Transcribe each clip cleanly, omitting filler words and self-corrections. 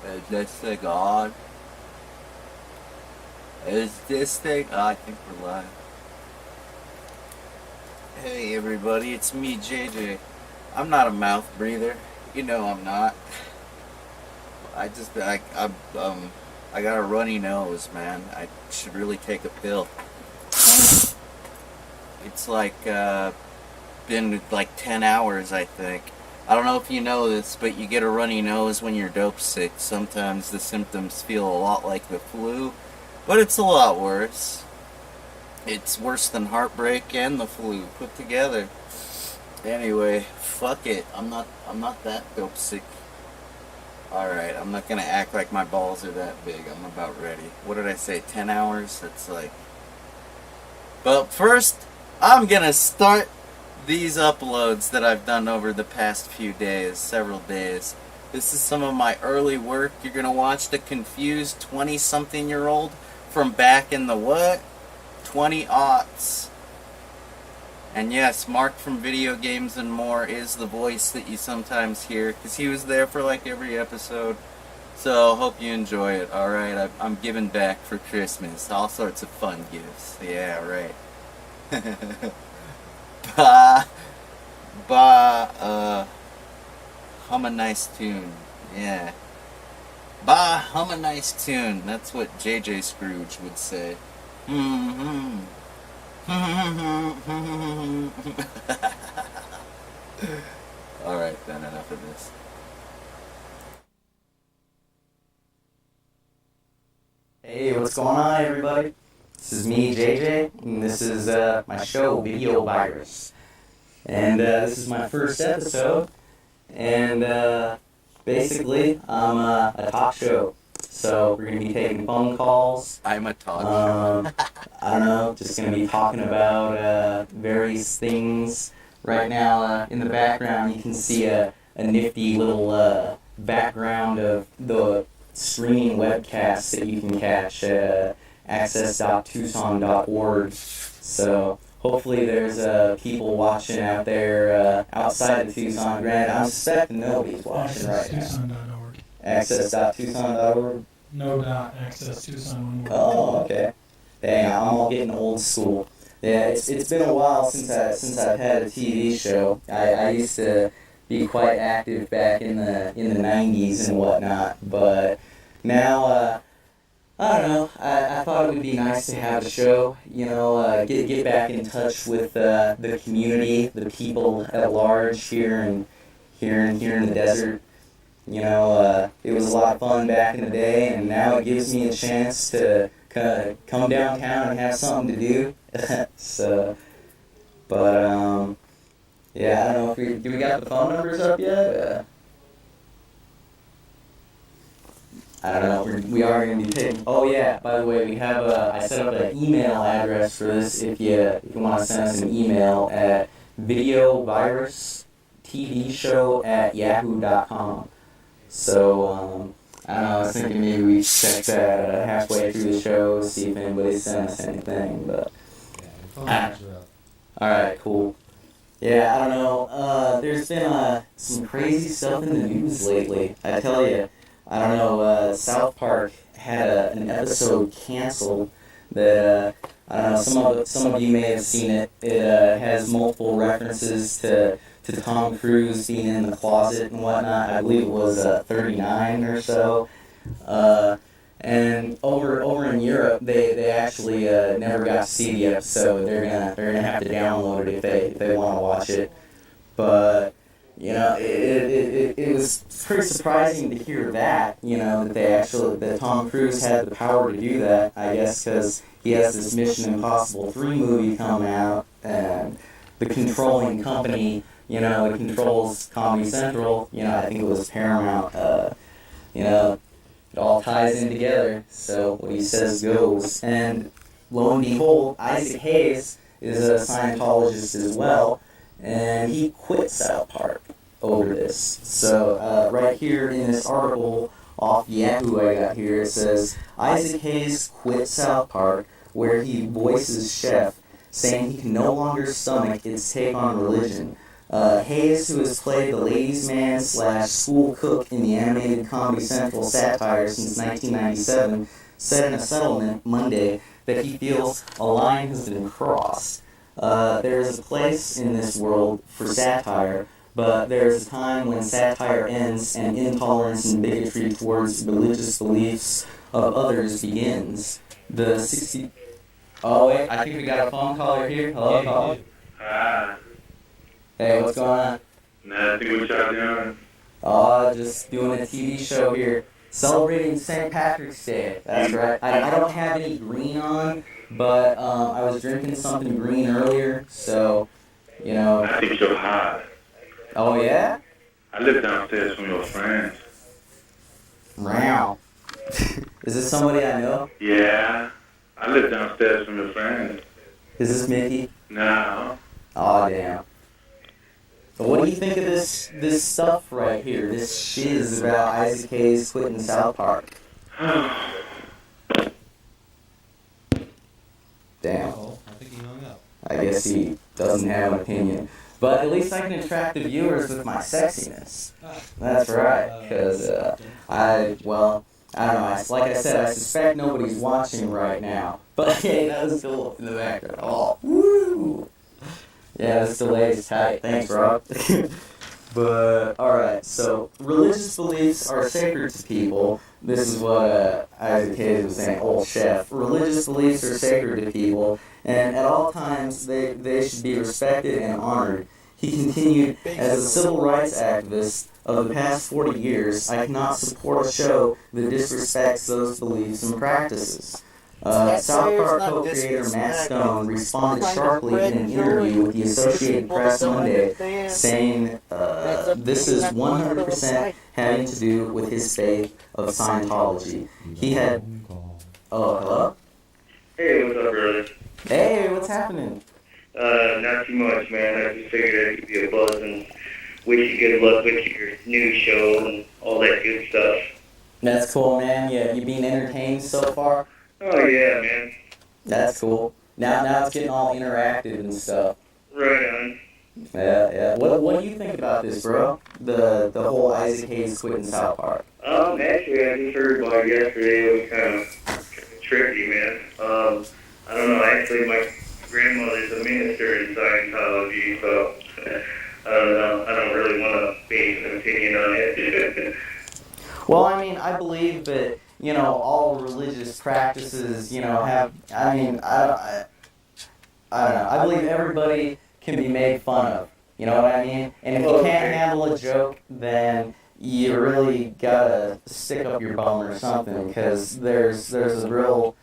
Is this thing on? Is this thing? Oh, I think we're live. Hey everybody, it's me, JJ. I'm not a mouth breather. You know I'm not. I got a runny nose, man. I should really take a pill. It's been like 10 hours, I think. I don't know if you know this, but you get a runny nose when you're dope sick. Sometimes the symptoms feel a lot like the flu, but it's a lot worse. It's worse than heartbreak and the flu put together. Anyway, fuck it. I'm not that dope sick. Alright, I'm not gonna act like my balls are that big. I'm about ready. What did I say? 10 hours? That's like... But first, I'm gonna start these uploads that I've done over the past few days, several days. This is some of my early work. You're gonna watch the confused 20-something-year-old from back in the what? 20-aughts. And yes, Mark from Video Games and More is the voice that you sometimes hear, because he was there for like every episode. So, hope you enjoy it, alright? I'm giving back for Christmas. All sorts of fun gifts. Yeah, right. Hum a nice tune. Yeah. Hum a nice tune. That's what J.J. Scrooge would say. Mm-hmm. Alright then, enough of this. Hey, what's going on, everybody? This is me, JJ, and this is my show, Video Virus. And this is my first episode, and basically, I'm a talk show. So we're going to be taking phone calls. I'm a talk show. I don't know, just going to be talking about various things. Right now, in the background, you can see a nifty little background of the streaming webcast that you can catch at access.tucson.org. So hopefully there's people watching out there outside of Tucson. Granted, I'm suspecting nobody's watching right now. Access.tucson.org. Access.tucson.org? No dot, access Tucson. Oh, okay. Dang, I'm all getting old school. Yeah, it's been a while since I've had a TV show. I used to be quite active back in the 90s and whatnot, but now I don't know. I thought it would be nice to have a show. You know, get back in touch with the community, the people at large here in the desert. You know, it was a lot of fun back in the day, and now it gives me a chance to come downtown and have something to do. So, but yeah, I don't know if we got the phone numbers up yet. I don't know if we are going to be taking. Oh yeah, by the way, we have I set up an email address for this. If you want to send us an email at videovirustvshow@yahoo.com. So, I don't know, I was thinking maybe we check that halfway through the show, see if anybody sent us anything, but... Alright, cool. Yeah, I don't know, there's been some crazy stuff in the news lately. I tell you, I don't know, South Park had an episode canceled that, I don't know, some of you may have seen it. It has multiple references to Tom Cruise being in the closet and whatnot. I believe it was 39 or so. And over in Europe, they actually never got to see the episode. They're gonna have to download it if they want to watch it. But you know, it was pretty surprising to hear that. You know, that Tom Cruise had the power to do that. I guess because he has this Mission Impossible 3 movie coming out, and the controlling company, you know, it controls Comedy Central. You know, I think it was Paramount. You know, it all ties in together. So what he says goes. And lo and behold, Isaac Hayes is a Scientologist as well, and he quit South Park over this. So right here in this article off Yahoo I got here, it says Isaac Hayes quit South Park, where he voices Chef, saying he can no longer stomach its take on religion. Hayes, who has played the ladies' man / school cook in the animated Comedy Central satire since 1997, said in a settlement Monday that he feels a line has been crossed. There is a place in this world for satire, but there is a time when satire ends and intolerance and bigotry towards religious beliefs of others begins. The 60... Oh, wait, I think we got a phone caller here. Hello, caller. Hi. Hey, what's going on? Nothing. What y'all doing? Just doing a TV show here, celebrating St. Patrick's Day. That's right. I don't have any green on, but I was drinking something green earlier, so, you know. I think you're hot. Oh, yeah? I live downstairs from your friends. Wow. Is this somebody I know? Yeah. I live downstairs from your friends. Is this Mickey? No. Aw, damn. But what do you think of this stuff right here? This shiz about Isaac Hayes quitting South Park? Damn. I think he hung up. I guess he doesn't have an opinion. But at least I can attract the viewers with my sexiness. That's right, because I don't know. Like I said, I suspect nobody's watching right now. But hey, that was still in the background. Oh, woo! Yeah, this delay's tight. Thanks, Rob. But, alright, so religious beliefs are sacred to people. This is what Isaac Hayes was saying, old chef. Religious beliefs are sacred to people, and at all times they should be respected and honored. He continued, as a civil rights activist of the past 40 years, I cannot support a show that disrespects those beliefs and practices. South Park co-creator Matt Stone responded sharply in an interview with the Associated Press Monday, saying this is 100% having to do with his faith of Scientology. He had... Oh, hello? Hey, what's up, brother? Hey, what's happening? Not too much, man. I just figured I'd give you a buzz and wish you good luck with your new show and all that good stuff. That's cool, man. Yeah, you being entertained so far? Oh, yeah, man. That's cool. Now it's getting all interactive and stuff. Right on. Yeah. What do you think about this, bro? The whole Isaac Hayes quitting South Park. Actually, I just heard about it yesterday. It was kind of tricky, man. I don't know. Actually, my grandmother's a minister in Scientology, so I don't know. I don't really want to base an opinion on it. Well, I mean, I believe that, all religious practices, have, I don't know. I believe everybody can be made fun of. You know what I mean? And if you can't handle a joke, then you really gotta stick up your bum or something, because there's a real,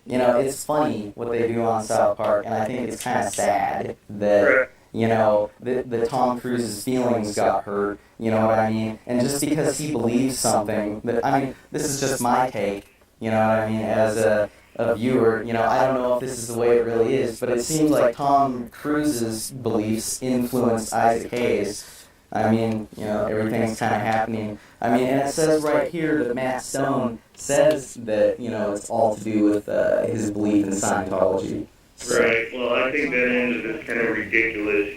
it's funny what they do on South Park, and I think it's kind of sad that, the Tom Cruise's feelings got hurt, you know what I mean? And just because he believes something, this is just my take, you know what I mean, as a viewer, I don't know if this is the way it really is, but it seems like Tom Cruise's beliefs influenced Isaac Hayes. Everything's kind of happening. And it says right here that Matt Stone says that, it's all to do with his belief in Scientology. So. Right. Well, I think that end of it's kind of ridiculous,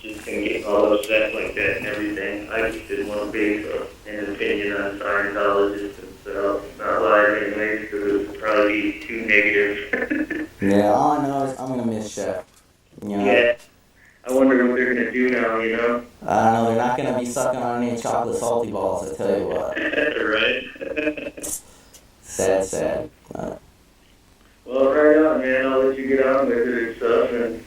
just him getting all upset like that and everything. I just didn't want to base an opinion on Scientologists and stuff. Not live anyways, because it would probably be too negative. Yeah, all I know is I'm going to miss Chef. Yeah. I wonder what they're going to do now, I don't know, they're not going to be sucking on any chocolate salty balls, I tell you what. Right? Sad. Well, right on, man. I'll let you get on with it and stuff, and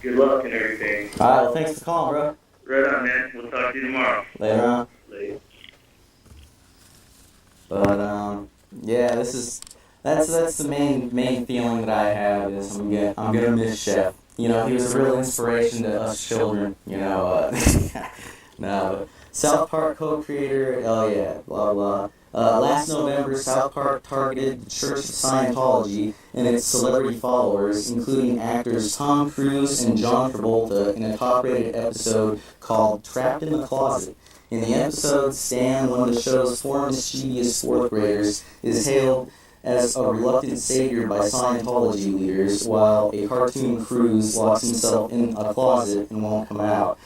good luck and everything. All right, well, thanks for calling, bro. Right on, man. We'll talk to you tomorrow. Later on. Later. But yeah, that's the main feeling that I have is I'm gonna miss Chef. He was a real inspiration to us children. No, but South Park co-creator, oh yeah, blah blah. Last November, South Park targeted the Church of Scientology and its celebrity followers, including actors Tom Cruise and John Travolta, in a top-rated episode called Trapped in the Closet. In the episode, Stan, one of the show's four mischievous fourth graders, is hailed as a reluctant savior by Scientology leaders, while a cartoon Cruz locks himself in a closet and won't come out.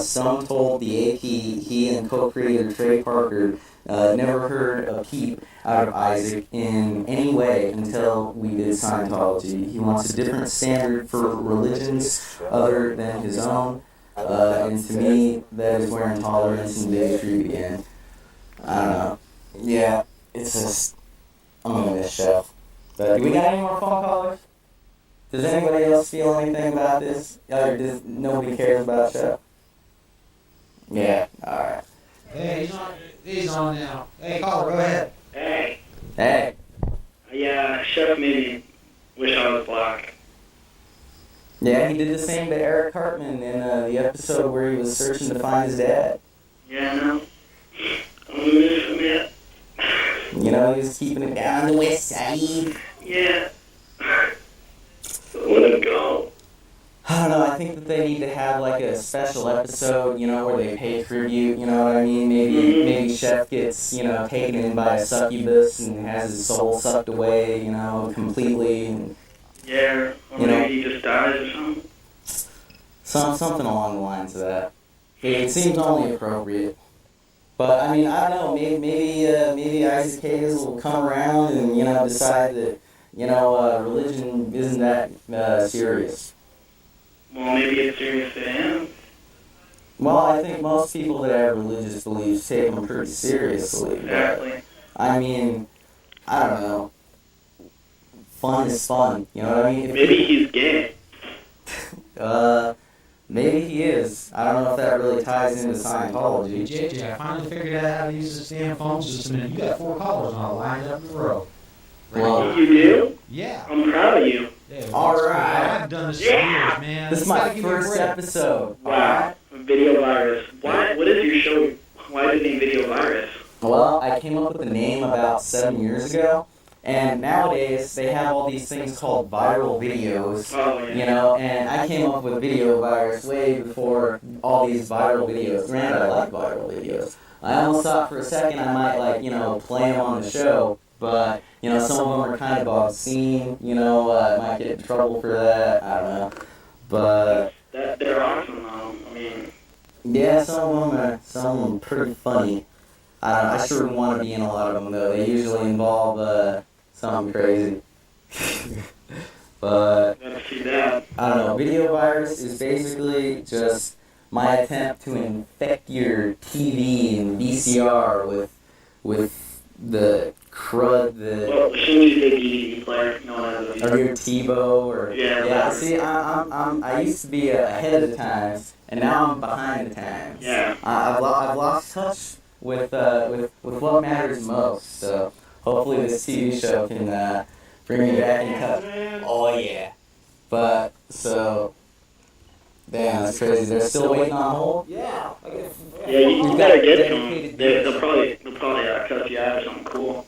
Stone told the AP he and co-creator Trey Parker never heard a peep out of Isaac in any way until we did Scientology. He wants a different standard for religions other than his own, and to me, that is where intolerance and bigotry begin. I don't know. Yeah, it's just, I'm gonna miss Chef. But do we got any more phone callers? Does anybody else feel anything about this? Or does nobody cares about Chef? Yeah, alright. Hey, he's on now. Hey, caller, go ahead. Hey, Hey. yeah, Chef made me wish I was black. Yeah, he did the same to Eric Hartman in the episode where he was searching to find his dad. Yeah, I know. I'm gonna miss him yet. You know, he was keeping it down the west side. Yeah. Let him go. I don't know, I think that they need to have like a special episode, you know, where they pay tribute, you know what I mean? Maybe Chef gets, you know, taken in by a succubus and has his soul sucked away, you know, completely. And, Yeah, or you know, maybe he just dies or something. something along the lines of that. It seems only appropriate. But, I mean, I don't know, maybe Isaac Hayes will come around and, you know, decide that, you know, religion isn't that serious. Well, maybe it's serious to him. Well, I think most people that have religious beliefs take them pretty seriously. But, Exactly. I mean, I don't know. Fun is fun, you know what I mean? Maybe he's gay. Maybe he is. I don't know if that really ties into Scientology. JJ, I finally figured out how to use this damn phone system, and you got 4 callers all lined up in a row. Well, You do? Yeah. I'm proud of you. Yeah, All well, right. I've done this for years, man. This is You my gotta give me a first break. episode. Wow. Video virus. What is your show? Why did it video virus? Well, I came up with the name about 7 years ago, and nowadays they have all these things called viral videos, Oh, yeah. you know, and I came up with video virus way before all these viral videos. Granted, I like viral videos. I almost thought for a second I might, like, you know, play them on the show, but, you know, some of them are kind of obscene, you know, I might get in trouble for that, I don't know, but... They're awesome, though. I mean, Yeah, some of them pretty funny. I don't know, I sure want to be in a lot of them though. They usually involve something crazy. But gotta see that. I don't know. Video virus is basically just my attempt to infect your TV and VCR with the crud that. Well, as soon as you say DVD player, no one has a Or your TiVo, or Yeah. See, I used to be ahead of the times, and now I'm behind the times. Yeah. I've lost touch with what matters most. So hopefully this TV show can bring me back in touch. Oh yeah. But so, damn, that's crazy. They're still waiting on hold. Yeah. Yeah, you better get to them. dedicated They'll probably cut you out or something cool.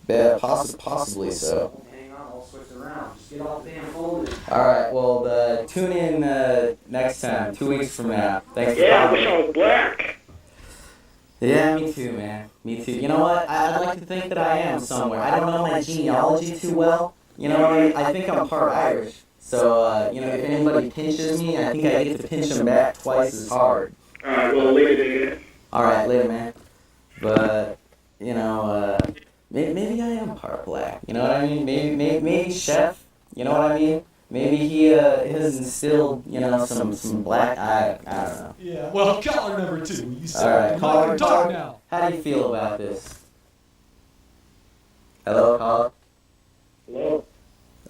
Yeah, possibly so. Hang on, I'll switch it around. Just get off the damn phone. All right. Well, tune in next time, 2 weeks from now. Thanks for Yeah, I wish calling. I was black. Yeah, me too, man. Me too. You know what? I'd like to think that I am somewhere. I don't know my genealogy too well. You know what I mean? I think I'm part Irish. So, you know, if anybody pinches me, I think I get to pinch them back twice as hard. Alright, well, later, nigga. All right, later, man. But, you know, maybe I am part black. You know what I mean? Maybe Chef. You know what I mean? Maybe he has instilled, you know, some black. I don't know. Yeah. Well, caller number 2. You said All right, caller you talk two. now. How do you feel about this? Hello, caller. Hello?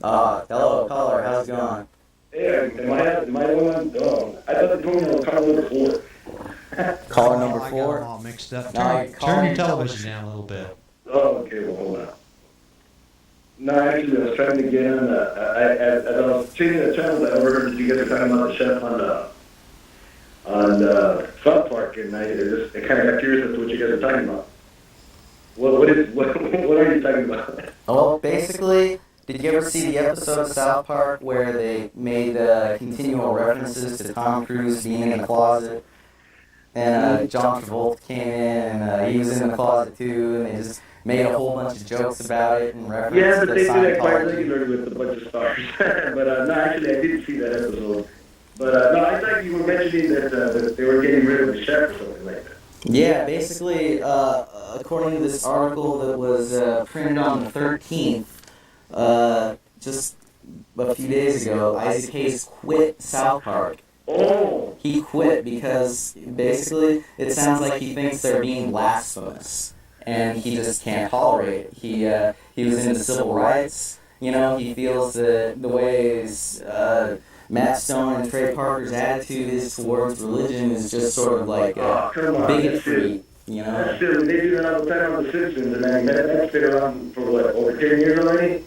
Hello, caller. How's it going? Yeah, am I the one? Oh, I thought the phone was caller number 4. Caller Oh, number I got 4. them all mixed up. No, Turn caller- your television down a little bit. Oh, okay, well, hold on. No, actually, I was trying to get on, as I was changing the channels, I overheard that you guys were talking about the chef on South Park, and I kind of got curious as to what you guys are talking about. What are you talking about? Well, basically, did you ever see the episode of South Park where they made continual references to Tom Cruise being in the closet? And John Travolta came in, and he was in the closet too, and made a whole bunch of jokes about it and referenced Yeah, but the they do that quite Scientology. regularly with a bunch of stars. But no, actually, I didn't see that episode. But no, I thought you were mentioning that they were getting rid of the chef or something like that. Yeah, basically, according to this article that was printed on the 13th, just a few days ago, Isaac Hayes quit South Park. Oh, He quit because basically it sounds like he thinks they're being blasphemous, and he just can't tolerate it. He was into civil rights. You know, he feels that the ways Matt Stone and Trey Parker's attitude is towards religion is just sort of like come on. bigotry. You know. That's silly. They do that all the time on The Simpsons, and I mean, that's been around for what, over 10 years already?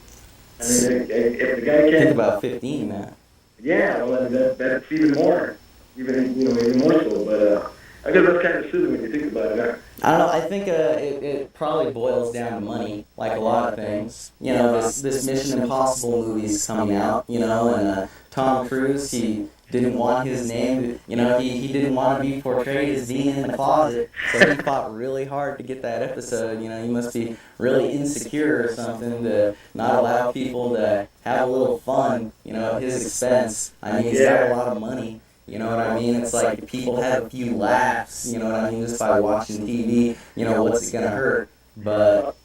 I mean, if the guy I think can't... about 15 now. Yeah, well, I mean, that's even more. Even more so, but I guess that's kind of silly when you think about it. Huh? I don't know. I think it probably boils down to money, like a lot of things. You know, this Mission Impossible movie's coming out. You know, and Tom Cruise, he didn't want his name. You know, he didn't want to be portrayed as being in the closet, so he fought really hard to get that episode. You know, he must be really insecure or something to not allow people to have a little fun. You know, at his expense. I mean, he's got a lot of money. You know what I mean? It's like if people have a few laughs, you know what I mean, just by watching TV, you know, what's it gonna hurt? But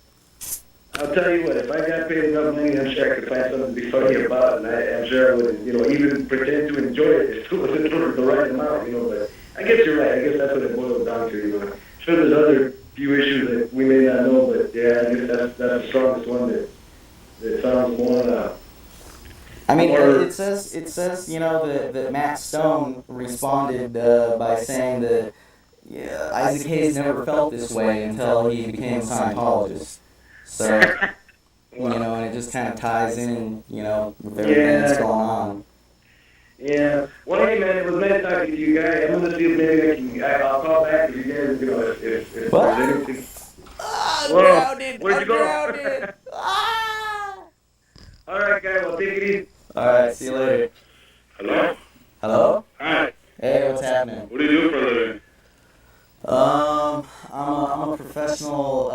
I'll tell you what, if I got paid enough money, I'm sure I could find something to be funny about, and I'm sure I would, even pretend to enjoy it if it wasn't the right amount, but I guess you're right. I guess that's what it boils down to, Sure, there's other few issues that we may not know, but yeah, I guess that's the strongest one that sounds more, I mean, it says you know that Matt Stone responded by saying that Isaac Hayes never felt this way until he became a Scientologist. So you know, and it just kind of ties in, you know, with everything that's going on. Yeah. Well, hey, man, it was nice talking to you guys. I'm gonna see if maybe I'll call back if you guys, if there's anything. I'm Whoa, grounded. where'd you go? Grounded. All right, guys. Well, take it easy. All right. See you later. Hello? Hello. Hi. Hey, what's happening? What do you do for a living? I'm a professional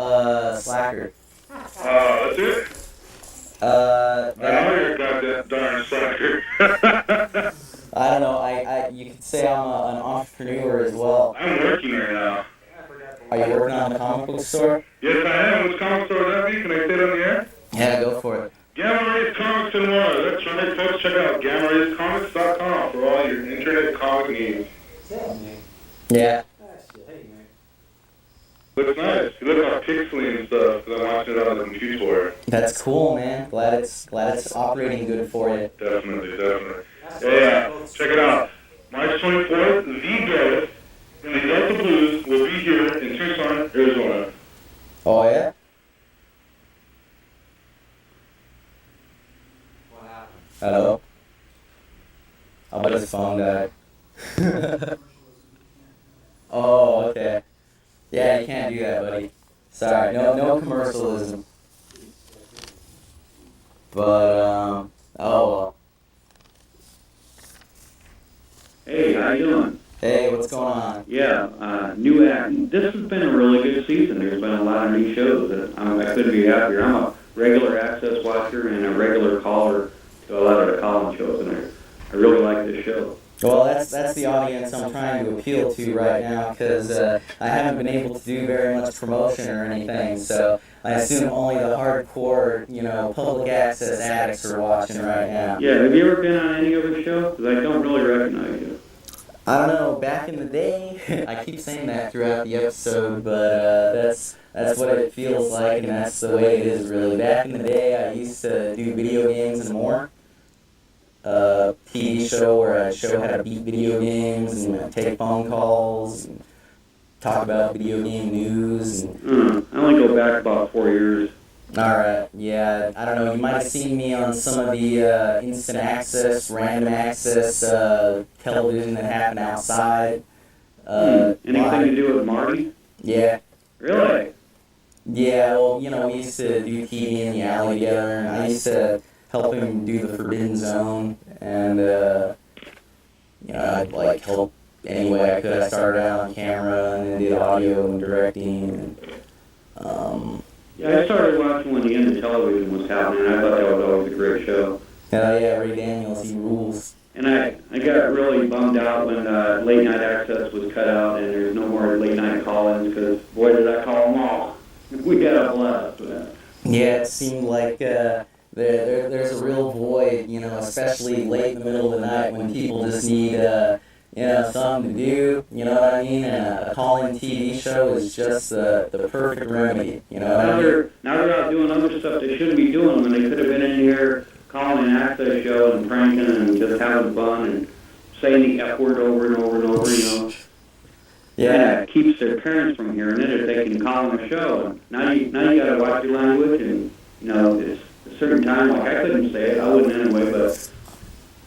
slacker. That's it? I know you're a goddamn darn sucker. I don't know. You could say I'm an entrepreneur as well. I'm working right now. Are you working on the comic book store? Yes, I am. Which comic store would that be? Can I say it on the air? Yeah, go for it. Gamma Rays Comics and more. That's right, folks. Check out GammaRaysComics.com for all your internet comic needs. Yeah. Looks nice. You look all pixely and stuff because I'm watching it on the computer. That's cool, man. Glad it's operating good for you. Definitely. Yeah, check it out. March 24th, The Gareth and the Delta Blues will be here in Tucson, Arizona. Oh, yeah? Hello? I bet his phone died. Oh, okay. Yeah, you can't do that, buddy. Sorry, no commercialism. But, oh well. Hey, how you doing? Hey, what's going on? Yeah, new act. This has been a really good season. There's been a lot of new shows that I couldn't be happier. I'm a regular Access watcher and a regular caller to a lot of the Colin shows, and I really like this show. Well, that's the audience I'm trying to appeal to right now, because I haven't been able to do very much promotion or anything, so I assume only the hardcore, public access addicts are watching right now. Yeah, have you ever been on any other show? Because I don't really recognize you. I don't know, back in the day, I keep saying that throughout the episode, but that's what it feels like, and that's the way it is really. Back in the day, I used to do video games and more. TV show where I'd show how to beat video games and take phone calls and talk about video game news. And I only go back about 4 years. Alright, yeah, I don't know, you might have seen me on some of the instant access, random access television that happened outside. Anything to do with Marty? Yeah. Really? Yeah, well, we used to do TV in the alley together, and I used to help him do the Forbidden Zone, and, I'd, help any way I could. I started out on camera, and then did audio and directing, and, Yeah, I started watching when the end of television was happening. I thought that was always a great show. Oh yeah, Ray Daniels, he rules. And I got really bummed out when late night access was cut out and there's no more late night call-ins because boy did I call them all. We got a blast with that. Yeah, it seemed like there's a real void, you know, especially late in the middle of the night when people just need, you know, something to do, you know what I mean? And a call-in TV show is just the perfect remedy, you know what I mean? Now they're out doing other stuff they shouldn't be doing when they could have been in here calling an access show and pranking and just having fun and saying the F word over and over and over, you know. Yeah. And it keeps their parents from hearing it if they can call them a show. And now you got to watch your language and, you know, it's a certain time, like I couldn't say it, I wouldn't anyway, but,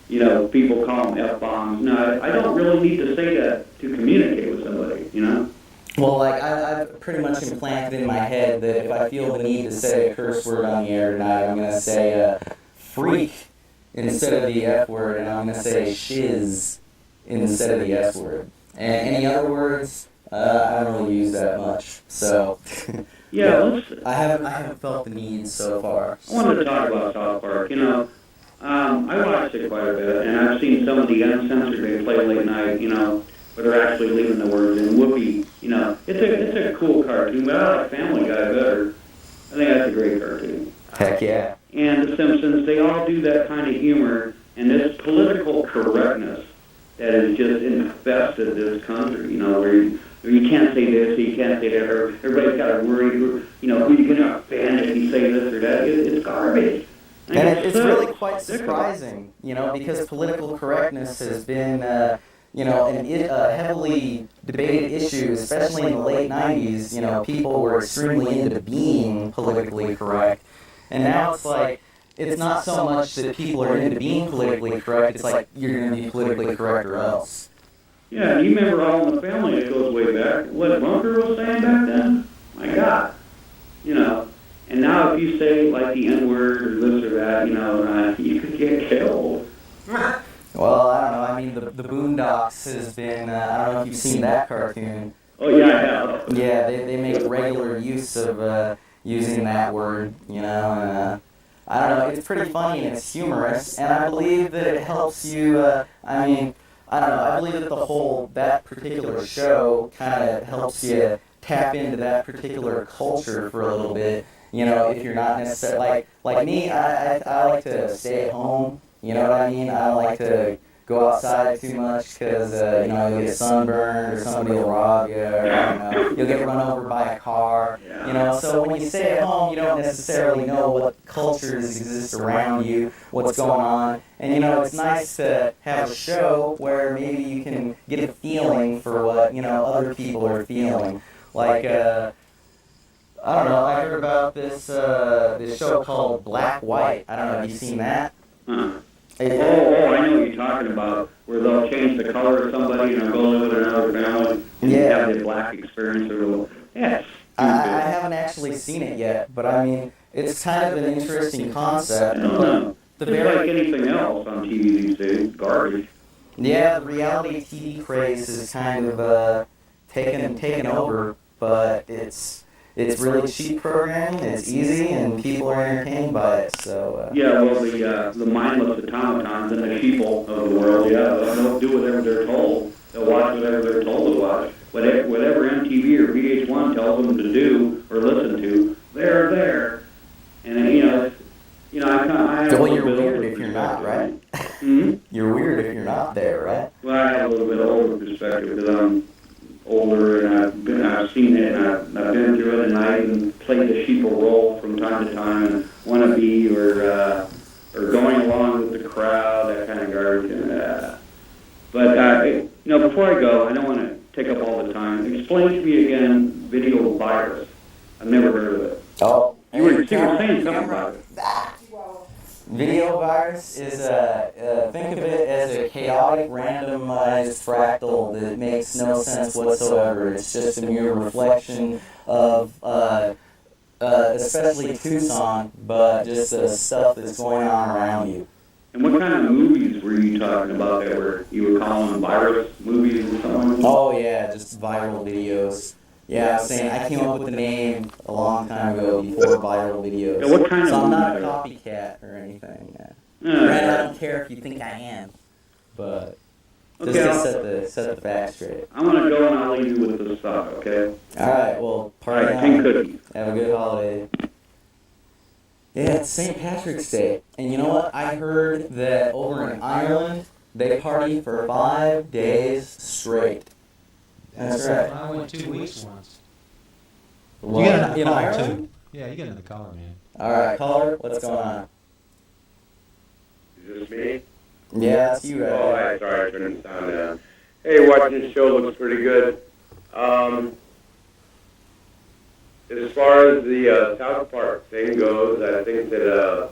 you know, people call them F-bombs. No, I don't really need to say that to communicate with somebody, you know. Well, like, I've pretty much implanted in my head that if I feel the need to say a curse word on the air tonight, I'm going to say freak instead of the F word, and I'm going to say shiz instead of the S word. And any other words, I don't really use that much. So, yeah, I haven't felt the need so far. I wanted to talk about South Park. You know, I watched it quite a bit, and I've seen some of the uncensored they play late night. You know, where they're actually leaving the words in. Whoopi, you know, it's a cool cartoon, but I like Family Guy better. I think that's a great cartoon. Heck yeah. And The Simpsons, they all do that kind of humor, and this political correctness that has just infested this country, you know, where you can't say this, you can't say that, or everybody's got to worry, you know, who you're going to offend if you say this or that. It's garbage. And it's really quite surprising, you know, because political correctness has been, you know, a heavily debated issue, especially in the late 90s. You know, people were extremely into being politically correct. And now it's like, it's not so much that people are into being politically correct, it's like you're going to be politically correct or else. Yeah, you remember All in the Family, it goes way back. What Bunker was saying back then? My God. You know, and now if you say like the N-word or this or that, you know, you could get killed. Well, I don't know, I mean, the Boondocks has been, I don't know if you've seen that cartoon. Oh, yeah, I have. Yeah, they make regular use of using that word, you know, and I don't know, it's pretty funny and it's humorous, and I believe that it helps you, I mean, I don't know, I believe that that particular show kind of helps you tap into that particular culture for a little bit, you know, if you're not necessarily, like me, I like to stay at home, you know what I mean, I don't like to go outside too much because, you know, you'll get sunburned or somebody will rob you, or, you know, you'll get run over by a car, you know, so when you stay at home, you don't necessarily know what cultures exist around you, what's going on, and, you know, it's nice to have a show where maybe you can get a feeling for what, you know, other people are feeling, like, I don't know, I heard about this show called Black White, I don't know, have you seen that? I know what you're talking about, where they'll change the color of somebody and they'll go live with another family and have the black experience or little. Yeah, I haven't actually seen it yet, but I mean, it's kind of an interesting concept. I don't know. It's like anything else on TV these days, garbage. Yeah, the reality TV craze is kind of taken over, but it's really cheap programming, it's easy, and people are entertained by it, so... Yeah, well, the mindless automatons and the sheeple of the world, yeah, they'll do whatever they're told. They'll watch whatever they're told to watch. Whatever MTV or VH1 tells them to do or listen to, they're there. And, I have well, you're weird if you're not, right? Mm-hmm. You're weird if you're not there, right? Well, I have a little bit older perspective because I'm older and I've seen it and I've been through it and I even played the sheeple role from time to time and wanna be or going along with the crowd, that kind of garbage. But before I go, I don't want to take up all the time. Explain to me again, video virus. I've never heard of it. Oh, you were saying something about it. Video virus is think of it as a chaotic, randomized fractal that makes no sense whatsoever. It's just a mere reflection of, especially Tucson, but just the stuff that's going on around you. And what kind of movies were you talking about that you were calling virus movies or something? Oh yeah, just viral videos. Yeah, I was saying I came up with the name a long time ago before viral videos. Yeah, what kind so of I'm not a movie? copycat or anything. Yeah. Yeah. Brad, I don't care if you think I am, but just Okay, to set the facts straight. I'm gonna go and I'll leave you with this thought, okay? All right, well, All party right, on. 10 cookies. Have a good holiday. Yeah, it's St. Patrick's Day, and you know what? I heard that over in Ireland they party for 5 days straight. That's right. I went 2 weeks once. Well, You get in another color Ireland? too. Yeah, you get another color, man. All right, caller, what's going on? Is this me? Yeah, it's you, Oh, right? hi, sorry, I turned the sound down. Hey, watching the show looks pretty good. As far as the South Park thing goes, I think that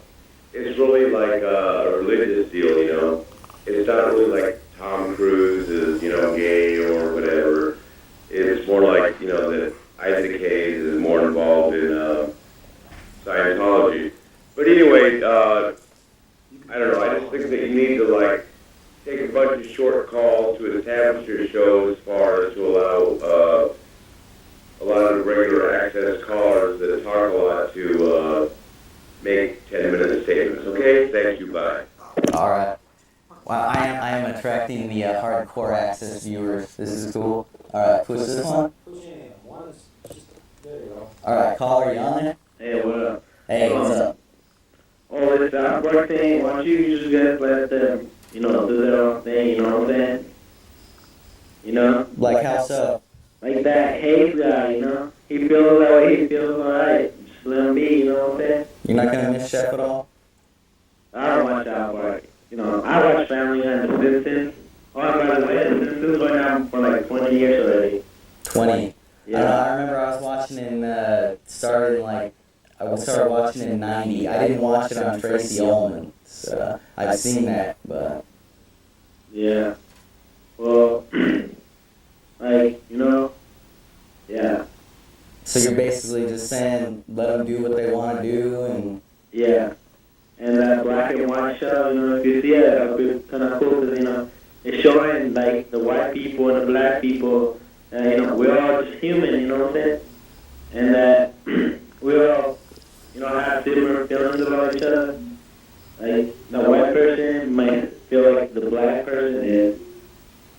it's really like a religious deal, you know. It's not really like Tom Cruise is, you know, gay or whatever. It's more like, you know, that Isaac Hayes is more involved in Scientology. But anyway, I don't know, I just think that you need to, like, take a bunch of short calls to establish your show as far as to allow a lot of regular access callers that talk a lot to make 10-minute statements. Okay? Thank you. Bye. All right. Wow, I am attracting the hardcore access viewers. This is cool. All right, push this one. All right, caller, you on there? Hey, what up? Hey, what's up? All this South Park thing, why don't you just guys let them, you know, do their own thing, you know what I'm saying? You know? Like how so? Like that Hayes guy, you know? He feels that way, he feels alright. Just let him be, you know what I'm saying? You're not gonna miss Chef at all? I don't watch South Park. You know, I watch Family and The Simpsons. Oh, by the way, The Simpsons went on for like 20 years already. 20. Yeah. I remember I was watching I started watching in 90. I didn't watch it on Tracy Ullman, so I've seen that, but Yeah. Well, like, you know, yeah. so you're basically just saying let them do what they want to do, and Yeah. And that black and white show, you know, if you see it, it'll be kind of cool because, you know, it's showing, like, the white people and the black people, and, you know, we're all just human, you know what I'm saying? And that we all, you know, have similar feelings about each other. Like, the white person might feel like the black person is,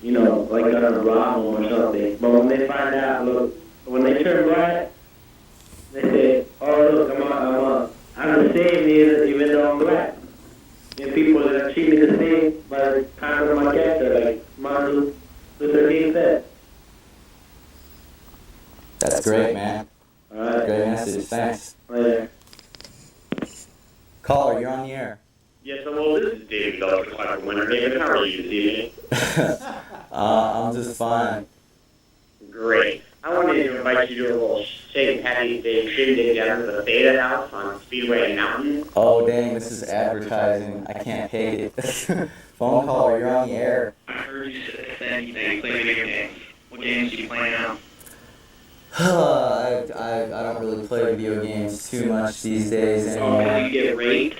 you know, like gonna rob them or something. But when they find out, look, when they turn black, they say, oh, look, I'm the same even though I'm black. And people that treat me the same by the time of my character, like Martin Luther King said. that's great, man. Alright. Great message, thanks. Later. Caller, you're on the air. Yes, hello, this is David Dr. Clark Winter. David, how are you this evening? I'm just fine. Great. I wanted to invite you to a little St. Patty's Day shindig down at the Beta House on Speedway Mountain. Oh, dang, this is advertising. I can't take it. Phone caller, you're on the air. I heard you said that you play video games. What games do you play now? I don't really play video games too much these days Oh, did anymore. you get raped?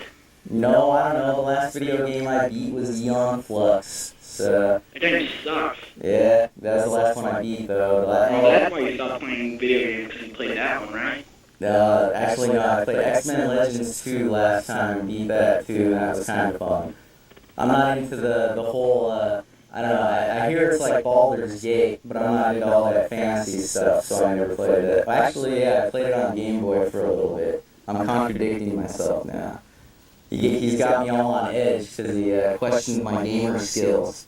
No, I don't know. The last video game I beat was Eon Flux. So, That game sucks. yeah, that's the last one I beat, though. Oh, that's why you stopped playing video games, because you played that one, right? Actually, no, I played X-Men Legends 2 last time and beat that, too, and that was kind of fun. I'm not into the whole, I don't know, I hear it's like Baldur's Gate, but I'm not into all that fantasy stuff, so I never played it. Actually, yeah, I played it on Game Boy for a little bit. I'm contradicting myself now. He's got me all on edge because he questioned my gamer skills.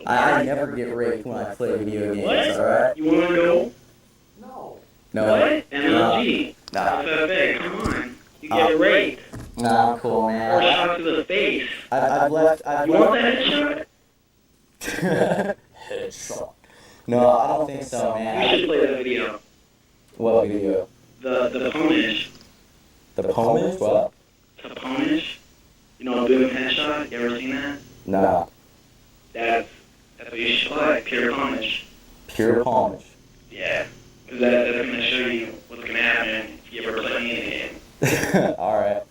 I never get raped when I play video games, What? alright? You want to go? No. What? MLG? No. FFA, come on. You get raped. No, I'm cool, Or man. shot to the face. I've left. You want that headshot? Headshot. No, I don't think so, You man. should play that video. What video? The Ponish. The Ponish? What? The Ponish. You know, Boom Headshot. You ever seen that? No. That's what you should play. Pure Ponish. Pure Ponish. Yeah. 'Cause that's going to show you what's going to happen if you ever play me in the game. Alright.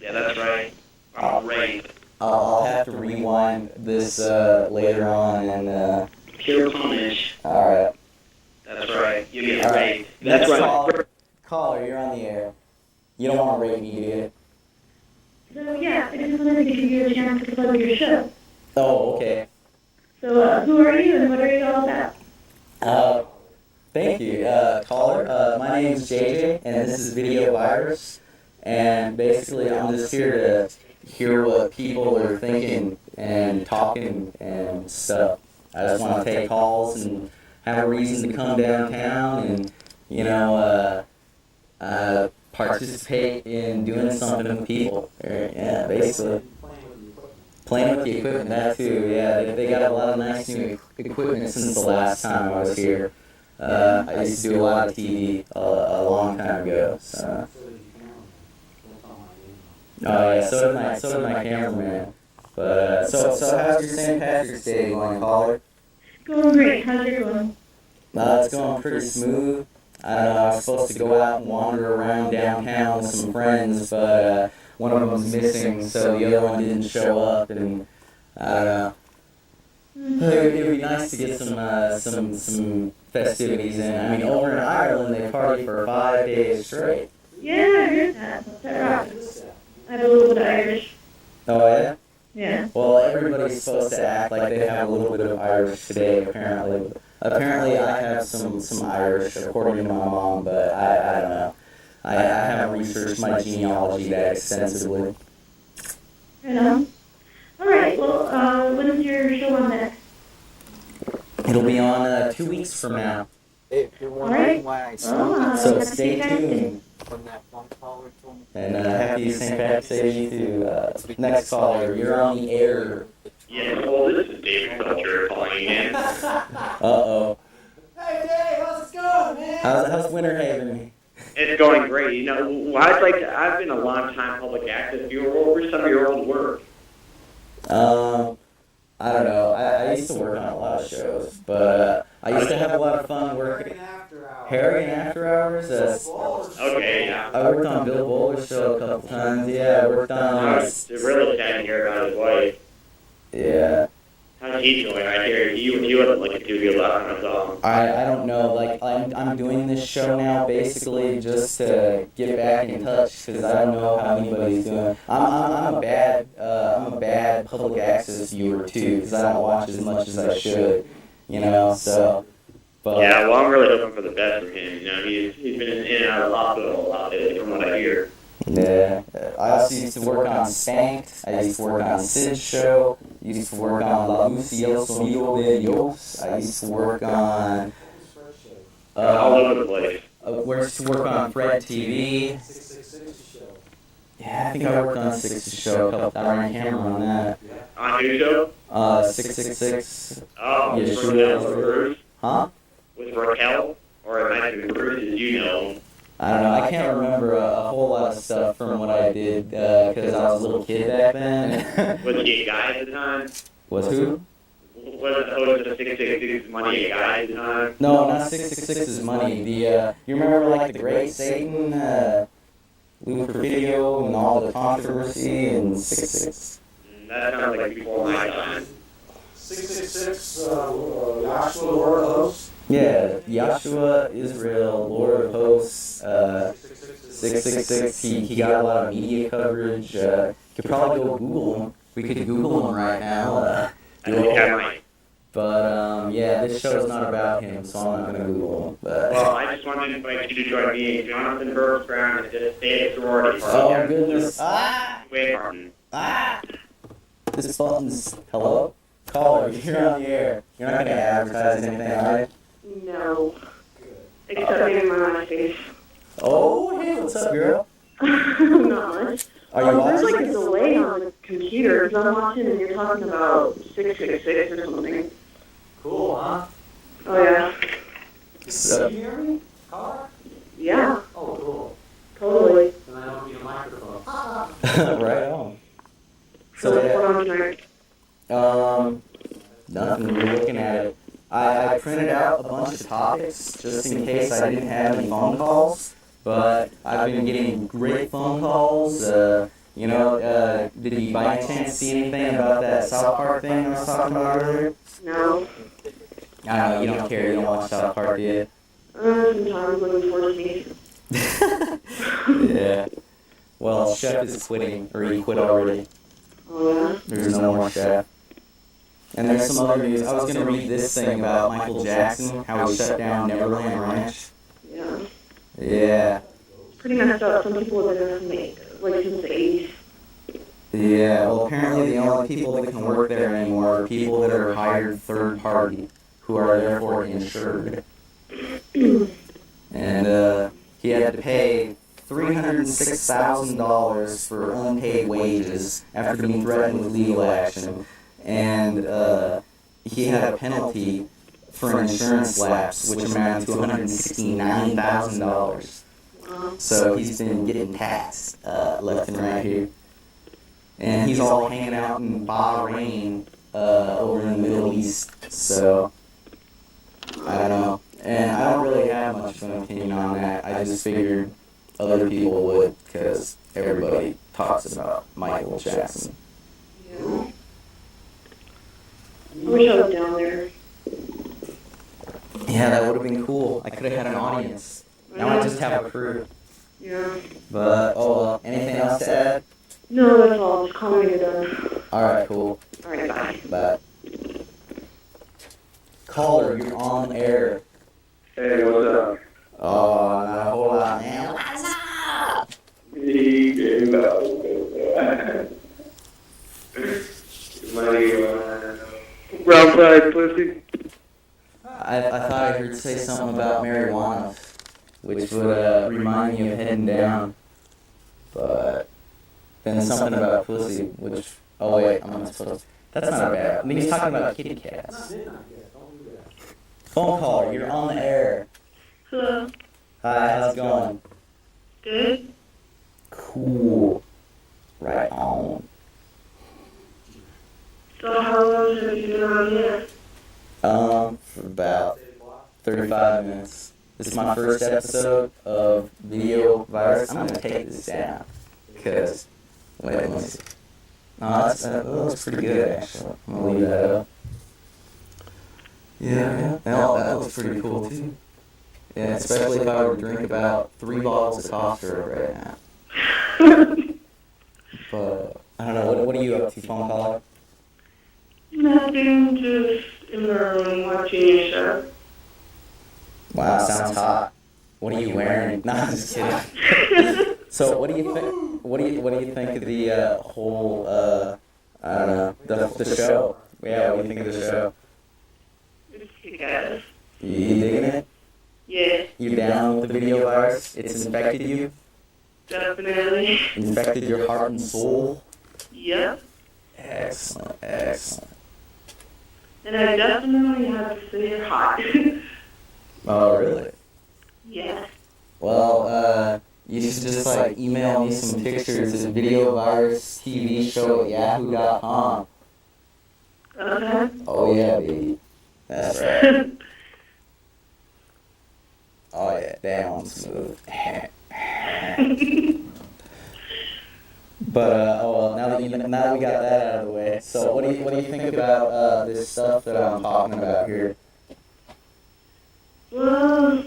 Yeah, that's right. I'm rape. I'll have to rewind this later on and Pure Ponish. alright. That's right. You get All right. right. That's Next right. caller, you're on the air. You don't want to rate me, do you? So yeah, I just wanted to give you a chance to plug your show. Oh, okay. So who are you and what are you all about? Thank you, caller. My name is JJ, and this is Video Virus. And basically, I'm just here to hear what people are thinking and talking and stuff. I just want to take calls and have a reason to come downtown and, you know, participate in doing something with people. Yeah, basically. Playing with the equipment, that too. Yeah, they got a lot of nice new equipment since the last time I was here. I used to do a lot of TV a long time ago. So. Oh yeah, so did my cameraman. But so how's your St. Patrick's Day going, caller? Going great. How's it going? It's going pretty smooth. I don't know, I was supposed to go out and wander around downtown with some friends, but one of them was missing, so the other one didn't show up, and I don't know. It would be nice to get some festivities in. I mean, over in Ireland, they party for 5 days straight. Yeah, I heard that. That rocks. I have a little bit of Irish. Oh, yeah? Yeah. Well, everybody's supposed to act like they have a little bit of Irish today, apparently. Apparently, I have some Irish, according to my mom, but I don't know. I haven't researched my genealogy that extensively. Right on. All right. Well, when's your show on next? It'll be on 2 weeks from now. If you're wondering why I stopped, So stay tuned. when that one caller told me. And happy St. Patrick's Day to you too. Next caller, you're on the air. Yeah, well, this is David Culture calling in. Uh-oh. Hey, Dave, how's it going, man? How's Winter Haven? It's going great. You know, I've been a long time public access viewer. What were some of your old work? I don't know. I used to work on a lot of shows, but I used to have a lot of fun working. Harry and After Hours. Okay, yeah. I worked on Bill Bowler's show a couple times. Yeah, I worked on. It's really sad to hear about his wife. Yeah. How's he doing? I hear he wasn't looking too good last time I saw him. I don't know. Like I'm doing this show now basically just to get back in touch because I don't know how anybody's doing. I'm a bad public access viewer too because I don't watch as much as I should. You know, so. But, yeah, well, I'm really hoping for the best for him. You know, he's been in and out of the hospital a lot lately, from what I hear. Yeah, I also used to work on Spanked. I used to work on Sid's show. Used to work on La Luz y el Sonido de Dios. I used to work on. All over the place. We used to work on Fred TV. Yeah, I think I worked on 60 show. I ran camera on that. On whose show? 666. Oh, Yeah, with sure. Raquel or Bruce? Huh? With Raquel? Or it might be Bruce, as you know. I don't know. I can't remember a whole lot of stuff from what I did because I was a little kid back then. Was he a guy at the time? Was who? Was the host of 666 Money a guy at the time? No, not 666 is Money. You remember like the Great Satan, Lou Video, and all the controversy in 66? That sounds like before my time. 666, Joshua, Lord of Hosts. Yeah, Yahshua, Israel, Lord of Hosts, 666. He got a lot of media coverage. You could probably go Google him. We could Google him right now. I think I might. But yeah, this show's not about him, so I'm not gonna Google him. But Well, I just wanted to invite you to join me and Jonathan Bergstrom and just stay at sorority party. oh goodness! Wait, Martin. This button's hello. Caller, you're on the air. You're not gonna advertise anything, are you? No. Except maybe my MySpace. Oh, hey, what's up, girl? Not much. Are you There's watching? like a delay on the computer because I'm watching and you're talking about 666 or something. Cool, huh? Oh, yeah. So, Can you hear me? Caller? Yeah, Oh, cool. totally. And I don't need a microphone. right on. So what's going on tonight? Nothing. We're looking at it. I printed out a bunch of topics just in case I didn't have any phone calls, but I've been getting great phone calls. You know, did you by any chance see anything about that South Park thing I was talking about earlier? No. I don't know, you don't care, you don't watch South Park, do you? Sometimes when you force me. Yeah. Well, Chef is quitting, or he quit already. Oh, yeah? There's no more Chef. And there's some other news. I was going to read this thing about Michael Jackson, how he shut down Neverland Ranch. Yeah. Yeah. Pretty messed up. Some people have been there since the 80s. Yeah, well, apparently the only people that can work there anymore are people that are hired third party, who are therefore insured. And he had to pay $306,000 for unpaid wages after being threatened with legal action. And he had a penalty for an insurance lapse, which amounted to $169,000. So he's been getting taxed left and right here. And he's all hanging out in Bahrain over in the Middle East. So, I don't know. And I don't really have much of an opinion on that. I just figured other people would, because everybody talks about Michael Jackson. Yeah. I wish I was down there. Yeah, that would have been cool. I could have had an audience. Now I just have a crew. Yeah. But, anything else to add? No, that's all. Just call me when you're done. Alright, cool. Alright, bye. Bye. Caller, you're on air. Hey, what's up? Oh, now hold on, man. What's up? Brown fried pussy. I thought I heard say something about marijuana, which would remind me of heading down. But then something about pussy, which, oh wait, I'm not supposed to. That's not bad. I mean, he's talking about kitty cats. Phone caller, you're on the air. Hello. Hi, how's it going? Good. Cool. Right on. So how long have you been around here? For about 35 minutes. This is my first episode of Video Virus. I'm gonna take this down. Because, wait, let me see. No, that looks pretty good, actually. I'm gonna leave that up. Yeah, that looks pretty cool, too. Yeah, especially if I were to drink about 3 bottles of cough syrup right now. But, I don't know, what are you up to, phone caller? Nothing, just in the room watching your show. Wow, sounds hot. What are you wearing? Nah, I'm just kidding. So, what do you think? What do you think of the whole? I don't know, the show. Yeah, what do you think of the show? It's kick-ass. You digging it? Yeah. You down with the video virus? It's infected you? Definitely. Infected your heart and soul? Yep. Excellent, excellent. And I definitely have to say you're hot. Oh, really? Yeah. Well, you should just like email me some pictures at videovirustvshow@yahoo.com. Okay. Oh yeah, baby. That's right. Oh yeah, down smooth. But now that we got that out of the way, so what do you think about this stuff that I'm talking about here? Well,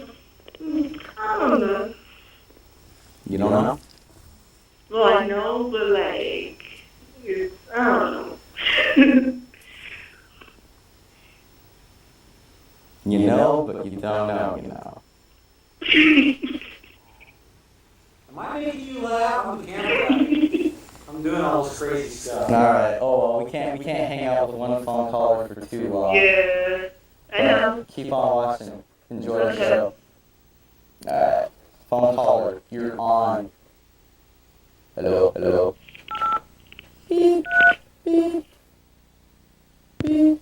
I don't know. You don't know? Well, I know, but like, I don't know. You know, but you don't know, you know. Am I making you laugh? I'm the camera guy. I'm doing all this crazy stuff. Alright, well, we can't hang out with one phone caller for too long. Yeah, I know. Keep on watching. Enjoy the show. Alright, phone caller, you're on. Hello. Beep, beep, beep.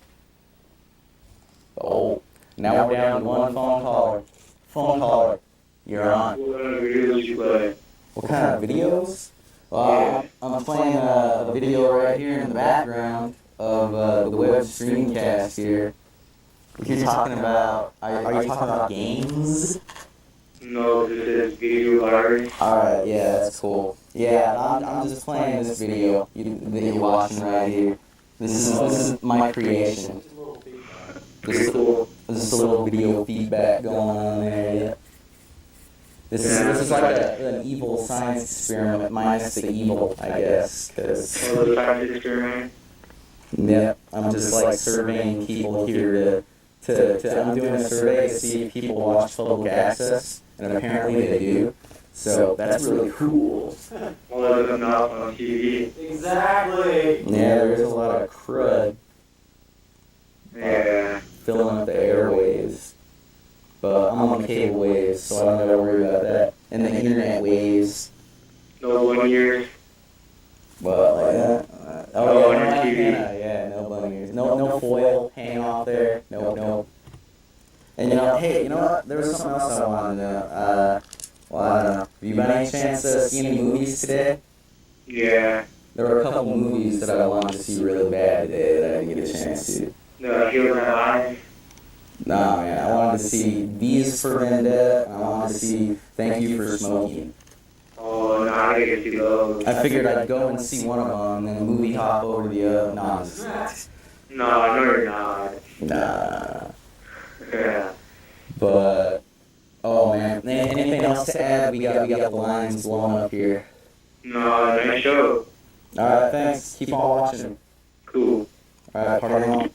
Oh, now we're down to one phone caller. Phone caller, you're on. What kind of videos you play? What kind of videos? Well, I'm playing a video right here in the background of the web streamcast here. You're talking about, are you talking about games? No, this is video virus. Alright, yeah, that's cool. Yeah, I'm just playing this video that you're watching right here. This is my creation. Pretty cool. There's a little video feedback going on there. Yeah. This is like an evil science experiment minus the evil, I guess. Cause, The science experiment. yep, I'm just like surveying people here I'm doing a survey to see if people watch public access, and apparently they do. So that's really cool. Well, there's enough on TV. Exactly. Yeah, there's a lot of crud Yeah. filling up the airwaves. But I'm on the cable waves, so I don't gotta worry about that. And the internet waves. No 1 year. But like that. No no on your TV. antenna, yeah, no bunny ears. No foil hanging off there. No. And hey, you know what? There was something else I wanted to know. Well, I don't know. Have you by any chance seen any movies today? Yeah. There were a couple movies that I wanted to see really bad today that I didn't get a chance to. No, Heroes and Lions. Nah, man, I wanted to see V's for Vendetta. I wanted to see Thank You for Smoking. Oh, no, I gotta see those. I figured I'd go and see one of them and then movie hop over to the other. No, I know you're not. Nah. Yeah. But, oh man, anything else to add? We got the lines blowing up here. No, nice show. Alright, thanks. Keep on watching. Cool. Alright, party on.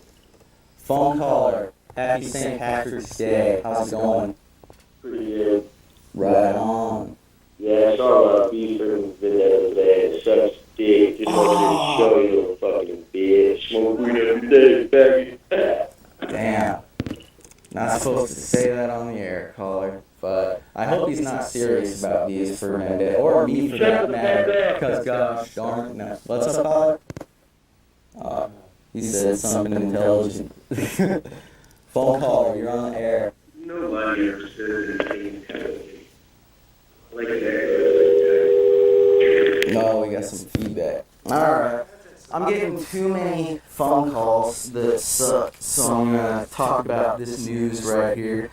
Phone caller. Happy St. Patrick's Day. How's it going? Pretty good. Right on. Yeah, I saw Beef and Vendetta today. It sucks dick. Just wanted to show you, little fucking bitch. Smoke weed every day, faggot. Damn. Not supposed to say that on the air, caller. But I hope he's not serious about these for Vendetta. Or me for that matter. Because gosh darn it. No. What's up, caller? He said something intelligent. Phone caller, you're on the air. Nobody ever says anything intelligent. Like that. No, we got some feedback. Alright. I'm getting too many phone calls that suck, so I'm going to talk about this news right here.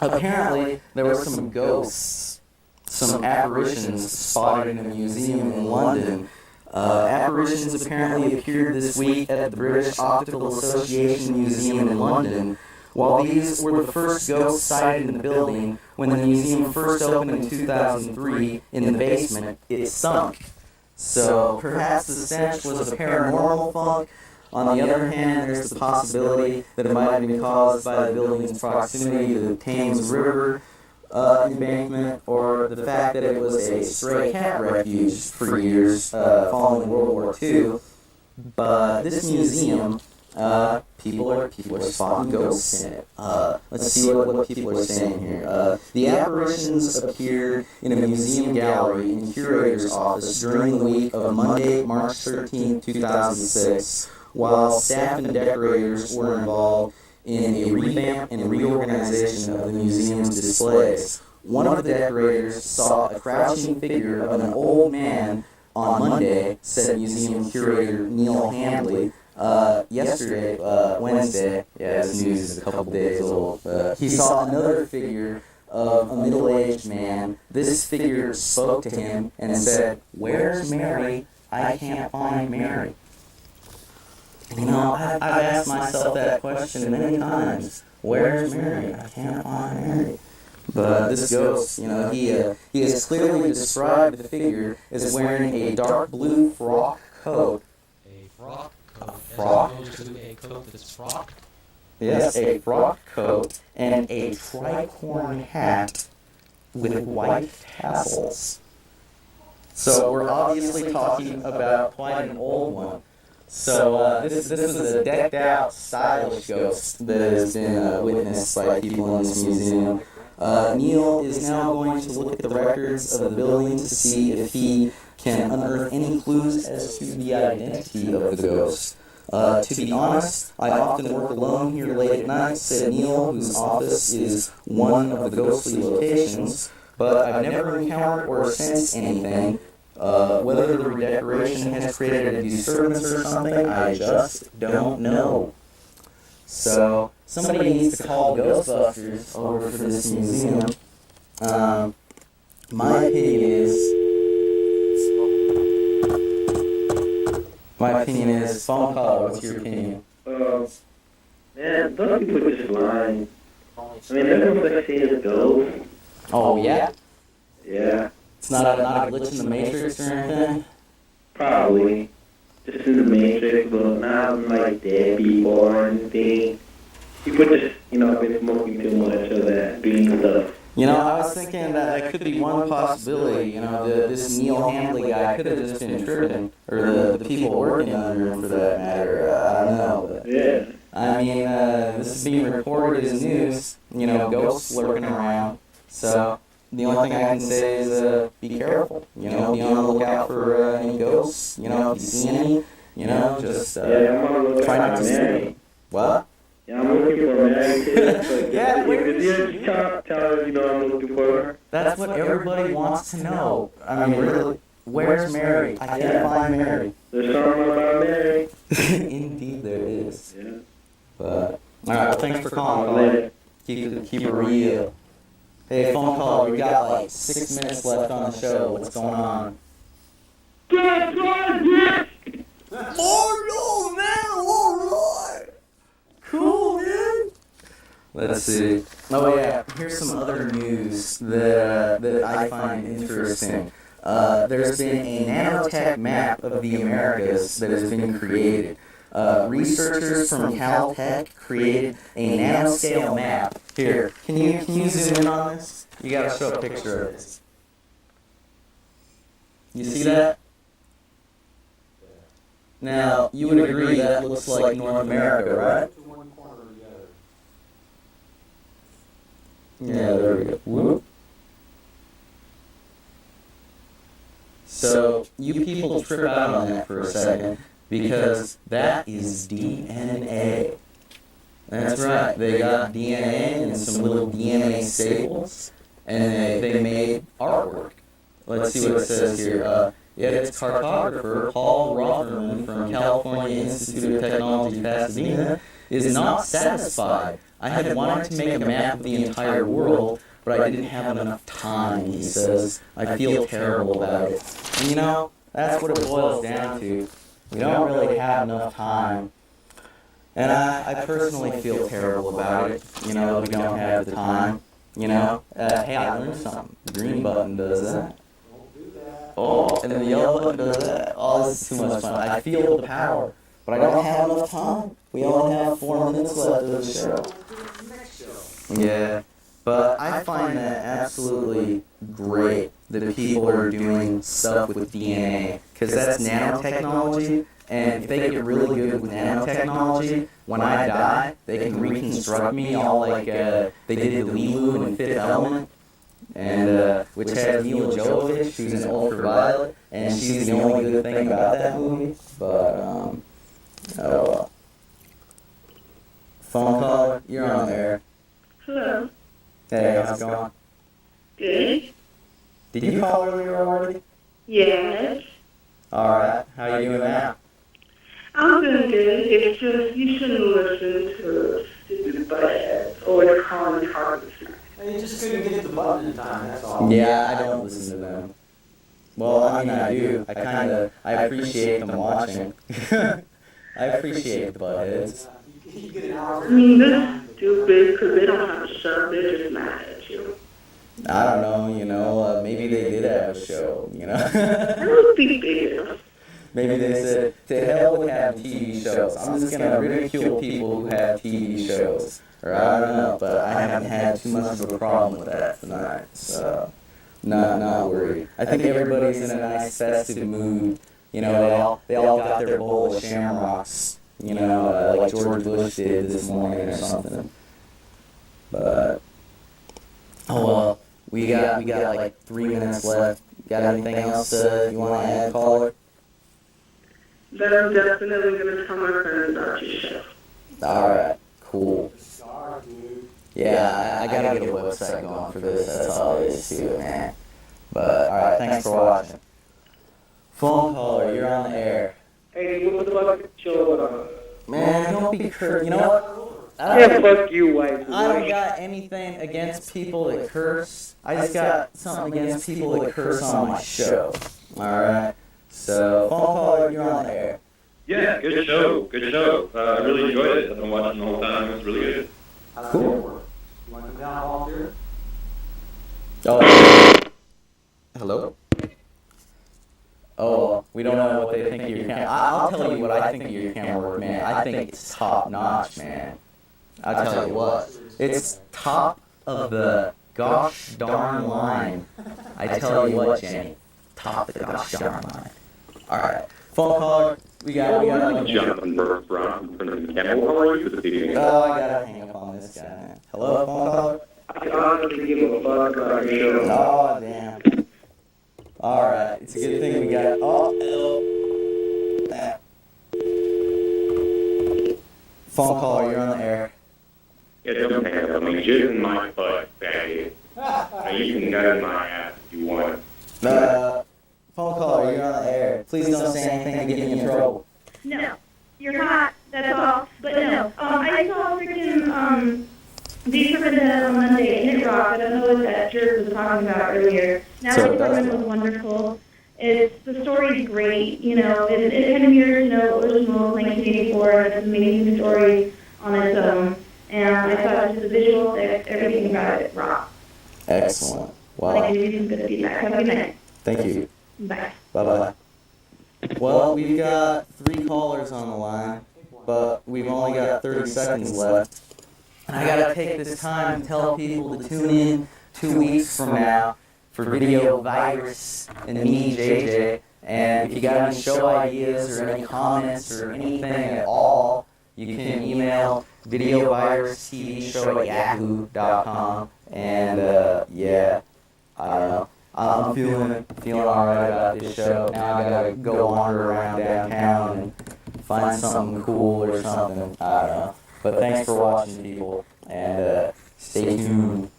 Apparently, there were some ghosts, some apparitions spotted in a museum in London. Apparitions apparently appeared this week at the British Optical Association Museum in London. While these were the first ghosts sighted in the building, when the museum first opened in 2003 in the basement, it sunk. So perhaps the stench was a paranormal funk. On the other hand, there's the possibility that it might have been caused by the building's proximity to the Thames River embankment, or the fact that it was a stray cat refuge for years following World War II. But this museum, people are spotting ghosts in it. Let's see what people are saying here. The apparitions appeared in a museum gallery in curator's office during the week of Monday, March 13, 2006, while staff and decorators were involved in a revamp and reorganization of the museum's displays. One of the decorators saw a crouching figure of an old man on Monday, said museum curator Neil Handley. Yesterday, Wednesday, yeah, this news is a couple days old, he saw another figure of a middle-aged man. This figure spoke to him and said, "Where's Mary? I can't find Mary." You know, I've asked myself that question many times. Where's Mary? I can't find Mary. But this ghost, you know, he has clearly described the figure as wearing a dark blue frock coat. A frock coat. Frock? As opposed to a coat that's frock. Yes, a frock coat and a tricorn hat with white tassels. So we're obviously talking about quite an old one. So this is a decked out, stylish ghost that has been witnessed by people in this museum. Neil is now going to look at the records of the building to see if he can unearth any clues as to the identity of the ghost. To be honest, I often work alone here late at night, said Neil, whose office is one of the ghostly locations, but I've never encountered or sensed anything. Whether the redecoration has created a disturbance or something, I just don't know. So, somebody needs to call Ghostbusters over for this museum. My opinion is... My opinion is phone call. What's your opinion? Man, those people just lying. I mean, they're no such thing as ghosts. Oh yeah. Yeah, It's not a glitch in the matrix or anything. probably. Just in the Matrix, but not like dead people or anything. People just, been smoking too much of that green stuff. You know, I was thinking that could be one possibility. You know, this Neil Hamley guy could have just been tripping, or the people working under him for that matter. I don't know. But, Yeah. I mean, this is being reported as news. You know, ghosts lurking around. So the only thing I can say is be careful. You know, be on the lookout for any ghosts. You know, if you see any, just I'm on the lookout try not to for see Mary. any. What? Yeah, I'm looking for Mary too. So Yeah, if you just tell her, I'm looking for her. That's what everybody wants to know. I mean, really, where's Mary? I can't find Mary. There's something about Mary. Indeed, there is. Yeah. But all right, well, thanks for calling. Later. Keep it real. Hey, phone call. We got like 6 minutes left on the show. What's going on? Oh no, man! All right. Cool, man. Let's see. Oh yeah, here's some other news that I find interesting. There's been a nanotech map of the Americas that has been created. Researchers from Caltech created a nanoscale map. Here, can you zoom in on this? You gotta show a picture of this. You see that? Now, you would agree that looks like North America, right? Yeah, there we go. Whoop. So, you people trip out on that for a second, because that is DNA. That's right, they got DNA and some little DNA staples, and they made artwork. Let's see what it says here. Yet its cartographer, Paul Rotherman from California Institute of Technology, Pasadena, is not satisfied. I had wanted to make a map of the entire world, but I didn't have enough time, he says. I feel terrible about it. And you know, that's what it boils down to. We don't really have enough time. And I personally feel terrible about it, you know, that we don't have the time. You know, hey, I learned something. The green button does that. Oh, and the yellow button does that. Oh, this is too much fun. I feel the power, but I don't have enough time. We only have 4 minutes left of the show. Yeah, but I find that absolutely great that people are doing stuff with DNA, because that's nanotechnology, and if they get really good with nanotechnology, when I die, they can reconstruct me all like they did the Lulu in Fifth Element. And which has Mila Jovovich, who's in Ultraviolet, and she's the only good thing about that movie. But oh well. Phone caller, you're on there. Hello. Hey, how's it going? Good. Did you call earlier already? Yes. All right. How you doing now? I'm doing good. It's just you shouldn't listen to stupid buttheads or calling targets. You just couldn't get the button in time, that's all. Yeah, I don't listen to them. Well, I mean, I do. I appreciate them watching. I appreciate the buttheads. I mean, they're stupid because they don't have a show. They're just mad at you. I don't know, you know, maybe they did have a show, you know? I don't think they do. Maybe they said, to hell with having TV shows. I'm just going to ridicule people who have TV shows. Or I don't know, but I haven't had too much of a problem with that tonight, so not worried. I think everybody's in a nice festive mood. You know, they all got their bowl of shamrocks, you know, like George Bush did this morning or something. But oh well, we got like 3 minutes left. Got anything else you want to add, caller? Then I'm definitely going to tell my friends about your show. All right, cool. Yeah, I gotta get a website going for this. That's all it is to it, man. But all right, thanks for watching. Phone caller, you're on the air. Hey, what the fuck? Chill. Man, don't be curt. You know what? Yeah, fuck you, white boy. I don't got anything against people that curse. I just got something against people that curse on my show. All right. So phone caller, you're on the air. Yeah, good show. Good show. I really enjoyed it. I've been watching the whole time. It was really good. How's that work? You want to come down and volunteer? Oh. Hello? Oh, we don't know what they think of your camera. I'll tell you what I think of your camera work, man. I think it's top notch, man. I'll tell you what. It's top of the gosh darn line. I tell you what, Jenny. Top of the gosh darn line. Alright. Phone caller. We got like a Jonathan Brown from the Campbell. How are you this evening? Oh, I gotta hang up on this guy, man. Hello, phone caller? I honestly give a fuck about your show. Oh, damn. Alright, it's a good thing we got. Oh, hello. Phone caller, you're on the air. Yeah, don't hang up. I mean, jizz in my butt, faggot. Now, you can nut in my ass if you want. Phone caller, you're on the air. Please don't say anything to get me in trouble. No, you're hot, that's all. But no, I saw freaking, the Superman on Monday, and it rocked. I don't know what that jerk was talking about earlier. Natalie Portman was wonderful. The story's great, you know, it kind of mirrors, you know, original 1984, and it's an amazing story on its own. And I thought just the visual effects, everything about it rocked. Excellent. Wow. I give you some good feedback. Have a good night. Thank you. Bye. Bye-bye. Well, we've got 3 callers on the line, but we've only got 30 seconds left. And I gotta take this time to tell people to tune in 2 weeks from now for Video Virus and me, JJ. And if you got any show ideas or any comments or anything at all, you can email videovirustvshow@yahoo.com. And yeah, I don't know. I'm feeling alright about this show. Now I gotta go wander around downtown and find something cool or something. I don't know. But thanks for watching, people, and stay tuned.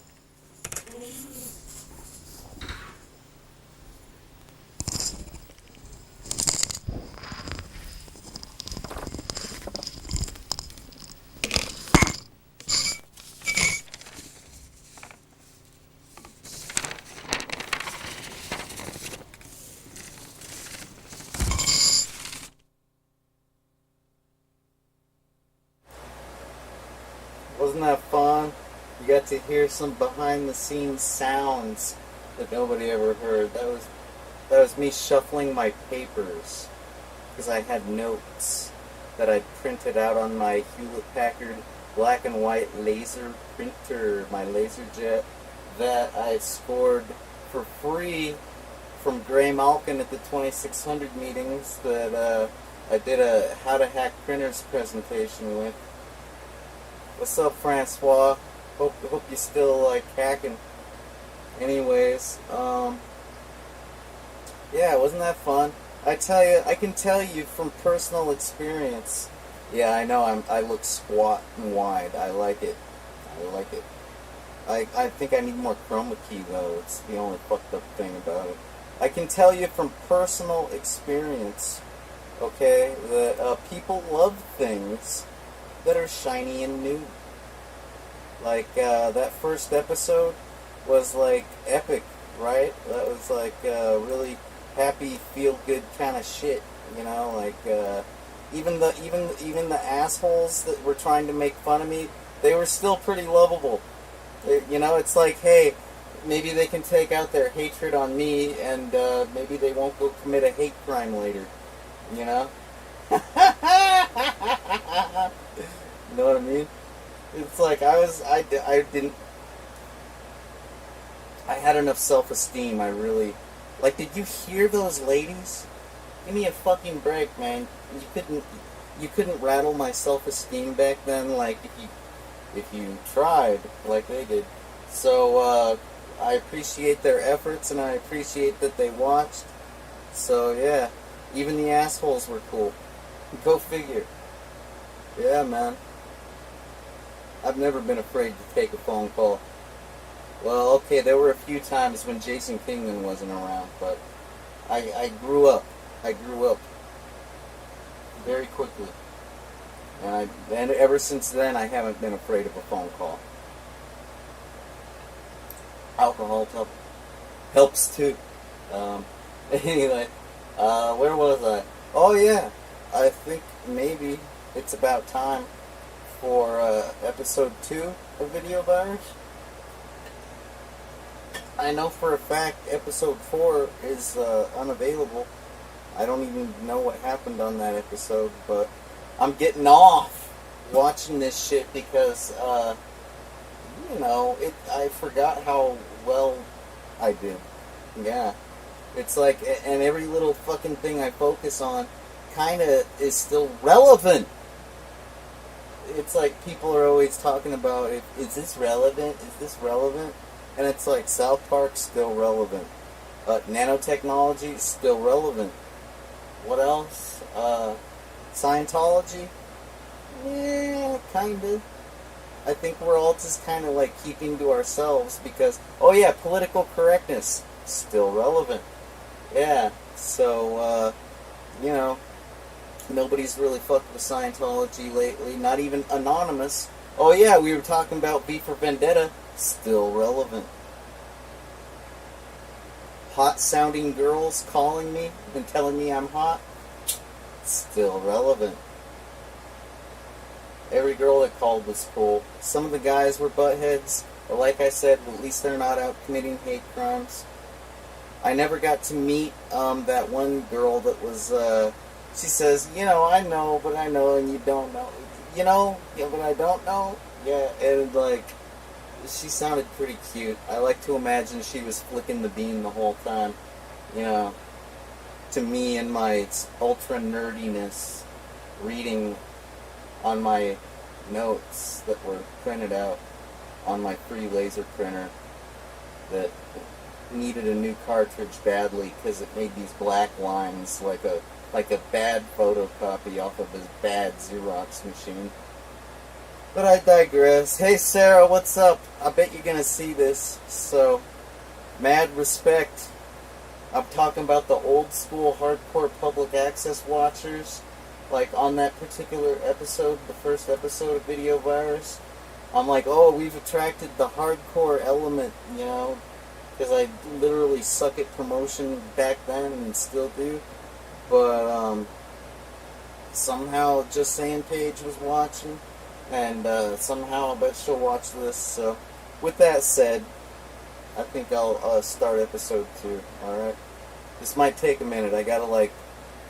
Wasn't that fun? You got to hear some behind-the-scenes sounds that nobody ever heard. That was me shuffling my papers because I had notes that I printed out on my Hewlett-Packard black and white laser printer, my LaserJet, that I scored for free from Gray Malkin at the 2600 meetings that I did a How to Hack Printers presentation with. What's up, Francois? Hope you still like hacking. Anyways, yeah, wasn't that fun? I can tell you from personal experience. Yeah, I know I look squat and wide. I like it. I think I need more chroma key though. It's the only fucked up thing about it. I can tell you from personal experience, okay, that people love things that are shiny and new. Like, that first episode was, like, epic, right? That was, like, really happy, feel-good kind of shit, you know? Like, even the assholes that were trying to make fun of me, they were still pretty lovable. You know, it's like, hey, maybe they can take out their hatred on me, and maybe they won't go commit a hate crime later, you know? You know what I mean? It's like I had enough self-esteem. I really, like, did you hear those ladies? Give me a fucking break, man. You couldn't rattle my self-esteem back then, like, if you tried, like they did. So, I appreciate their efforts, and I appreciate that they watched. So, yeah, even the assholes were cool. Go figure. Yeah, man. I've never been afraid to take a phone call. Well, okay, there were a few times when Jason Kingman wasn't around, but I grew up. I grew up very quickly. And ever since then, I haven't been afraid of a phone call. Alcohol helps too. Anyway, where was I? Oh yeah, I think maybe it's about time for episode 2 of Video Virus. I know for a fact episode 4 is unavailable. I don't even know what happened on that episode, but I'm getting off watching this shit because, I forgot how well I did. Yeah. It's like, and every little fucking thing I focus on kind of is still relevant. It's like people are always talking about, is this relevant? Is this relevant? And it's like South Park's still relevant. Nanotechnology still relevant. What else? Scientology? Yeah, kind of. I think we're all just kind of like keeping to ourselves because, oh yeah, political correctness, still relevant. Yeah, so, nobody's really fucked with Scientology lately, not even Anonymous. Oh yeah, we were talking about V for Vendetta, still relevant. Hot sounding girls calling me and telling me I'm hot, still relevant. Every girl that called was cool. Some of the guys were buttheads, but like I said, at least they're not out committing hate crimes. I never got to meet that one girl that was, she says, I know, but I know, and you don't know. Yeah, but I don't know. Yeah, and like, she sounded pretty cute. I like to imagine she was flicking the bean the whole time. To me and my ultra nerdiness, reading on my notes that were printed out on my free laser printer that needed a new cartridge badly because it made these black lines like a bad photocopy off of his bad Xerox machine. But I digress. Hey Sarah, what's up? I bet you're gonna see this, so mad respect. I'm talking about the old school hardcore public access watchers. Like on that particular episode, the first episode of Video Virus, I'm like, oh, we've attracted the hardcore element, because I literally suck at promotion back then and still do. But somehow Just Saying Paige was watching, and somehow I bet she'll watch this. So with that said, I think I'll start episode 2. All right, this might take a minute. I gotta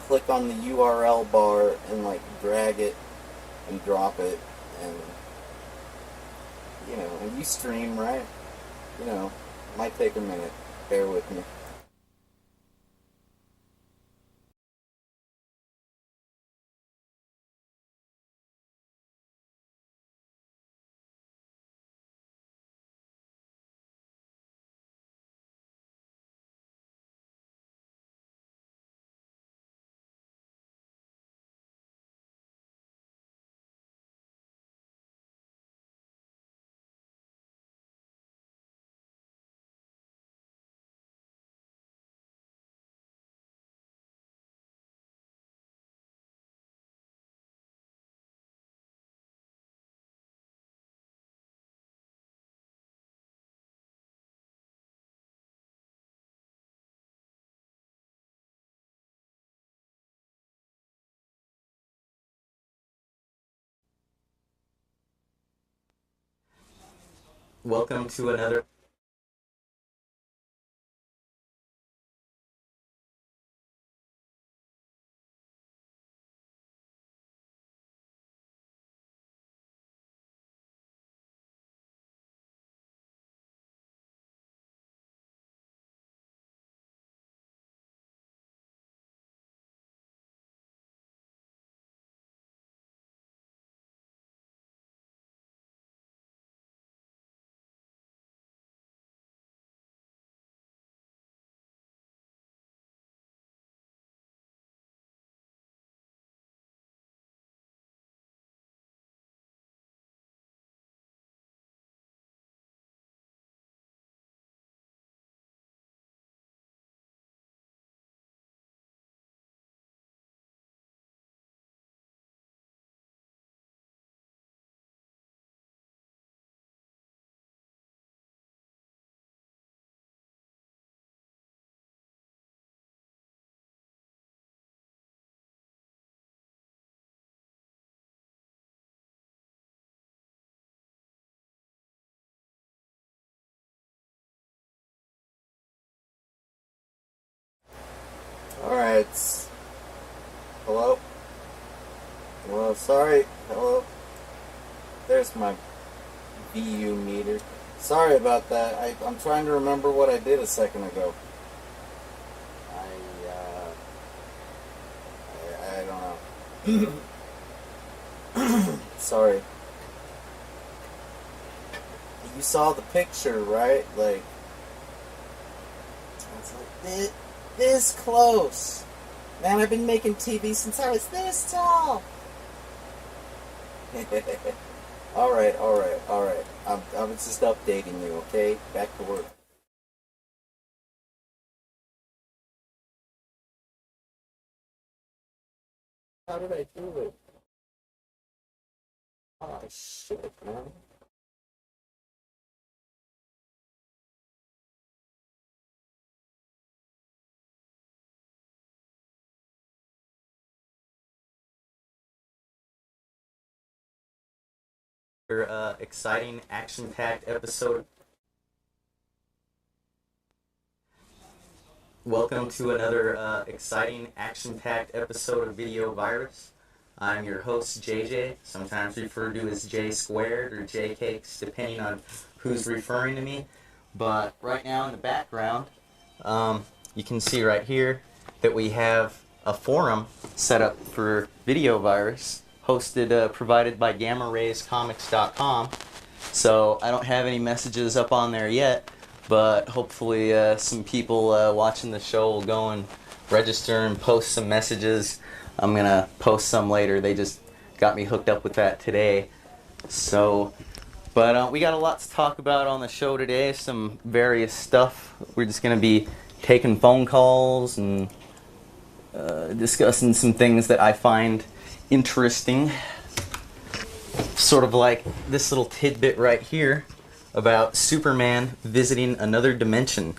click on the URL bar and drag it and drop it, and and you stream, right? Might take a minute. Bear with me. Welcome to another it's... Hello? Hello, sorry. Hello? There's my VU meter. Sorry about that. I'm trying to remember what I did a second ago. I don't know. Sorry. You saw the picture, right? Like, it's like this close. Man, I've been making TV since I was this tall. Alright. I was just updating you, okay? Back to work. How did I do it? Oh, shit, man. Exciting, action-packed episode. Welcome to another exciting, action-packed episode of Video Virus. I'm your host, JJ, sometimes referred to as J Squared or J Cakes, depending on who's referring to me. But right now in the background, you can see right here that we have a forum set up for Video Virus, hosted, provided by GammaRaysComics.com. So I don't have any messages up on there yet, but hopefully some people watching the show will go and register and post some messages. I'm going to post some later. They just got me hooked up with that today. So, but we got a lot to talk about on the show today, some various stuff. We're just going to be taking phone calls and discussing some things that I find interesting, sort of like this little tidbit right here about Superman visiting another dimension.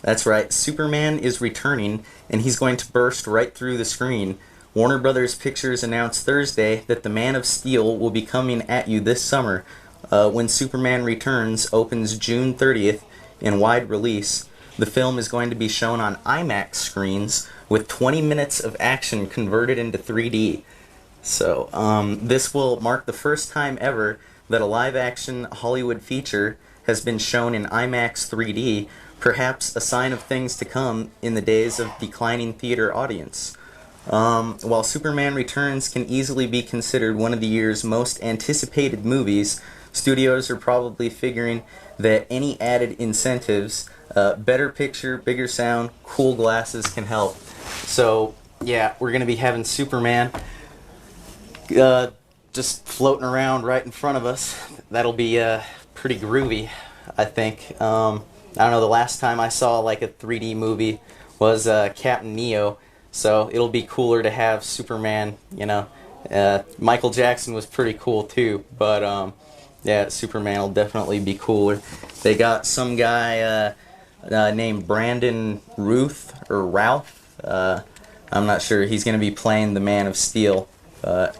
That's right, Superman is returning, and he's going to burst right through the screen. Warner Brothers Pictures announced Thursday that The Man of Steel will be coming at you this summer. When Superman Returns opens June 30th in wide release, the film is going to be shown on IMAX screens with 20 minutes of action converted into 3D. So, this will mark the first time ever that a live-action Hollywood feature has been shown in IMAX 3D, perhaps a sign of things to come in the days of declining theater audience. While Superman Returns can easily be considered one of the year's most anticipated movies, studios are probably figuring that any added incentives, better picture, bigger sound, cool glasses can help. So, yeah, we're going to be having Superman just floating around right in front of us. That'll be pretty groovy, I think. I don't know, the last time I saw like a 3D movie was Captain Neo, so it'll be cooler to have Superman, you know. Michael Jackson was pretty cool too, but yeah, Superman will definitely be cooler. They got some guy named Brandon Ralph. I'm not sure. He's going to be playing the Man of Steel, but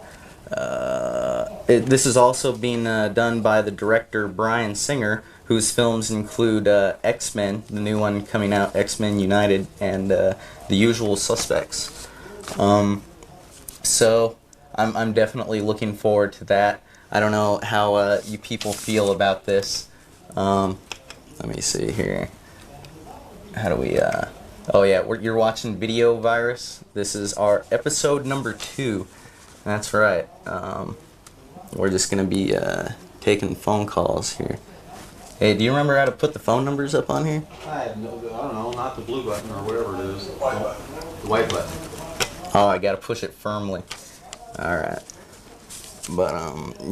this is also being done by the director Bryan Singer, whose films include X-Men, the new one coming out, X-Men United, and The Usual Suspects. So I'm definitely looking forward to that. I don't know how you people feel about this. Let me see here. How do we... Oh yeah, you're watching Video Virus. This is our episode number 2. That's right. We're just going to be taking phone calls here. Hey, do you remember how to put the phone numbers up on here? I don't know, not the blue button or whatever it is. The white button. Oh, I got to push it firmly. Alright. But,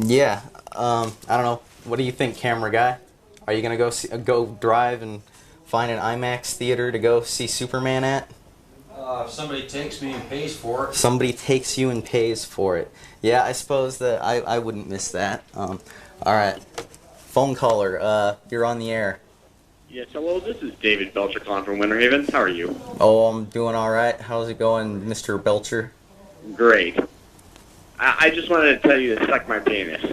yeah. I don't know. What do you think, camera guy? Are you going to go drive and find an IMAX theater to go see Superman at? If somebody takes me and pays for it. Somebody takes you and pays for it. Yeah, I suppose that I wouldn't miss that. Alright. Phone caller, you're on the air. Yes, hello, this is David Belcher calling from Winter Haven. How are you? Oh, I'm doing alright. How's it going, Mr. Belcher? Great. I just wanted to tell you to suck my penis.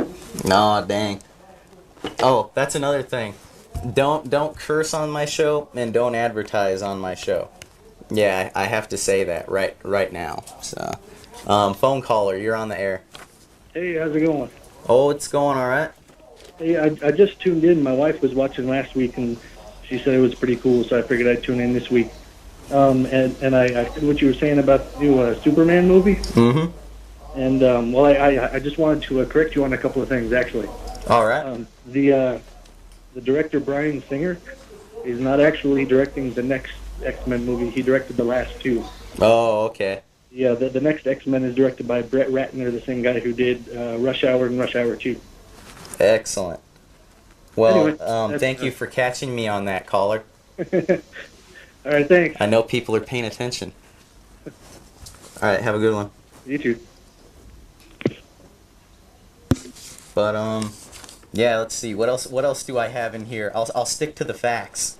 Aw, dang. Oh, that's another thing. Don't curse on my show, and don't advertise on my show. Yeah, I have to say that right now. So, phone caller, you're on the air. Hey, how's it going? Oh, it's going all right. Hey, I just tuned in. My wife was watching last week, and she said it was pretty cool, so I figured I'd tune in this week. And I heard what you were saying about the new Superman movie. Mm-hmm. And, well, I just wanted to correct you on a couple of things, actually. All right. The director, Bryan Singer, is not actually directing the next X-Men movie. He directed the last two. Oh, okay. Yeah, the next X-Men is directed by Brett Ratner, the same guy who did Rush Hour and Rush Hour 2. Excellent. Well, Anyway, thank you for catching me on that, caller. All right, thanks. I know people are paying attention. All right, have a good one. You too. But yeah, let's see. What else do I have in here? I'll stick to the facts.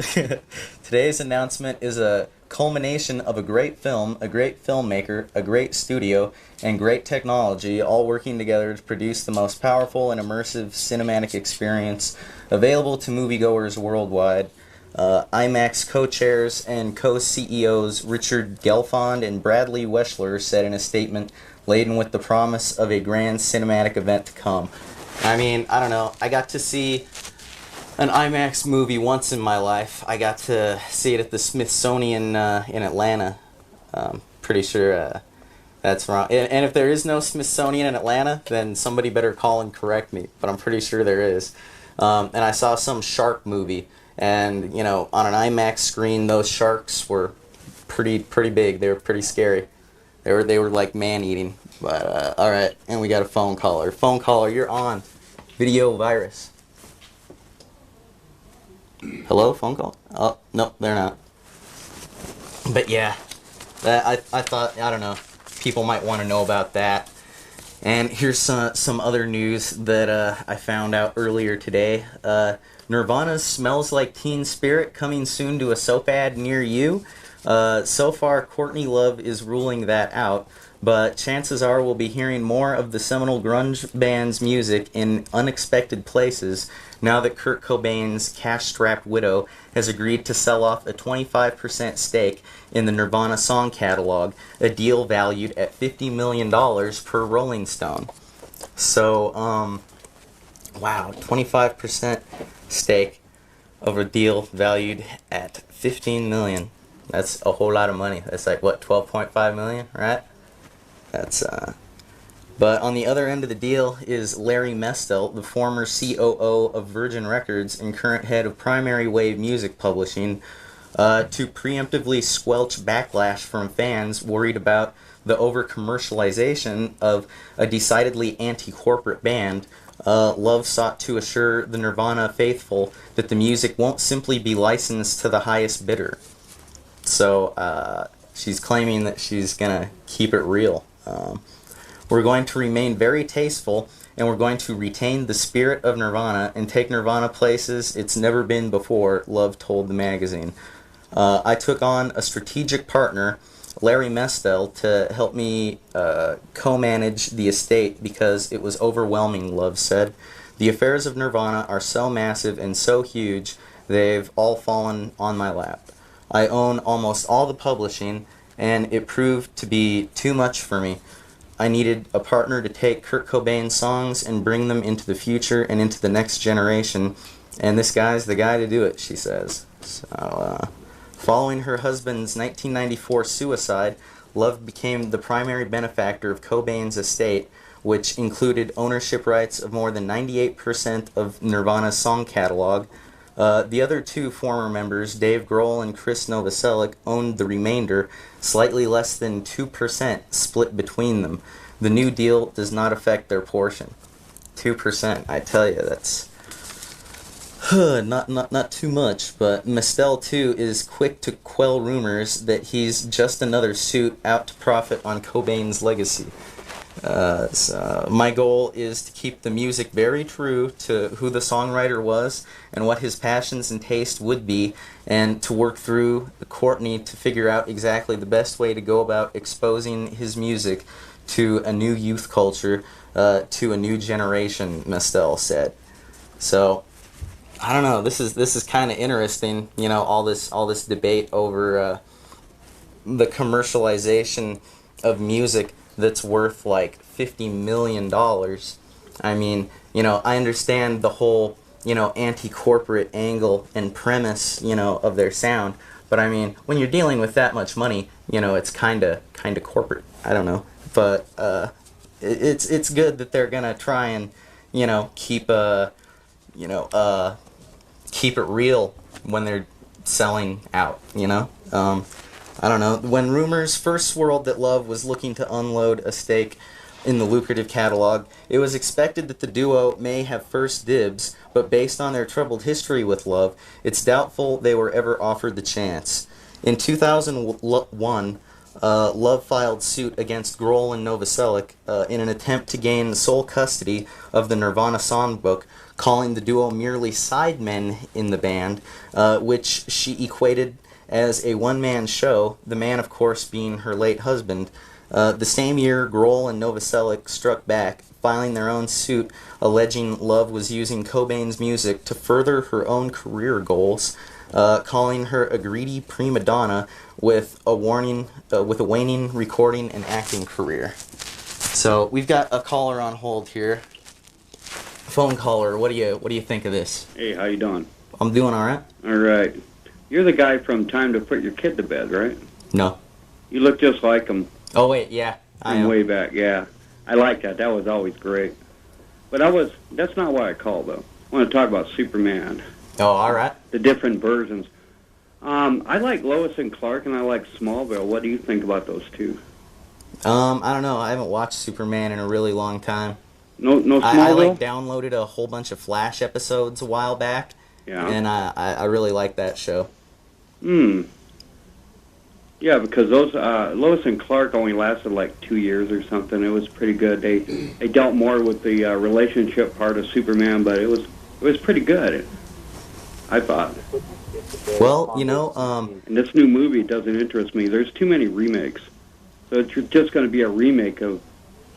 Today's announcement is a culmination of a great film, a great filmmaker, a great studio, and great technology all working together to produce the most powerful and immersive cinematic experience available to moviegoers worldwide. IMAX co-chairs and co-CEOs Richard Gelfond and Bradley Weschler said in a statement laden with the promise of a grand cinematic event to come. I mean, I don't know. I got to see an IMAX movie once in my life. I got to see it at the Smithsonian in Atlanta. Pretty sure that's wrong. And if there is no Smithsonian in Atlanta, then somebody better call and correct me. But I'm pretty sure there is. And I saw some shark movie. And, you know, on an IMAX screen, those sharks were pretty big. They were pretty scary. They were like man-eating. But, all right. And we got a phone caller. Phone caller, you're on. Video virus. Hello, phone call? Oh, no, they're not. But yeah, I thought, I don't know, people might want to know about that. And here's some other news that I found out earlier today. Nirvana's Smells Like Teen Spirit coming soon to a soap ad near you. So far, Courtney Love is ruling that out, but chances are we'll be hearing more of the seminal grunge band's music in unexpected places now that Kurt Cobain's cash-strapped widow has agreed to sell off a 25% stake in the Nirvana song catalog, a deal valued at $50 million per Rolling Stone. So, wow, 25% stake of a deal valued at $15 million. That's a whole lot of money. That's like, what, $12.5 million, right? That's, But on the other end of the deal is Larry Mestel, the former COO of Virgin Records and current head of Primary Wave Music Publishing, to preemptively squelch backlash from fans worried about the over-commercialization of a decidedly anti-corporate band. Love sought to assure the Nirvana faithful that the music won't simply be licensed to the highest bidder. So, she's claiming that she's gonna keep it real. We're going to remain very tasteful, and we're going to retain the spirit of Nirvana and take Nirvana places it's never been before, Love told the magazine. I took on a strategic partner, Larry Mestel, to help me co-manage the estate because it was overwhelming, Love said. The affairs of Nirvana are so massive and so huge, they've all fallen on my lap. I own almost all the publishing, and it proved to be too much for me. I needed a partner to take Kurt Cobain's songs and bring them into the future and into the next generation, and this guy's the guy to do it, she says. So, following her husband's 1994 suicide, Love became the primary benefactor of Cobain's estate, which included ownership rights of more than 98% of Nirvana's song catalog. The other two former members, Dave Grohl and Chris Novoselic, owned the remainder, slightly less than 2% split between them. The new deal does not affect their portion. 2%, I tell you, that's not too much, but Mestel, too, is quick to quell rumors that he's just another suit out to profit on Cobain's legacy. So my goal is to keep the music very true to who the songwriter was and what his passions and taste would be, and to work through Courtney to figure out exactly the best way to go about exposing his music to a new youth culture, to a new generation, Mestel said. So, I don't know, this is kind of interesting, you know, all this debate over the commercialization of music that's worth like $50 million. I mean, you know, I understand the whole, you know, anti-corporate angle and premise, you know, of their sound, but I mean, when you're dealing with that much money, you know, it's kind of corporate. I don't know, but it's good that they're gonna try and, you know, keep keep it real when they're selling out, you know? I don't know. When rumors first swirled that Love was looking to unload a stake in the lucrative catalog, it was expected that the duo may have first dibs, but based on their troubled history with Love, it's doubtful they were ever offered the chance. In 2001, Love filed suit against Grohl and Novoselic in an attempt to gain sole custody of the Nirvana songbook, calling the duo merely sidemen in the band, which she equated as a one-man show, the man, of course, being her late husband. The same year, Grohl and Novoselic struck back, filing their own suit alleging Love was using Cobain's music to further her own career goals, calling her a greedy prima donna with a waning recording and acting career. So we've got a caller on hold here. Phone caller, what do you think of this? Hey, how you doing? I'm doing all right. All right. You're the guy from Time to Put Your Kid to Bed, right? No. You look just like him. Oh wait, yeah, I From am. way back, yeah. I like that. That was always great. But that's not why I called, though. I want to talk about Superman. Oh, all right. The different versions. I like Lois and Clark, and I like Smallville. What do you think about those two? I don't know. I haven't watched Superman in a really long time. No Smallville? I like downloaded a whole bunch of Flash episodes a while back. Yeah. And I really like that show. Yeah, because those Lois and Clark only lasted like 2 years or something. It was pretty good. They dealt more with the relationship part of Superman, but it was pretty good, I thought. Well, you know, and this new movie doesn't interest me. There's too many remakes, so it's just going to be a remake of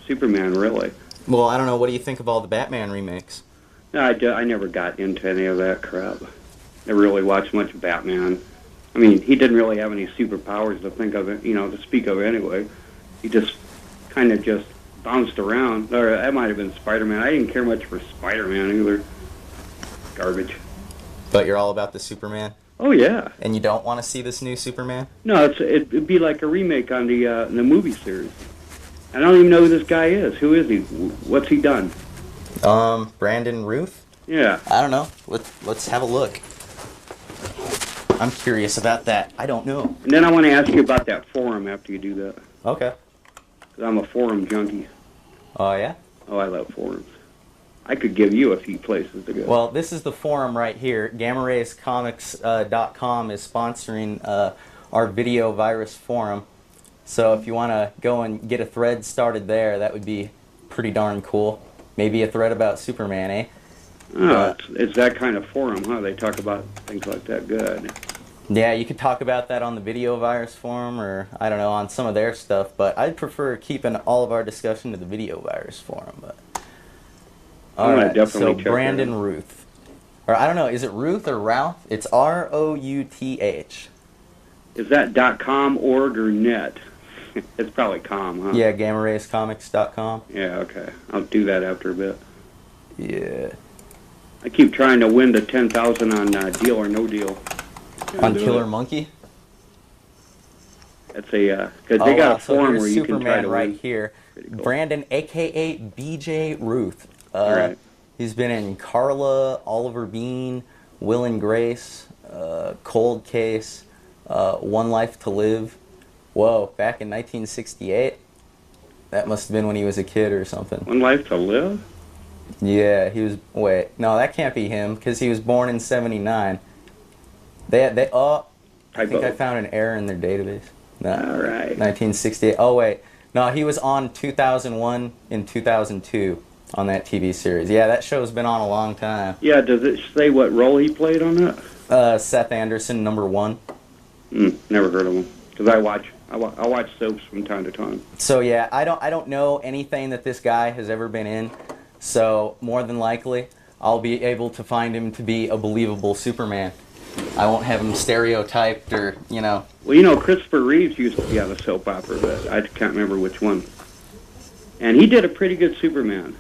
Superman, really. Well, I don't know. What do you think of all the Batman remakes? No, I never got into any of that crap. Never really watched much of Batman. I mean, he didn't really have any superpowers to think of it, to speak of anyway. He just kind of just bounced around. Or that might have been Spider-Man. I didn't care much for Spider-Man either. Garbage. But you're all about the Superman? Oh, yeah. And you don't want to see this new Superman? No, it'd be like a remake on the movie series. I don't even know who this guy is. Who is he? What's he done? Brandon Ruth? Yeah. I don't know. Let's have a look. I'm curious about that. I don't know. And then I want to ask you about that forum after you do that. Okay. 'Cause I'm a forum junkie. Oh, yeah? Oh, I love forums. I could give you a few places to go. Well, this is the forum right here. GammaRaysComics.com is sponsoring our video virus forum. So if you want to go and get a thread started there, that would be pretty darn cool. Maybe a thread about Superman, eh? Oh, it's that kind of forum, huh? They talk about things like that. Good. Yeah, you could talk about that on the Video Virus Forum or, I don't know, on some of their stuff, but I'd prefer keeping all of our discussion to the Video Virus Forum. But all right, so Brandon Ruth. Or I don't know, is it Ruth or Routh? It's R-O-U-T-H. Is that .com, org, or net? It's probably com, huh? Yeah, GammaRaysComics.com. Yeah, okay. I'll do that after a bit. Yeah. I keep trying to win the 10,000 on Deal or No Deal. On Killer Monkey? That's a because they got a forum where you can try Superman to right win. here. Cool. Brandon, a.k.a. B.J. Ruth. Right. He's been in Carla, Oliver Bean, Will and Grace, Cold Case, One Life to Live. Whoa, back in 1968? That must have been when he was a kid or something. One Life to Live? Yeah, he was... Wait, no, that can't be him, because he was born in 79. I think I found an error in their database. No, all right. 1968. Oh, wait. No, he was on 2001 and 2002 on that TV series. Yeah, that show's been on a long time. Yeah, does it say what role he played on that? Seth Anderson, number 1. Never heard of him. Because I watch soaps from time to time. So yeah, I don't know anything that this guy has ever been in. So more than likely, I'll be able to find him to be a believable Superman. I won't have him stereotyped or, you know. Well, you know, Christopher Reeves used to be on a soap opera, but I can't remember which one. And he did a pretty good Superman.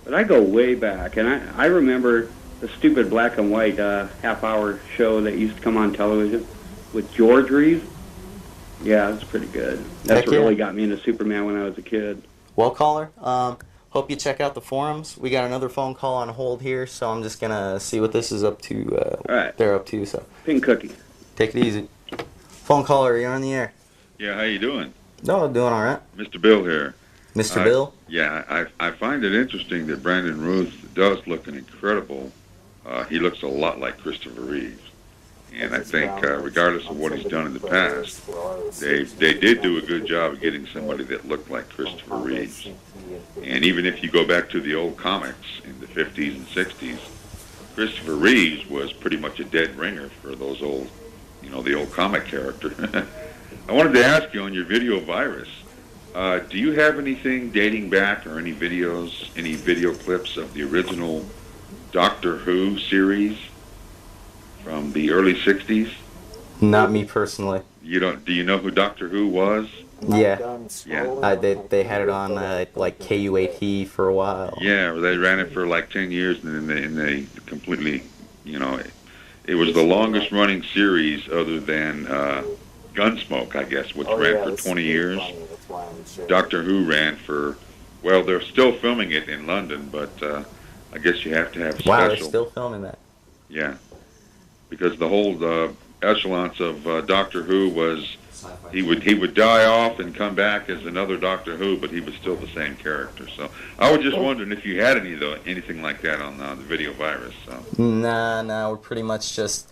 But I go way back, and I remember the stupid black and white half-hour show that used to come on television with George Reeves. Yeah, it's pretty good. That's what really got me into Superman when I was a kid. Well, caller, hope you check out the forums. We got another phone call on hold here, so I'm just going to see what this is up to, All right. they're up to. So Pink cookie. Take it easy. Phone caller, you're on the air. Yeah, how you doing? No, I'm doing all right. Mr. Bill here. Mr. Bill? Yeah, I find it interesting that Brandon Ruth does look an incredible. He looks a lot like Christopher Reeves. And I think, regardless of what he's done in the past, they did do a good job of getting somebody that looked like Christopher Reeves. And even if you go back to the old comics in the 50s and 60s, Christopher Reeves was pretty much a dead ringer for those old, you know, the old comic character. I wanted to ask you on your video virus, do you have anything dating back or any videos, any video clips of the original Doctor Who series from the early 60s? Not me personally. You don't? Do you know who Doctor Who was? Yeah. Yeah. They had it on like KUAT for a while. Yeah, they ran it for like 10 years, and then they completely, you know, it was the longest running series other than Gunsmoke, I guess, which ran for 20 years. Doctor Who ran for, well, they're still filming it in London, but I guess you have to have special. Wow, they're still filming that. Yeah, because the whole echelons of Doctor Who was he would die off and come back as another Doctor Who, but he was still the same character. So I was just wondering if you had anything like that on the video virus. So. Nah, we're pretty much just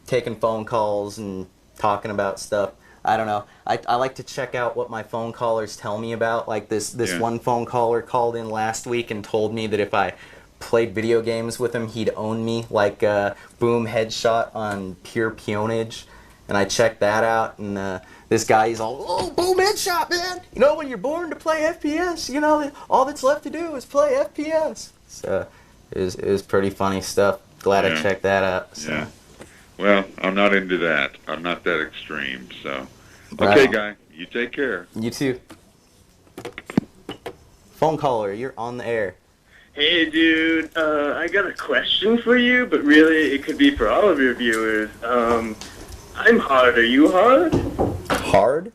taking phone calls and talking about stuff. I don't know. I like to check out what my phone callers tell me about. Like this one phone caller called in last week and told me that if I played video games with him, he'd own me, like Boom Headshot on Pure Peonage. And I checked that out, and this guy, he's all, oh, Boom Headshot, man! You know, when you're born to play FPS, you know, all that's left to do is play FPS. So, it was pretty funny stuff. Glad I checked that out. So. Yeah. Well, I'm not into that. I'm not that extreme, so. Okay, guy, you take care. You too. Phone caller, you're on the air. Hey, dude, I got a question for you, but really it could be for all of your viewers. I'm hard. Are you hard? Hard?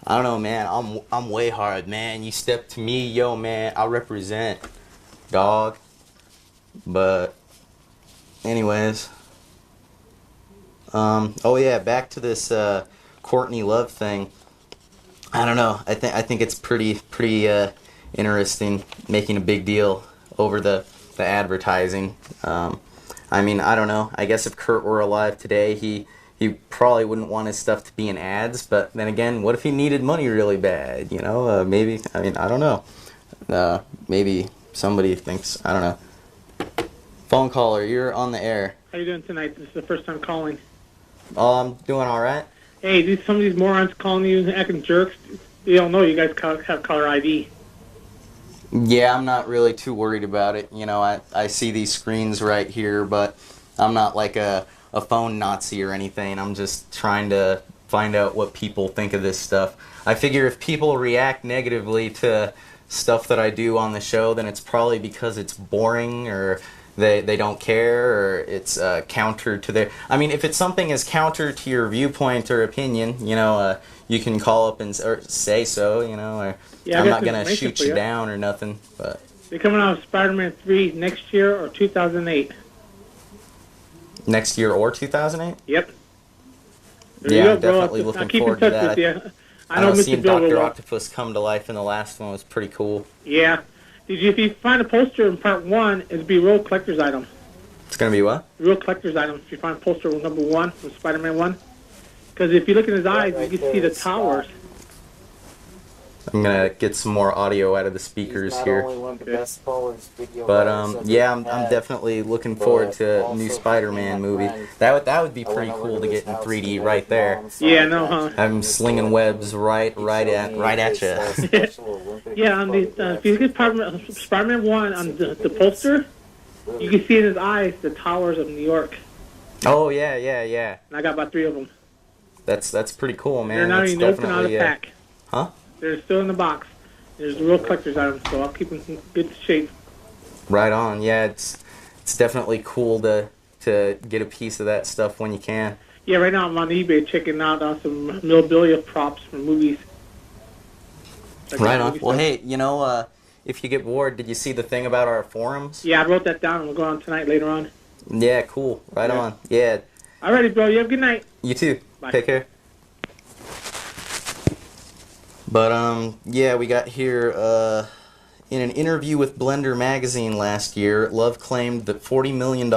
I don't know, man. I'm way hard, man. You step to me, yo, man. I represent, dog. But, anyways. Oh yeah, back to this Courtney Love thing. I don't know. I think it's pretty interesting, making a big deal over the advertising. I mean, I don't know. I guess if Kurt were alive today, he probably wouldn't want his stuff to be in ads. But then again, what if he needed money really bad? You know, maybe. I mean, I don't know. Maybe somebody thinks. I don't know. Phone caller, you're on the air. How you doing tonight? This is the first time calling. Oh, I'm doing all right. Hey, some of these morons calling you and acting jerks. You don't know you guys have caller ID. Yeah, I'm not really too worried about it. You know, I see these screens right here, but I'm not like a phone Nazi or anything. I'm just trying to find out what people think of this stuff. I figure if people react negatively to stuff that I do on the show, then it's probably because it's boring or they don't care or it's counter to their... I mean, if it's something is counter to your viewpoint or opinion, you know, you can call up and or say so, you know, or yeah, I'm not going to shoot you down or nothing. But they're coming out with Spider-Man 3 next year or 2008. Next year or 2008? Yep. Yeah, I'm definitely looking forward to that. I know seeing Dr. Octopus come to life in the last one was pretty cool. Yeah. If you find a poster in part 1, it'll be real collector's item. It's going to be what? Real collector's item. If you find poster number 1 from Spider-Man 1. Because if you look in his eyes, you can see the towers. I'm going to get some more audio out of the speakers here. But, yeah, I'm definitely looking forward to a new Spider-Man movie. That would be pretty cool to get in 3D right there. Yeah, no, huh? Have him slinging webs right at you. Yeah, on the if you look at Spider-Man 1 on the poster, You can see in his eyes the towers of New York. Oh yeah, yeah, yeah. And I got about 3 of them. That's pretty cool, man. They're not That's even open out of definitely, the pack. Huh? They're still in the box. There's real collector's items, so I'll keep them in good shape. Right on. Yeah, it's definitely cool to get a piece of that stuff when you can. Yeah, right now I'm on eBay checking out some memorabilia props from movies. Like Right on. movie Well, stuff. hey, if you get bored, did you see the thing about our forums? Yeah, I wrote that down and we'll go on tonight later on. Yeah, cool. Right Yeah. on. Yeah. Alrighty, bro. You have a good night. You too. Bye. Take care. But yeah, we got here in an interview with Blender magazine last year, Love claimed that $40 million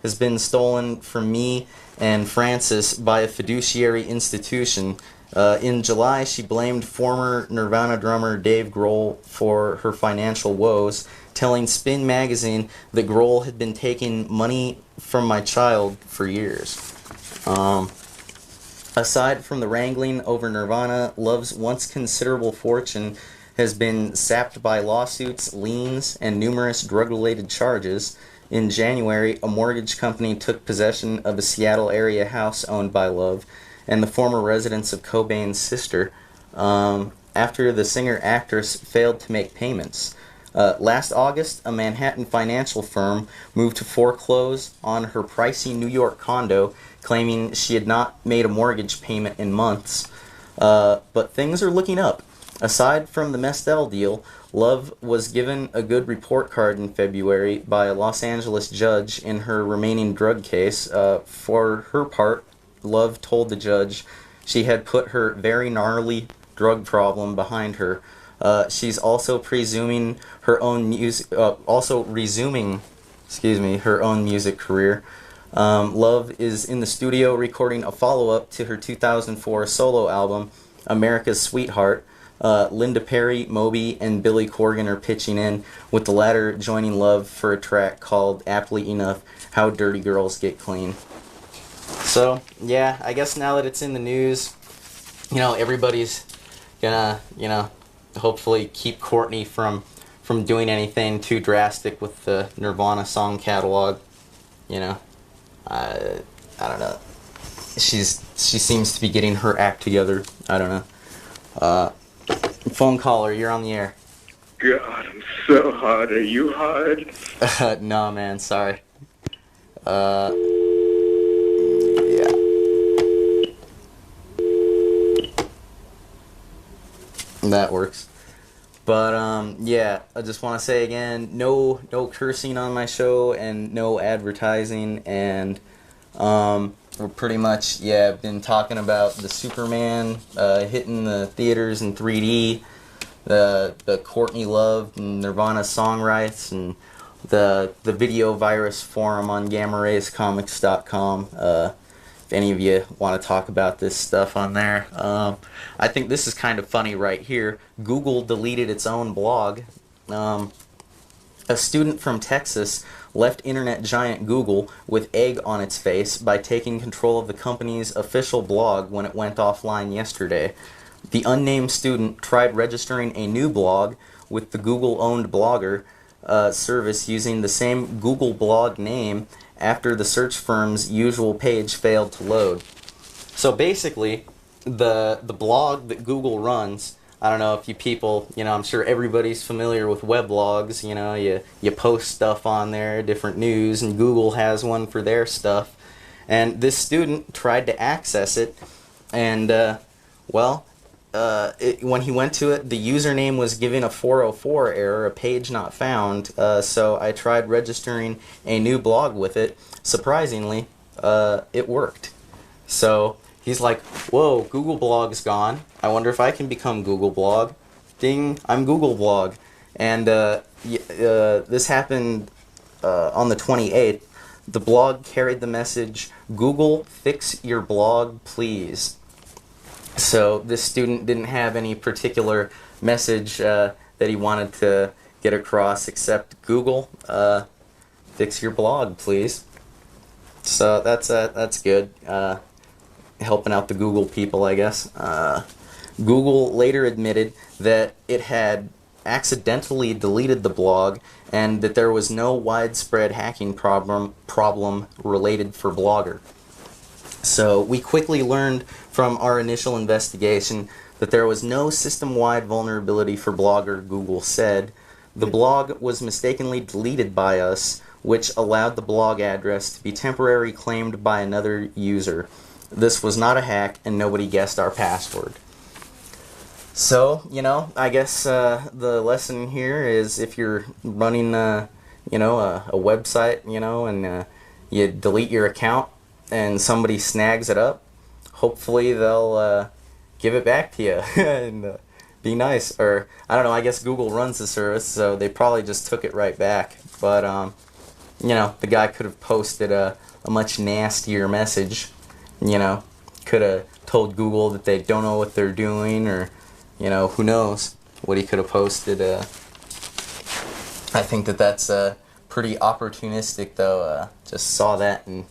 has been stolen from me and Francis by a fiduciary institution. In July, she blamed former Nirvana drummer Dave Grohl for her financial woes, telling Spin magazine that Grohl had been taking money from my child for years. Aside from the wrangling over Nirvana, Love's once considerable fortune has been sapped by lawsuits, liens, and numerous drug-related charges. In January, a mortgage company took possession of a Seattle area house owned by Love and the former residence of Cobain's sister, after the singer-actress failed to make payments. Last August, a Manhattan financial firm moved to foreclose on her pricey New York condo, claiming she had not made a mortgage payment in months. But things are looking up. Aside from the Mestel deal, Love was given a good report card in February by a Los Angeles judge in her remaining drug case. For her part, Love told the judge she had put her very gnarly drug problem behind her. She's also resuming her own music career. Love is in the studio recording a follow-up to her 2004 solo album, America's Sweetheart. Linda Perry, Moby, and Billy Corgan are pitching in, with the latter joining Love for a track called, aptly enough, How Dirty Girls Get Clean. So, yeah, I guess now that it's in the news, everybody's gonna, hopefully keep Courtney from doing anything too drastic with the Nirvana song catalog. I don't know. She seems to be getting her act together. I don't know. Phone caller, you're on the air. God, I'm so hot. Are you hot? No, man, sorry. That works. But, yeah, I just want to say again, no cursing on my show and no advertising, and, we're pretty much, been talking about the Superman, hitting the theaters in 3D, the Courtney Love and Nirvana song rights, and the video virus forum on GammaRaysComics.com, if any of you want to talk about this stuff on there. I think this is kind of funny right here. Google deleted its own blog. A student from Texas left internet giant Google with egg on its face by taking control of the company's official blog when it went offline yesterday. The unnamed student tried registering a new blog with the Google-owned Blogger service using the same Google blog name after the search firm's usual page failed to load. So basically, the blog that Google runs, I don't know if you people, I'm sure everybody's familiar with weblogs, you post stuff on there, different news, and Google has one for their stuff. And this student tried to access it, and, when he went to it, the username was giving a 404 error, a page not found, so I tried registering a new blog with it. Surprisingly, it worked. So he's like, whoa, Google Blog's gone. I wonder if I can become Google Blog. Ding, I'm Google Blog. And this happened on the 28th. The blog carried the message, Google, fix your blog, please. So this student didn't have any particular message that he wanted to get across except Google, fix your blog, please. So that's good. Helping out the Google people, I guess. Google later admitted that it had accidentally deleted the blog and that there was no widespread hacking problem related for Blogger. So we quickly learned from our initial investigation that there was no system-wide vulnerability for Blogger, Google said. The blog was mistakenly deleted by us, which allowed the blog address to be temporarily claimed by another user. This was not a hack, and nobody guessed our password. So, I guess the lesson here is if you're running, a website, and you delete your account and somebody snags it up, hopefully they'll give it back to you and be nice. Or, I don't know, I guess Google runs the service, so they probably just took it right back. But, the guy could have posted a much nastier message, could have told Google that they don't know what they're doing, or who knows what he could have posted. I think that's pretty opportunistic, though. Just saw that and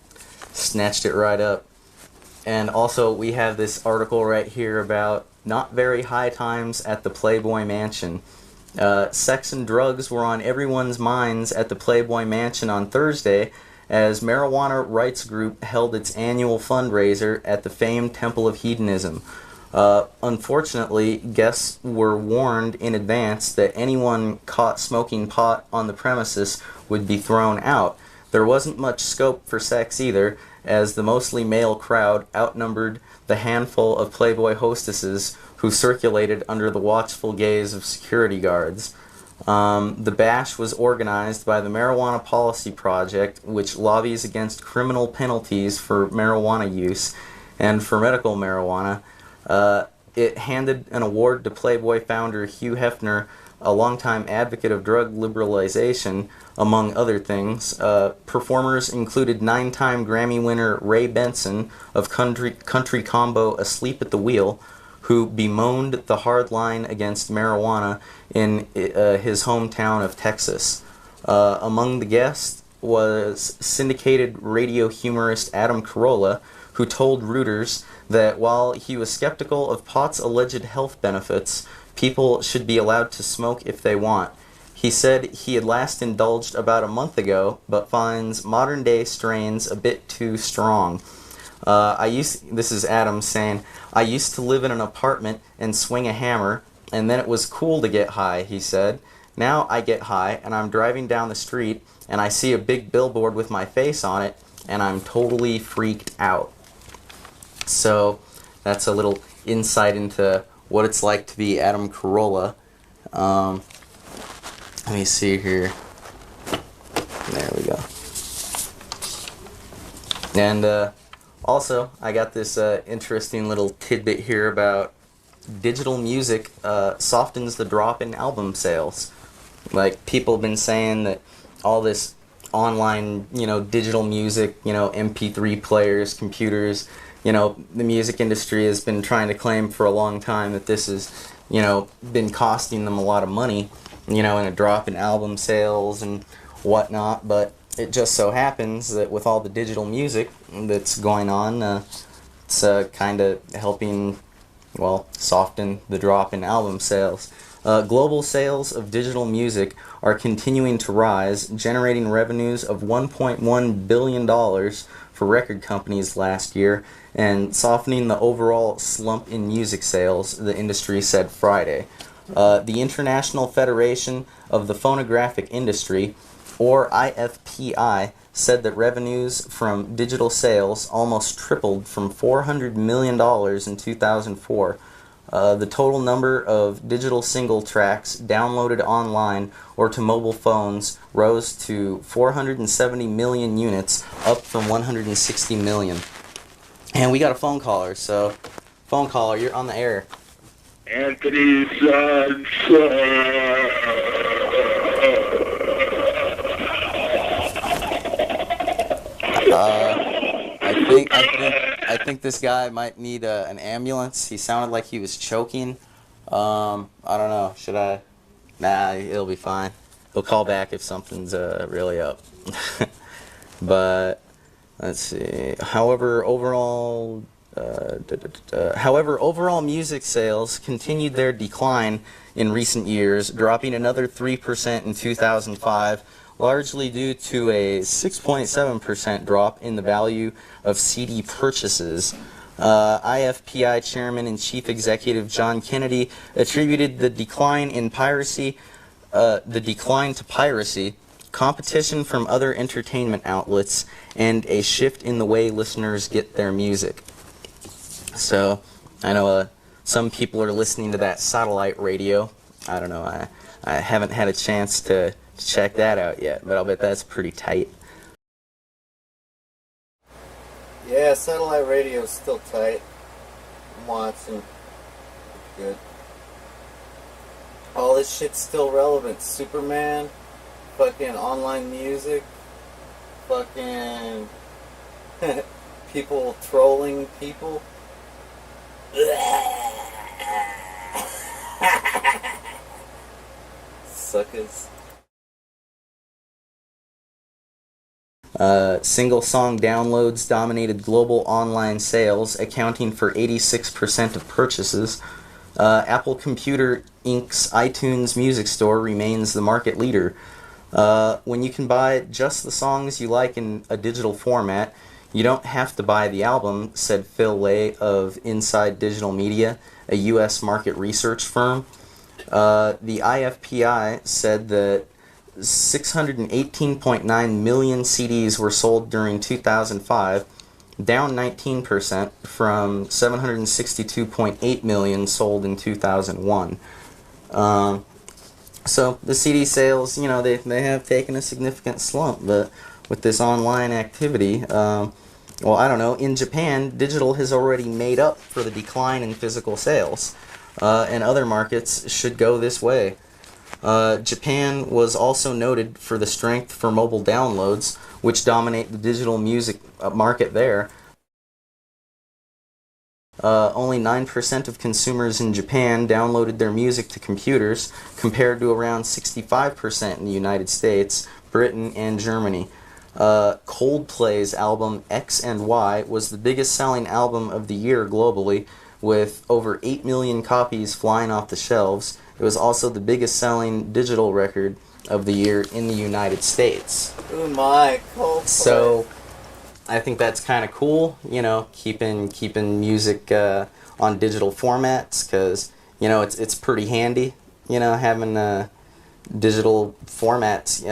snatched it right up. And also, we have this article right here about not very high times at the Playboy Mansion. Sex and drugs were on everyone's minds at the Playboy Mansion on Thursday as marijuana rights group held its annual fundraiser at the famed Temple of Hedonism. Unfortunately, guests were warned in advance that anyone caught smoking pot on the premises would be thrown out. There wasn't much scope for sex either, as the mostly male crowd outnumbered the handful of Playboy hostesses who circulated under the watchful gaze of security guards. The bash was organized by the Marijuana Policy Project, which lobbies against criminal penalties for marijuana use and for medical marijuana. It handed an award to Playboy founder Hugh Hefner, a longtime advocate of drug liberalization, among other things. Performers included 9-time Grammy winner Ray Benson of country combo Asleep at the Wheel, who bemoaned the hard line against marijuana in his hometown of Texas. Among the guests was syndicated radio humorist Adam Carolla, who told Reuters that while he was skeptical of pot's alleged health benefits, people should be allowed to smoke if they want. He said he had last indulged about a month ago, but finds modern-day strains a bit too strong. This is Adam saying, I used to live in an apartment and swing a hammer, and then it was cool to get high, he said. Now I get high, and I'm driving down the street, and I see a big billboard with my face on it, and I'm totally freaked out. So, that's a little insight into what it's like to be Adam Carolla. Let me see here. There we go. And also, I got this interesting little tidbit here about digital music softens the drop in album sales. Like, people have been saying that all this online, digital music, MP3 players, computers, the music industry has been trying to claim for a long time that this has, been costing them a lot of money, in a drop in album sales and whatnot. But it just so happens that with all the digital music that's going on, it's kind of helping, soften the drop in album sales. Global sales of digital music are continuing to rise, generating revenues of $1.1 billion for record companies last year, and softening the overall slump in music sales, the industry said Friday. The International Federation of the Phonographic Industry, or IFPI, said that revenues from digital sales almost tripled from $400 million in 2004. The total number of digital single tracks downloaded online or to mobile phones rose to 470 million units, up from 160 million. And we got a phone caller, so phone caller, you're on the air. Anthony I think this guy might need an ambulance. He sounded like he was choking. I don't know. Should I? Nah, it'll be fine. He'll call back if something's really up. But let's see. However, overall music sales continued their decline in recent years, dropping another 3% in 2005, largely due to a 6.7% drop in the value of CD purchases. IFPI Chairman and Chief Executive John Kennedy attributed the decline to piracy, competition from other entertainment outlets, and a shift in the way listeners get their music. So, I know some people are listening to that satellite radio. I don't know, I haven't had a chance to check that out yet, but I'll bet that's pretty tight. Yeah, satellite radio is still tight. I'm watching. Good. All this shit's still relevant. Superman, fucking online music, fucking people trolling people. Suckers. Single song downloads dominated global online sales, accounting for 86% of purchases. Apple Computer Inc.'s iTunes Music Store remains the market leader. When you can buy just the songs you like in a digital format, you don't have to buy the album, said Phil Lay of Inside Digital Media, a U.S. market research firm. The IFPI said that 618.9 million CDs were sold during 2005, down 19% from 762.8 million sold in 2001. So the CD sales, they have taken a significant slump, but with this online activity, in Japan, digital has already made up for the decline in physical sales, and other markets should go this way. Japan was also noted for the strength for mobile downloads, which dominate the digital music market there. Only 9% of consumers in Japan downloaded their music to computers, compared to around 65% in the United States, Britain, and Germany. Coldplay's album X and Y was the biggest selling album of the year globally, with over 8 million copies flying off the shelves. It was also the biggest selling digital record of the year in the United States. Oh my, Coldplay. So, I think that's kind of cool, keeping music on digital formats, because, it's pretty handy, having digital formats.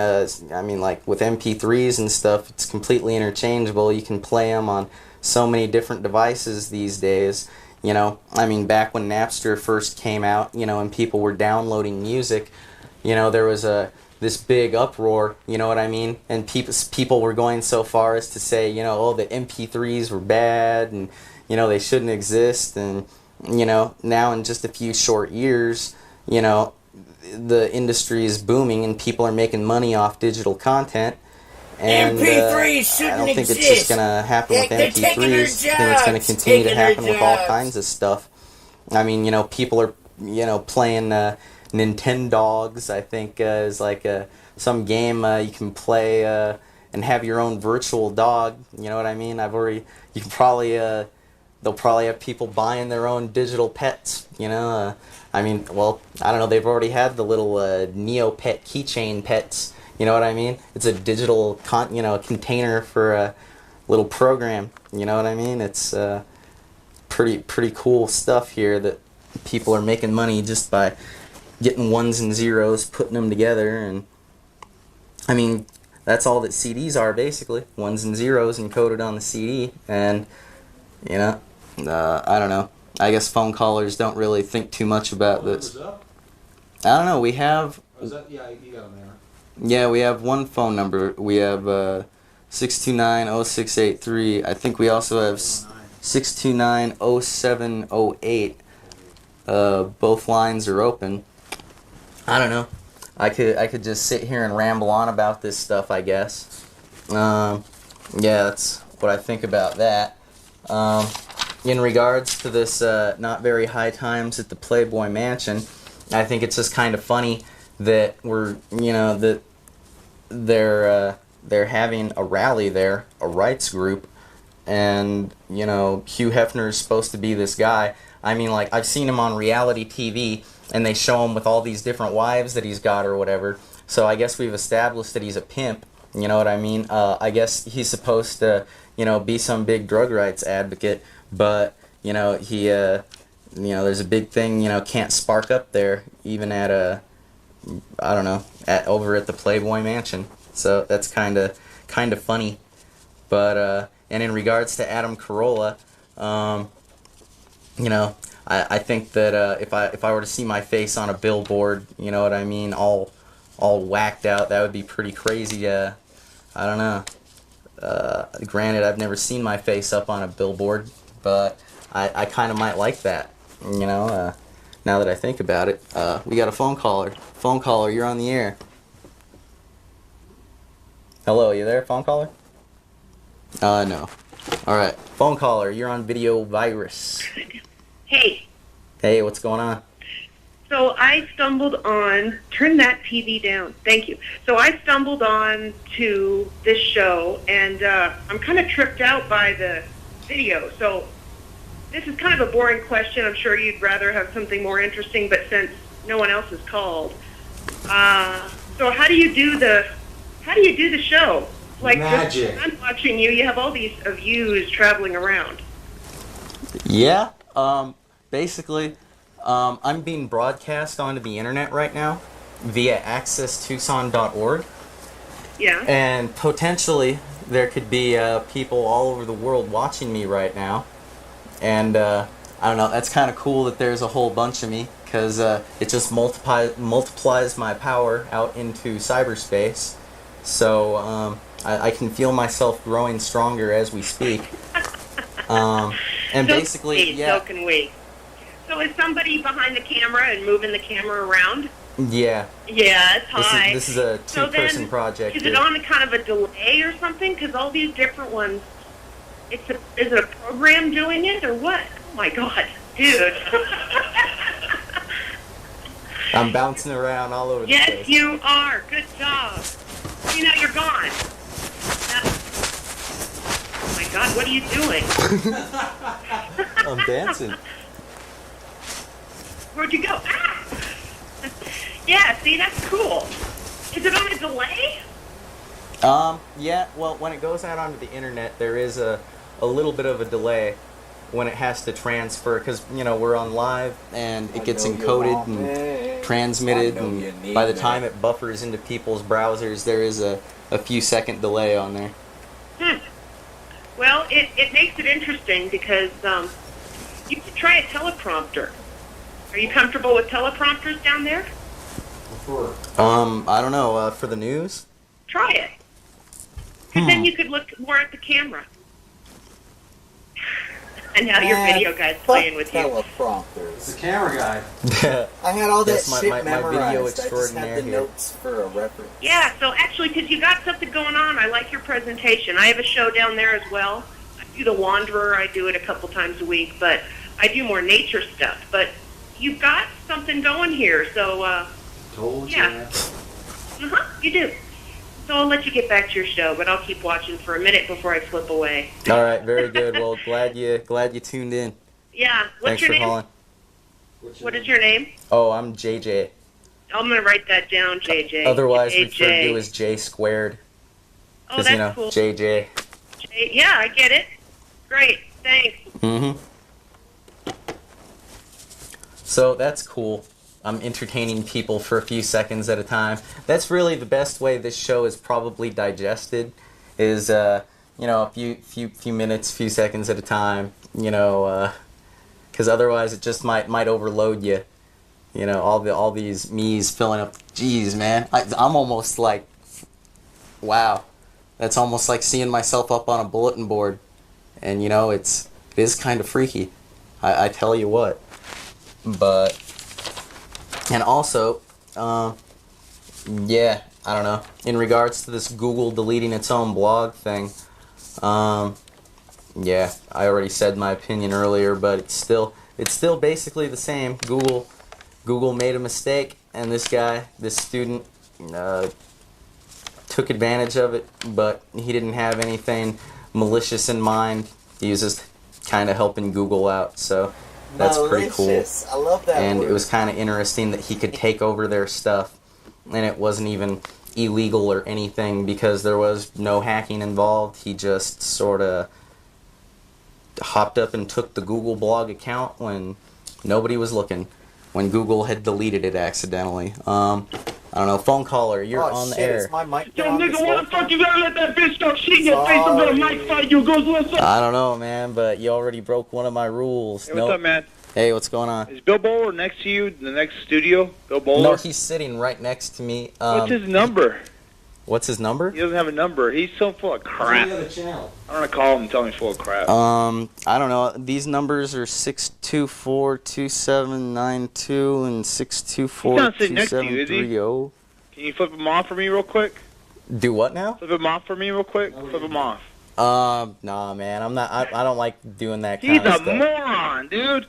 Like with MP3s and stuff, it's completely interchangeable. You can play them on so many different devices these days. Back when Napster first came out, and people were downloading music, there was this big uproar, and people were going so far as to say, the MP3s were bad, and, they shouldn't exist, and, now in just a few short years, the industry is booming, and people are making money off digital content. And MP3s shouldn't I don't think exist. It's just going to happen with They're taking our MP3s. I think it's going to continue to happen with all kinds of stuff. People are, playing Nintendogs, I think, is like some game you can play and have your own virtual dog. You know what I mean? they'll probably have people buying their own digital pets, I don't know, they've already had the little Neopet keychain pets. You know what I mean? It's a digital container for a little program. You know what I mean? It's pretty cool stuff here that people are making money just by getting ones and zeros, putting them together, and that's all that CDs are basically, ones and zeros encoded on the CD. And I don't know. I guess phone callers don't really think too much about this. I don't know. We have. You got them there. Yeah, we have one phone number. We have 629-0683. I think we also have 629-0708. Both lines are open. I don't know. I could just sit here and ramble on about this stuff, I guess. Yeah, that's what I think about that. In regards to this not very high times at the Playboy Mansion, I think it's just kind of funny that that they're having a rally there, a rights group, and Hugh Hefner's supposed to be this guy. I've seen him on reality TV, and they show him with all these different wives that he's got or whatever. So I guess we've established that he's a pimp. You know what I mean? I guess he's supposed to, be some big drug rights advocate, but he, there's a big thing, can't spark up there, even at over at the Playboy Mansion. So that's kind of funny. But and in regards to Adam Carolla, I think that if I were to see my face on a billboard, you know what I mean, all whacked out, that would be pretty crazy. I don't know. Granted, I've never seen my face up on a billboard, but I kind of might like that. Now that I think about it, we got a phone caller. Phone caller, you're on the air. Hello, you there, phone caller? No. All right, phone caller, you're on video virus. Hey, Hey, what's going on? so I stumbled on, turn that TV down, thank you. So I stumbled on to this show, and I'm kind of tripped out by the video. So this is kind of a boring question. I'm sure you'd rather have something more interesting, but since no one else has called, so how do you do the show? Like, Magic. I'm watching you. You have all these views traveling around. Yeah, basically, I'm being broadcast onto the internet right now via accesstucson.org. Yeah. And potentially there could be people all over the world watching me right now. And I don't know, that's kind of cool that there's a whole bunch of me, because it just multiplies my power out into cyberspace. So I can feel myself growing stronger as we speak. And So basically, can we, yeah. So can we. So is somebody behind the camera and moving the camera around? Yeah. Yeah, it's high. This is a So two-person then, project. Is it on a kind of a delay or something? Because all these different ones, is it a program doing it or what? Oh my God, dude. I'm bouncing around all over the Yes, place. you are. Good job. See, now you're gone. Oh my God, what are you doing? I'm dancing. Where'd you go? Ah! Yeah, see, that's cool. Is it on a delay? Yeah, well, when it goes out onto the internet, there is a little bit of a delay when it has to transfer, because, we're on live, and it gets encoded and transmitted, and by the time it buffers into people's browsers, there is a few second delay on there. Well, it makes it interesting because you could try a teleprompter. Are you comfortable with teleprompters down there? I don't know, for the news? Try it. And then you could look more at the camera. And now your video guy's playing with you. Teleprompters. It's the camera guy. I had all that Yes, shit my memorized. video I just had extraordinaire the here. notes for a reference. Yeah, so actually, because you got something going on, I like your presentation. I have a show down there as well. I do The Wanderer. I do it a couple times a week, but I do more nature stuff. But you've got something going here, so, Told you. yeah. You do. So I'll let you get back to your show, but I'll keep watching for a minute before I flip away. All right, very good. Well, glad you tuned in. Yeah, what's Thanks your for name? calling. What is your name? Oh, I'm JJ. I'm going to write that down, JJ. Otherwise JJ. referred to as J squared. Oh, Because, that's cool. JJ. Yeah, I get it. Great, thanks. Mm-hmm. So that's cool. I'm entertaining people for a few seconds at a time. That's really the best way this show is probably digested, is a few minutes, few seconds at a time. Because otherwise it just might overload you. All these me's filling up. Jeez, man, I'm almost like, wow, that's almost like seeing myself up on a bulletin board, and it is kind of freaky. I tell you what. But. And also, yeah, I don't know. In regards to this Google deleting its own blog thing, yeah, I already said my opinion earlier, but it's still basically the same. Google made a mistake, and this student, took advantage of it, but he didn't have anything malicious in mind. He was just kind of helping Google out. So That's pretty cool. Malicious. I love that And word. it was kind of interesting that he could take over their stuff, and it wasn't even illegal or anything because there was no hacking involved. He just sort of hopped up and took the Google blog account when nobody was looking, when Google had deleted it accidentally. I don't know, phone caller, you're on the air. Is my mic Yo, on nigga, this why whole the fuck you gotta let that bitch talk shit in your face? I'm gonna mic fight you. Goes, what's up? I don't know, man, but you already broke one of my rules. Hey, what's up, man? Hey, what's going on? Is Bill Bowler next to you in the next studio? Bill Bowler? No, he's sitting right next to me. What's his number? What's his number? He doesn't have a number. He's so full of crap. I'm gonna call him and tell him he's full of crap. I don't know. These numbers are 624-2792 and He's not sitting next to you, is he? 624-2730. Can you flip him off for me real quick? Do what now? Flip him off for me real quick. Flip him off. Nah, man. I'm not. I don't like doing that He's kind of a stuff. moron, dude.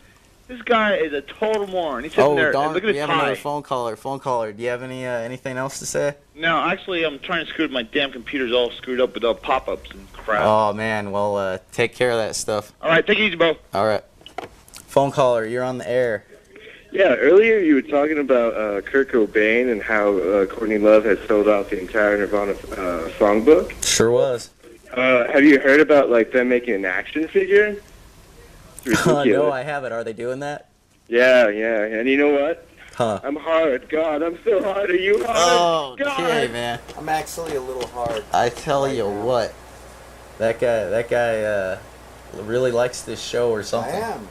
This guy is a total moron. He's sitting there. darn! And look at We his have tie. another phone caller. Phone caller. Do you have anything else to say? No, actually, I'm trying to screw up. My damn computer's all screwed up with all pop-ups and crap. Oh man. Well, take care of that stuff. All right, take it easy, Bo. All right. Phone caller. You're on the air. Yeah, earlier you were talking about Kurt Cobain and how Courtney Love had sold out the entire Nirvana songbook. Sure was. Have you heard about like them making an action figure? It's ridiculous. No, I haven't. Are they doing that? Yeah, and you know what? Huh. I'm hard. God, I'm so hard. Are you hard? Oh, God. okay, man. I'm actually a little hard. I tell you what, that guy really likes this show or something. I am.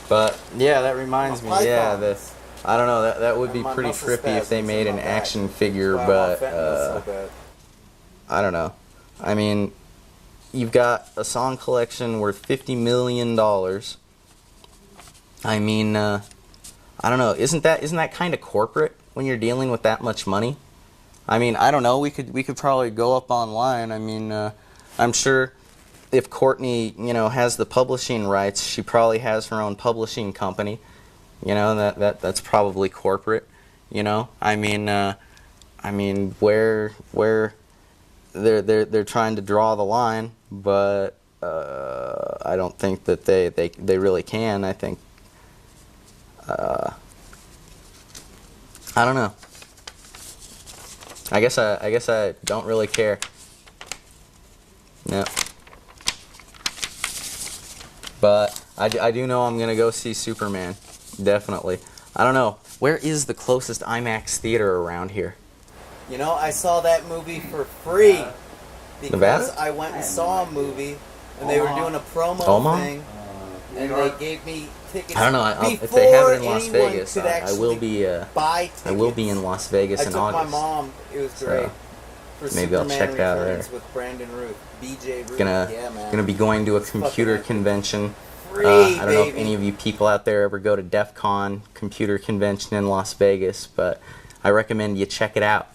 But yeah, that reminds me. Yeah, pythons. I don't know. That would be My pretty muscle trippy if they spasms made in an my back. action figure, That's why I'm on but fentanyl so bad. I don't know. I mean, you've got a song collection worth $50 million. I mean, I don't know. Isn't that kind of corporate when you're dealing with that much money? I mean, I don't know. We could probably go up online. I mean, I'm sure if Courtney, has the publishing rights, she probably has her own publishing company. That's probably corporate. I mean, where they're trying to draw the line, but I don't think that they really can. I think I don't know. I guess I don't really care. No. But I do know I'm gonna go see Superman. Definitely. I don't know. Where is the closest IMAX theater around here? I saw that movie for free because Nevada? I went and saw a movie, and they were doing a promo Omaha? thing, and they gave me tickets. I don't know. If they have it in Las before Vegas, anyone could I will actually be. buy tickets. I will be in Las Vegas I in took August. my mom. It was So, great. For maybe I'll Superman check it out Returns there. with Brandon Root, BJ Root. Gonna Yeah, man. gonna be going to a computer convention. Free, I don't know if baby. any of you people out there ever go to DEF CON computer convention in Las Vegas, but I recommend you check it out.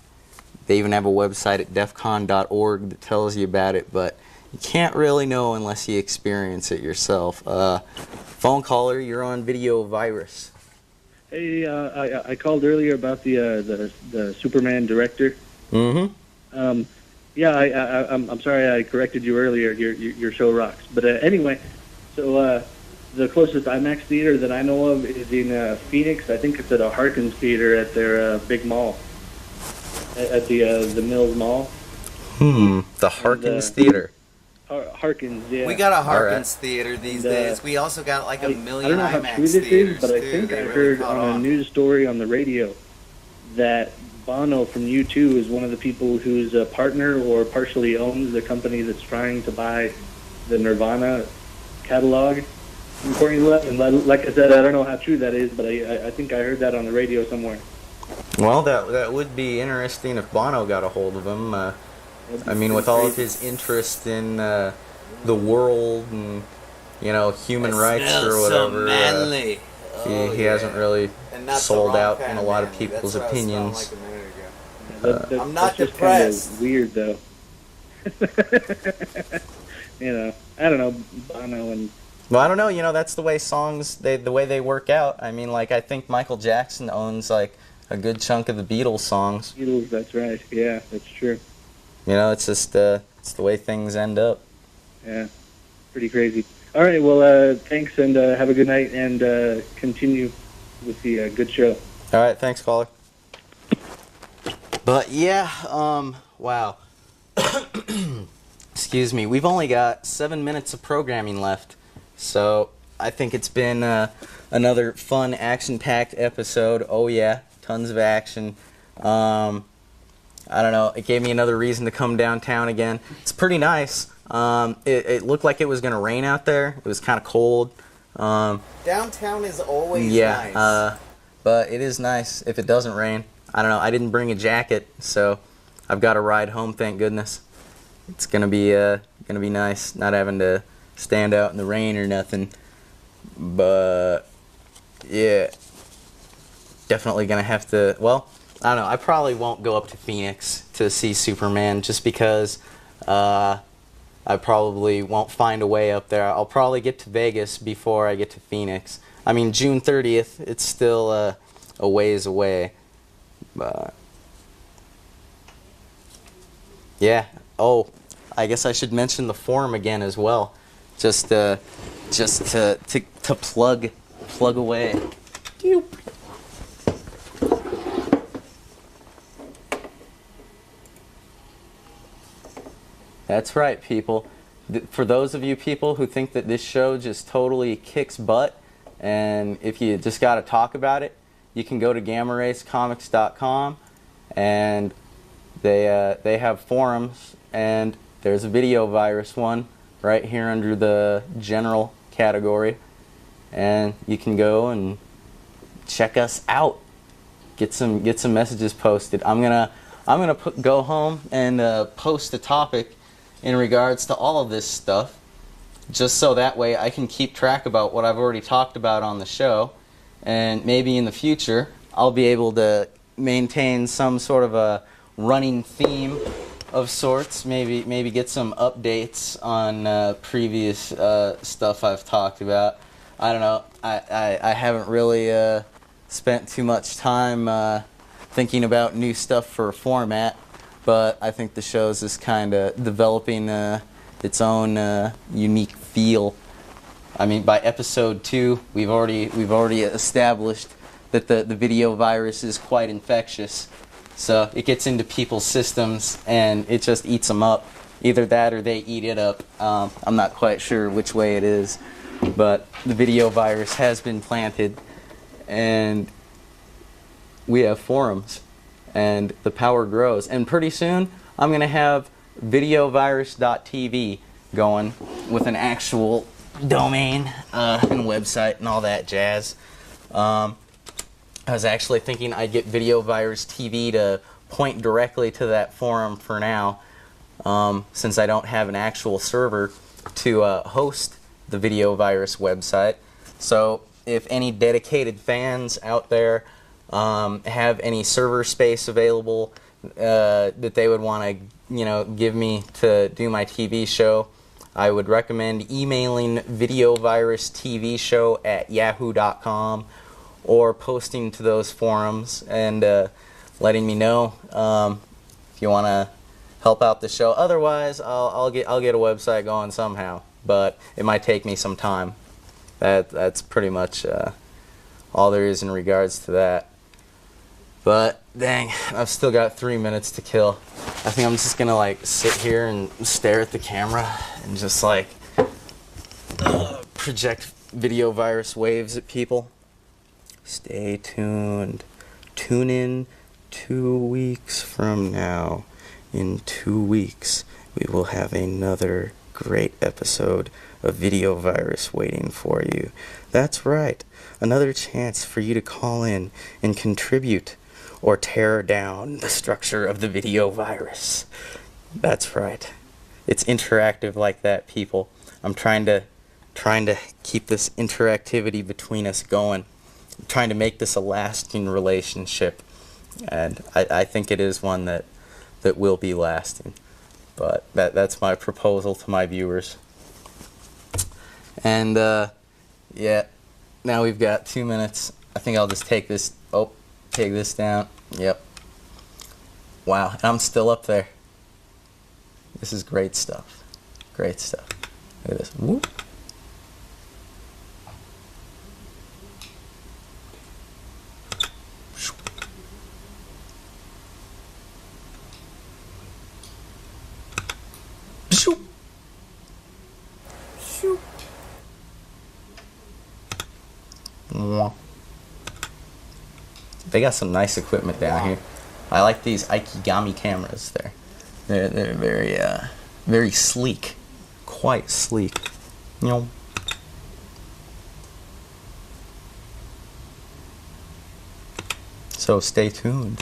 They even have a website at defcon.org that tells you about it, but you can't really know unless you experience it yourself. Phone caller, you're on Video Virus. Hey, I called earlier about the Superman director. Mm-hmm. Yeah, I'm sorry I corrected you earlier. Your show rocks. But anyway, so the closest IMAX theater that I know of is in Phoenix. I think it's at a Harkins theater at their big mall, at the Mills Mall. The Harkins Theater. Harkins, yeah. We got a Harkins Alright. theater these And, days. We also got like a million I don't know how IMAX true this theaters is, but I too. think They I really heard caught on a on. news story on the radio that Bono from U2 is one of the people who's a partner or partially owns the company that's trying to buy the Nirvana catalog from Courtney Love. And like I said, I don't know how true that is, but I think I heard that on the radio somewhere. Well, that would be interesting if Bono got a hold of him. I mean, with all of his interest in the world and human rights or whatever, manly. he hasn't really And not the sold wrong out kind in a of lot of manly. people's That's what I was smelling opinions. like a minute ago. I'm not that's just depressed. Kind of weird, though. I don't know, Bono and. Well, I don't know. That's the way songs the way they work out. I mean, like I think Michael Jackson owns like a good chunk of the Beatles songs. Beatles, that's right. Yeah, that's true. It's just it's the way things end up. Yeah, pretty crazy. All right, well, thanks, and have a good night, and continue with the good show. All right, thanks, caller. But yeah, wow. Excuse me. We've only got 7 minutes of programming left, so I think it's been another fun, action-packed episode. Oh yeah, tons of action. I don't know. It gave me another reason to come downtown again. It's pretty nice. It looked like it was gonna rain out there. It was kind of cold. Downtown is always Yeah, nice. but it is nice if it doesn't rain. I don't know. I didn't bring a jacket, so I've got a ride home. Thank goodness. It's gonna be nice not having to stand out in the rain or nothing. But yeah, definitely gonna have to. Well, I don't know. I probably won't go up to Phoenix to see Superman just because I probably won't find a way up there. I'll probably get to Vegas before I get to Phoenix. I mean, June 30th. It's still a ways away. But yeah. Oh, I guess I should mention the forum again as well, just to plug away. That's right, people. For those of you people who think that this show just totally kicks butt, and if you just got to talk about it, you can go to GammaRaceComics.com, and they have forums, and there's a video virus one right here under the general category, and you can go and check us out. Get some messages posted. I'm gonna go home and post a topic in regards to all of this stuff, just so that way I can keep track about what I've already talked about on the show, and maybe in the future I'll be able to maintain some sort of a running theme of sorts. Maybe get some updates on previous stuff I've talked about. I don't know. I haven't really spent too much time thinking about new stuff for a format, but I think the show's is kind of developing its own unique feel. I mean, by episode 2, we've already established that the video virus is quite infectious. So it gets into people's systems and it just eats them up. Either that or they eat it up. I'm not quite sure which way it is, but the video virus has been planted, and we have forums, and the power grows. And pretty soon, I'm going to have videovirus.tv going with an actual domain and website and all that jazz. I was actually thinking I'd get Video Virus TV to point directly to that forum for now, since I don't have an actual server to host the Video Virus website. So if any dedicated fans out there have any server space available that they would want to, give me to do my TV show, I would recommend emailing videovirustvshow@yahoo.com or posting to those forums and letting me know if you want to help out the show. Otherwise, I'll get a website going somehow, but it might take me some time. That's pretty much all there is in regards to that. But dang, I've still got 3 minutes to kill. I think I'm just gonna sit here and stare at the camera and just project video virus waves at people. Stay tuned. Tune in 2 weeks from now. In 2 weeks, we will have another great episode of Video Virus waiting for you. That's right. Another chance for you to call in and contribute or tear down the structure of the video virus. That's right. It's interactive like that, people. I'm trying to keep this interactivity between us going. I'm trying to make this a lasting relationship, and I think it is one that will be lasting. But that's my proposal to my viewers. And yeah, now we've got 2 minutes. I think I'll just take this down. Yep. Wow, and I'm still up there. This is great stuff. Great stuff. Look at this. Whoop. Shoop. Shoop. Mwah. They got some nice equipment down here. I like these Ikigami cameras there. They're very very sleek. Quite sleek. You know. So stay tuned.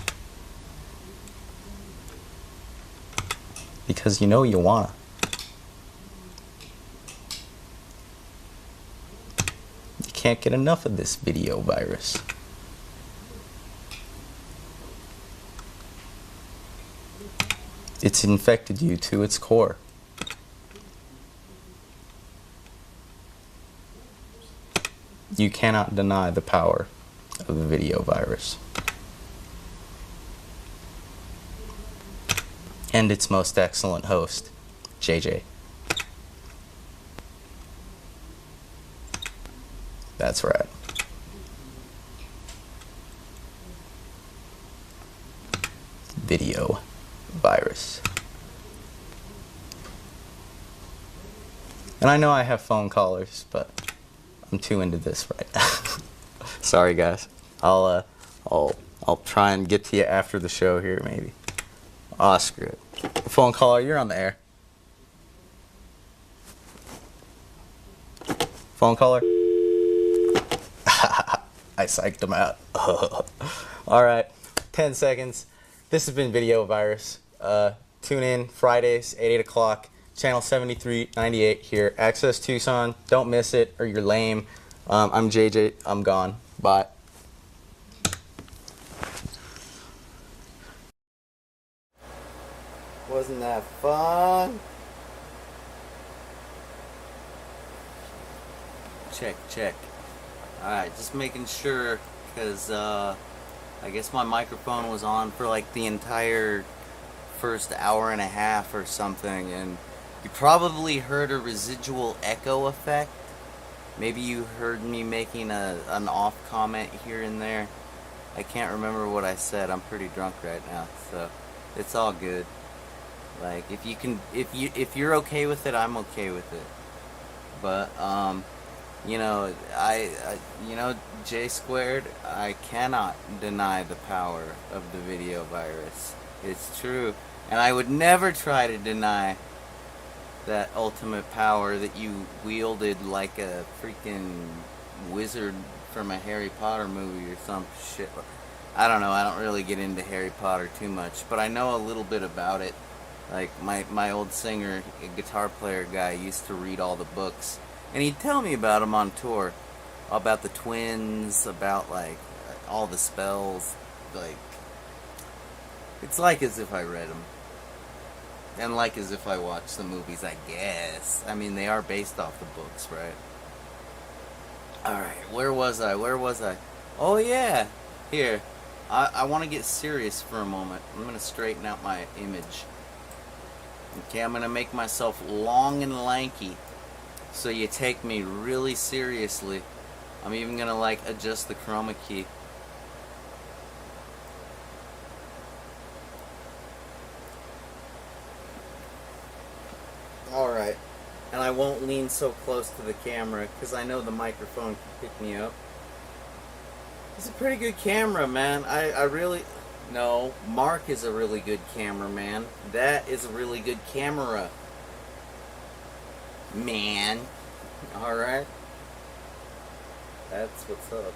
Because you know you wanna. You can't get enough of this video virus. It's infected you to its core. You cannot deny the power of the video virus. And its most excellent host, JJ. That's right. Video virus. And I know I have phone callers, but I'm too into this right now. Sorry guys. I'll try and get to you after the show here maybe. Ah, screw it. Phone caller, you're on the air. Phone caller. I psyched him out. Alright, 10 seconds. This has been Video Virus. Tune in Fridays at 8 o'clock, channel 7398 here. Access Tucson. Don't miss it or you're lame. I'm JJ. I'm gone. Bye. Wasn't that fun? Check. Alright, just making sure, because I guess my microphone was on for like the entire first hour and a half or something, and you probably heard a residual echo effect. Maybe you heard me making an off comment here and there. I can't remember what I said. I'm pretty drunk right now, so it's all good. Like, if you're okay with it, I'm okay with it. But you know, J squared, I cannot deny the power of the video virus. It's true. And I would never try to deny that ultimate power that you wielded like a freaking wizard from a Harry Potter movie or some shit. I don't know, I don't really get into Harry Potter too much, but I know a little bit about it. Like, my old singer, a guitar player guy, used to read all the books. And he'd tell me about them on tour. About the twins, about, like, all the spells. Like, it's like as if I read them. And like as if I watched the movies, I guess. I mean, they are based off the books, right? Alright, where was I? Oh, yeah. Here. I want to get serious for a moment. I'm going to straighten out my image. Okay, I'm going to make myself long and lanky so you take me really seriously. I'm even going to, like, adjust the chroma key. Alright, and I won't lean so close to the camera because I know the microphone can pick me up. It's a pretty good camera, man. I really... No, Mark is a really good cameraman. That is a really good camera. Man. Alright. That's what's up.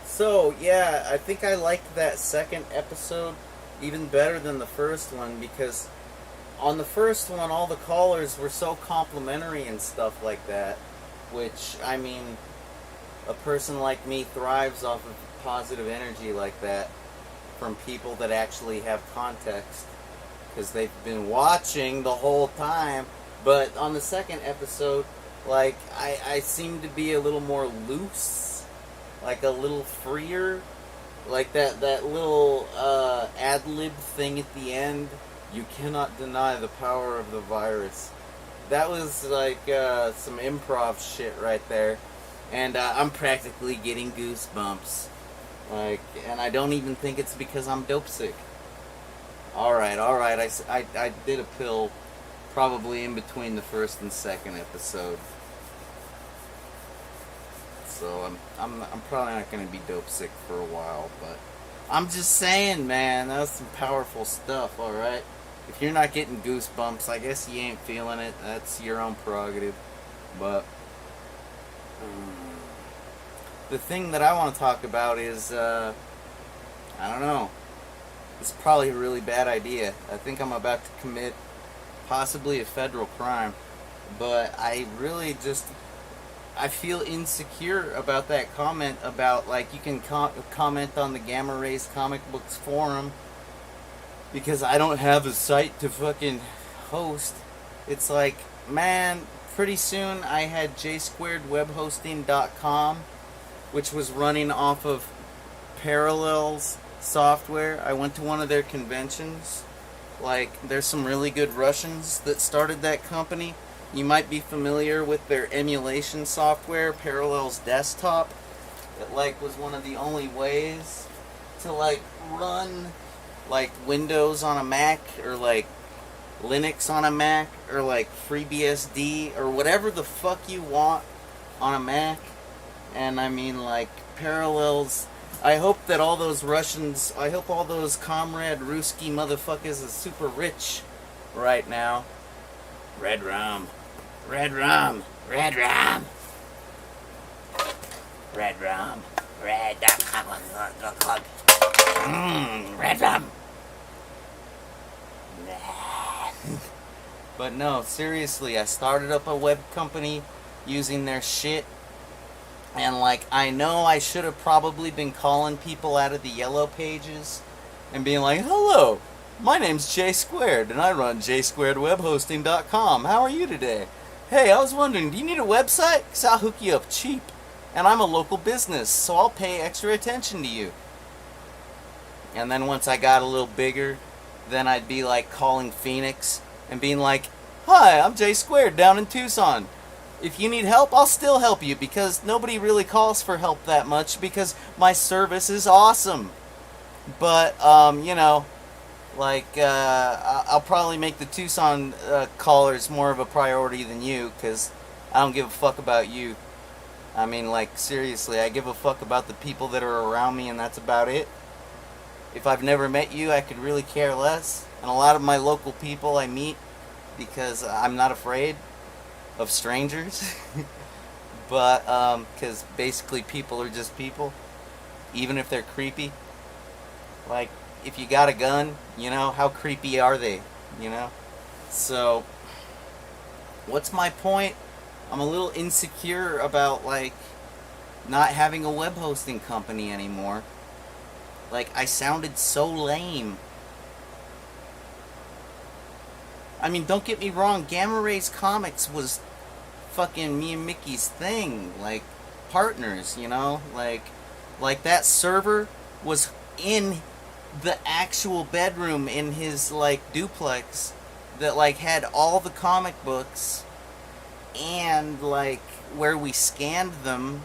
So, yeah, I think I liked that second episode even better than the first one, because on the first one all the callers were so complimentary and stuff like that, which, I mean, a person like me thrives off of positive energy like that from people that actually have context, because they've been watching the whole time. But on the second episode, like, I seem to be a little more loose, like a little freer. Like that little ad-lib thing at the end, you cannot deny the power of the virus. That was like some improv shit right there. And I'm practically getting goosebumps. Like, and I don't even think it's because I'm dope sick. Alright. I did a pill probably in between the first and second episode. So I'm probably not going to be dope sick for a while, but I'm just saying, man, that was some powerful stuff, alright? If you're not getting goosebumps, I guess you ain't feeling it. That's your own prerogative. But the thing that I want to talk about is, I don't know. It's probably a really bad idea. I think I'm about to commit possibly a federal crime. But I really just, I feel insecure about that comment about, like, you can comment on the Gamma Rays Comic Books forum because I don't have a site to fucking host. It's like, man, pretty soon I had jsquaredwebhosting.com, which was running off of Parallels software. I went to one of their conventions. Like, there's some really good Russians that started that company. You might be familiar with their emulation software, Parallels Desktop. It, like, was one of the only ways to, like, run, like, Windows on a Mac, or, like, Linux on a Mac, or, like, FreeBSD, or whatever the fuck you want on a Mac. And, I mean, like, Parallels, I hope that all those Russians, I hope all those Comrade Ruski motherfuckers are super rich right now. Red rum. Red rum. Red rum. Red rum. Red red rum. But no, seriously, I started up a web company using their shit. And, like, I know I should have probably been calling people out of the yellow pages and being like, hello, my name's J Squared, and I run jsquaredwebhosting.com. How are you today? Hey, I was wondering, do you need a website? Because I'll hook you up cheap. And I'm a local business, so I'll pay extra attention to you. And then once I got a little bigger, then I'd be, like, calling Phoenix and being like, hi, I'm J Squared down in Tucson. If you need help, I'll still help you, because nobody really calls for help that much, because my service is awesome. But, you know, like, I'll probably make the Tucson callers more of a priority than you, because I don't give a fuck about you. I mean, like, seriously, I give a fuck about the people that are around me, and that's about it. If I've never met you, I could really care less. And a lot of my local people I meet because I'm not afraid of strangers. But, because basically people are just people, even if they're creepy. Like, if you got a gun, you know, how creepy are they, you know? So, what's my point? I'm a little insecure about, like, not having a web hosting company anymore. Like, I sounded so lame. I mean, don't get me wrong, Gamma Rays Comics was fucking me and Mickey's thing. Like, partners, you know? Like that server was in the actual bedroom in his, like, duplex that, like, had all the comic books and, like, where we scanned them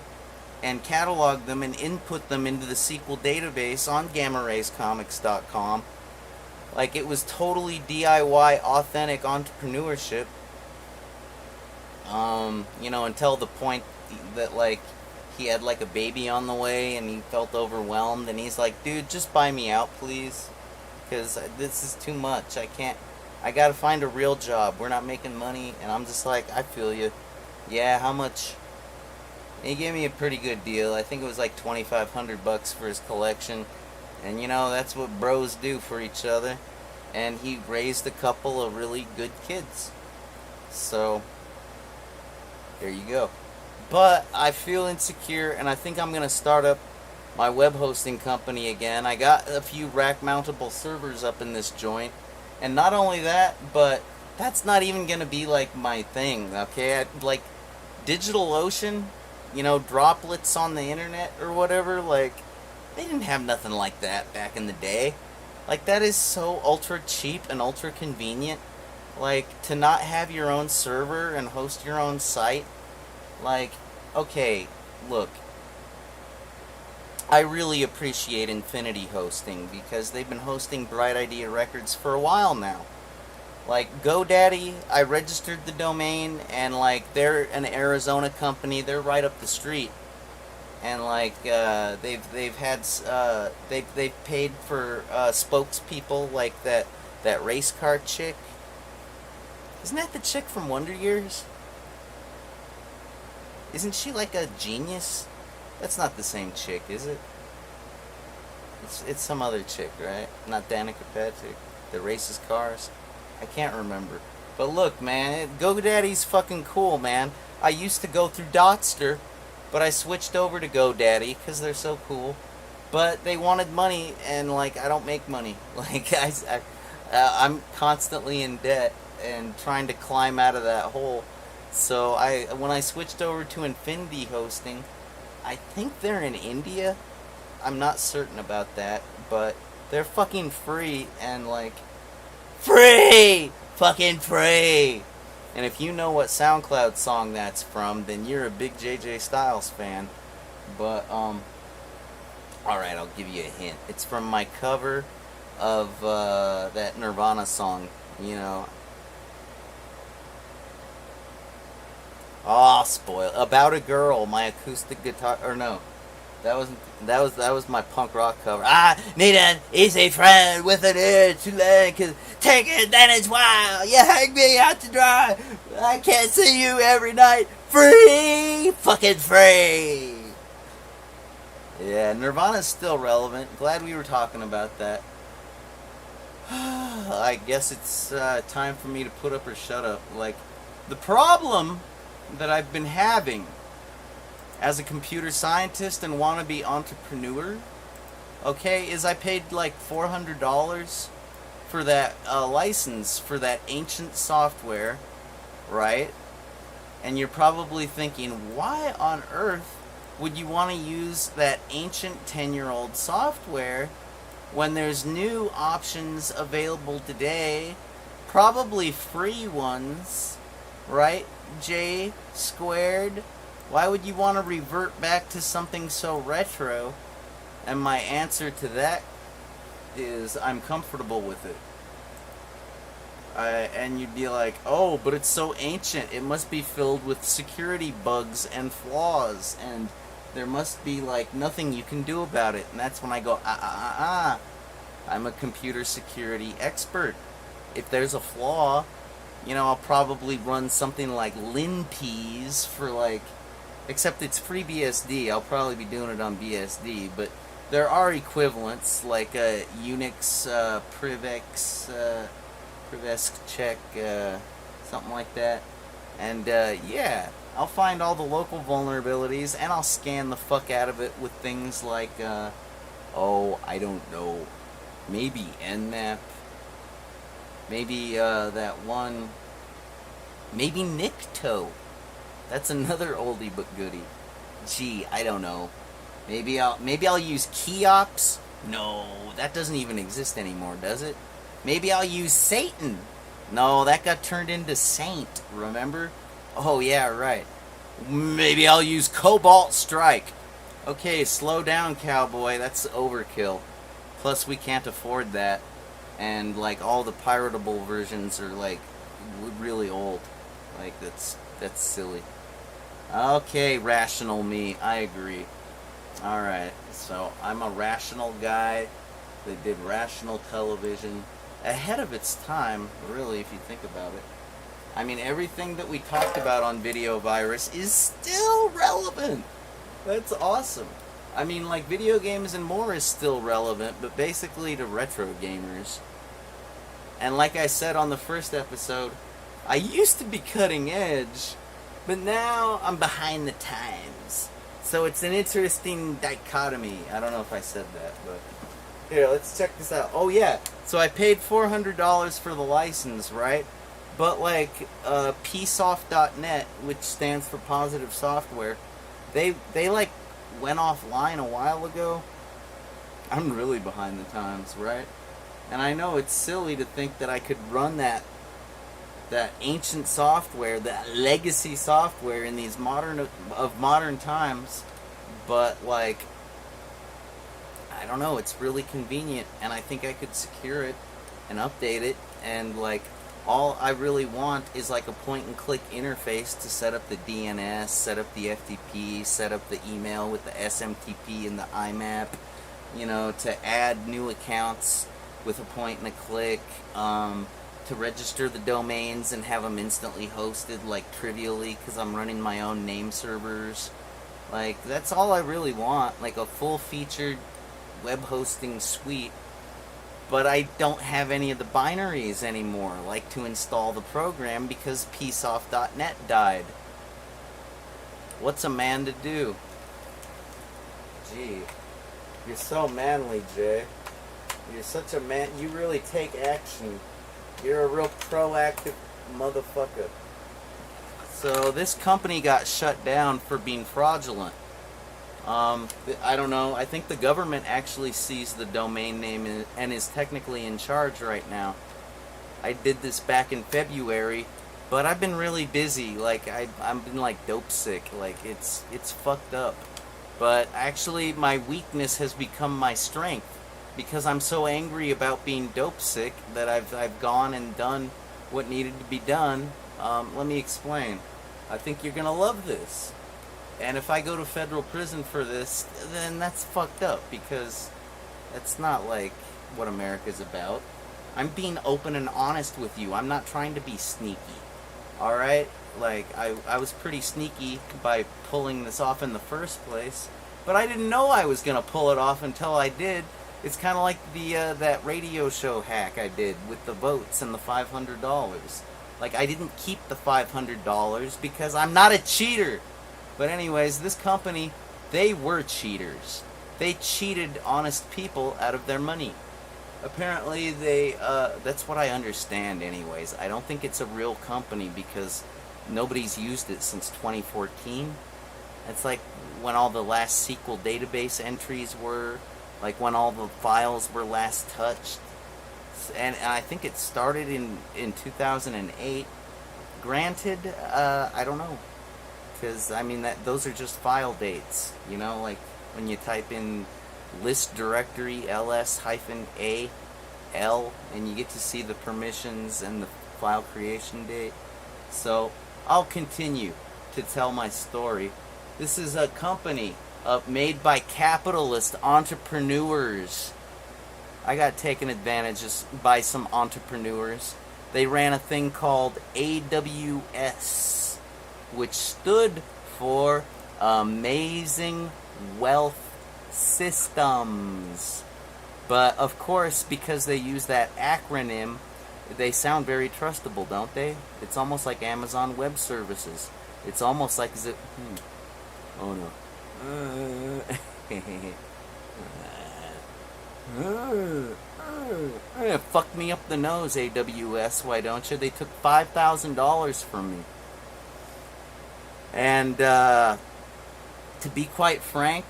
and cataloged them and input them into the SQL database on GammaRaysComics.com. Like, it was totally DIY, authentic entrepreneurship. You know, until the point that, like, he had, like, a baby on the way and he felt overwhelmed, and he's like, dude, just buy me out, please, because this is too much. I gotta find a real job. We're not making money. And I'm just like, I feel you. Yeah, how much? And he gave me a pretty good deal. I think it was like $2,500 for his collection. And, you know, that's what bros do for each other. And he raised a couple of really good kids. So, there you go. But I feel insecure, and I think I'm going to start up my web hosting company again. I got a few rack-mountable servers up in this joint. And not only that, but that's not even going to be, like, my thing, okay? Like, DigitalOcean, you know, droplets on the internet or whatever, like, they didn't have nothing like that back in the day. Like, that is so ultra cheap and ultra convenient. Like, to not have your own server and host your own site. Like, okay, look. I really appreciate Infinity hosting because they've been hosting Bright Idea Records for a while now. Like GoDaddy, I registered the domain, and like they're an Arizona company. They're right up the street, and like they've paid for spokespeople like that race car chick. Isn't that the chick from Wonder Years? Isn't she like a genius? That's not the same chick, is it? It's some other chick, right? Not Danica Patrick, that races cars. I can't remember. But look, man, GoDaddy's fucking cool, man. I used to go through Dotster, but I switched over to GoDaddy because they're so cool. But they wanted money, and like I don't make money. Like I'm constantly in debt and trying to climb out of that hole. So when I switched over to Infinity hosting, I think they're in India. I'm not certain about that, but they're fucking free and like free! Fucking free! And if you know what SoundCloud song that's from, then you're a big JJ Styles fan. But, alright, I'll give you a hint. It's from my cover of, that Nirvana song, you know. Oh, spoil. About a Girl, my acoustic guitar, or no. That was my punk rock cover. I need an easy friend with an ear to learn, 'cause take it, then it's wild. You hang me out to dry. I can't see you every night. Free! Fucking free! Yeah, Nirvana's still relevant. Glad we were talking about that. I guess it's time for me to put up or shut up. Like, the problem that I've been having as a computer scientist and wannabe entrepreneur, okay, is I paid like $400 for that license for that ancient software, right? And you're probably thinking, why on earth would you want to use that ancient 10-year-old software when there's new options available today, probably free ones, right? J squared. Why would you want to revert back to something so retro? And my answer to that is I'm comfortable with it. And you'd be like, oh, but it's so ancient. It must be filled with security bugs and flaws, and there must be like nothing you can do about it. And that's when I go, I'm a computer security expert. If there's a flaw, you know, I'll probably run something like LinPeas for like, except it's free BSD. I'll probably be doing it on BSD, but there are equivalents like Unix, Privesk check, something like that. And yeah, I'll find all the local vulnerabilities and I'll scan the fuck out of it with things like, oh, I don't know, maybe Nmap, maybe that one, maybe Nikto. That's another oldie but goodie. Gee, I don't know. Maybe I'll use Keops. No, that doesn't even exist anymore, does it? Maybe I'll use Satan. No, that got turned into Saint, remember? Oh yeah, right. Maybe I'll use Cobalt Strike. Okay, slow down, cowboy. That's overkill. Plus, we can't afford that. And like all the piratable versions are like really old. Like that's silly. Okay, rational me. I agree. Alright, so I'm a rational guy that did rational television ahead of its time, really, if you think about it. I mean, everything that we talked about on Video Virus is still relevant. That's awesome. I mean, like, video games and more is still relevant, but basically to retro gamers. And like I said on the first episode, I used to be cutting edge, but now I'm behind the times. So it's an interesting dichotomy. I don't know if I said that, but here, let's check this out. Oh yeah, so I paid $400 for the license, right? But like psoft.net, which stands for Positive Software, they like went offline a while ago. I'm really behind the times, right? And I know it's silly to think that I could run that ancient software, that legacy software in these modern times, but like I don't know, it's really convenient, and I think I could secure it and update it, and like all I really want is like a point and click interface to set up the DNS, set up the FTP, set up the email with the SMTP and the IMAP, you know, to add new accounts with a point and a click, to register the domains and have them instantly hosted, like trivially, because I'm running my own name servers. Like, that's all I really want, like a full-featured web hosting suite. But I don't have any of the binaries anymore, like to install the program, because psoft.net died. What's a man to do? Gee, you're so manly, Jay. You're such a man. You really take action. You're a real proactive motherfucker. So this company got shut down for being fraudulent. I don't know. I think the government actually sees the domain name and is technically in charge right now. I did this back in February, but I've been really busy. Like I've been like dope sick. Like it's fucked up. But actually, my weakness has become my strength, because I'm so angry about being dope sick that I've gone and done what needed to be done. Let me explain. I think you're gonna love this. And if I go to federal prison for this, then that's fucked up, because that's not like what America's about. I'm being open and honest with you. I'm not trying to be sneaky. Alright? Like, I was pretty sneaky by pulling this off in the first place, but I didn't know I was gonna pull it off until I did. It's kind of like the that radio show hack I did with the votes and the $500. Like, I didn't keep the $500 because I'm not a cheater. But anyways, this company, they were cheaters. They cheated honest people out of their money. Apparently they, that's what I understand anyways. I don't think it's a real company because nobody's used it since 2014. It's like when all the last SQL database entries were, like when all the files were last touched. And I think it started in 2008. Granted, I don't know. Because, I mean, those are just file dates, you know, like when you type in list directory ls-a l, and you get to see the permissions and the file creation date. So, I'll continue to tell my story. This is a company made by capitalist entrepreneurs. I got taken advantage of by some entrepreneurs. They ran a thing called AWS, which stood for Amazing Wealth Systems. But of course, because they use that acronym, they sound very trustable, don't they? It's almost like Amazon Web Services. It's almost like oh no. Fuck me up the nose, AWS, why don't you? They took $5,000 from me. And to be quite frank,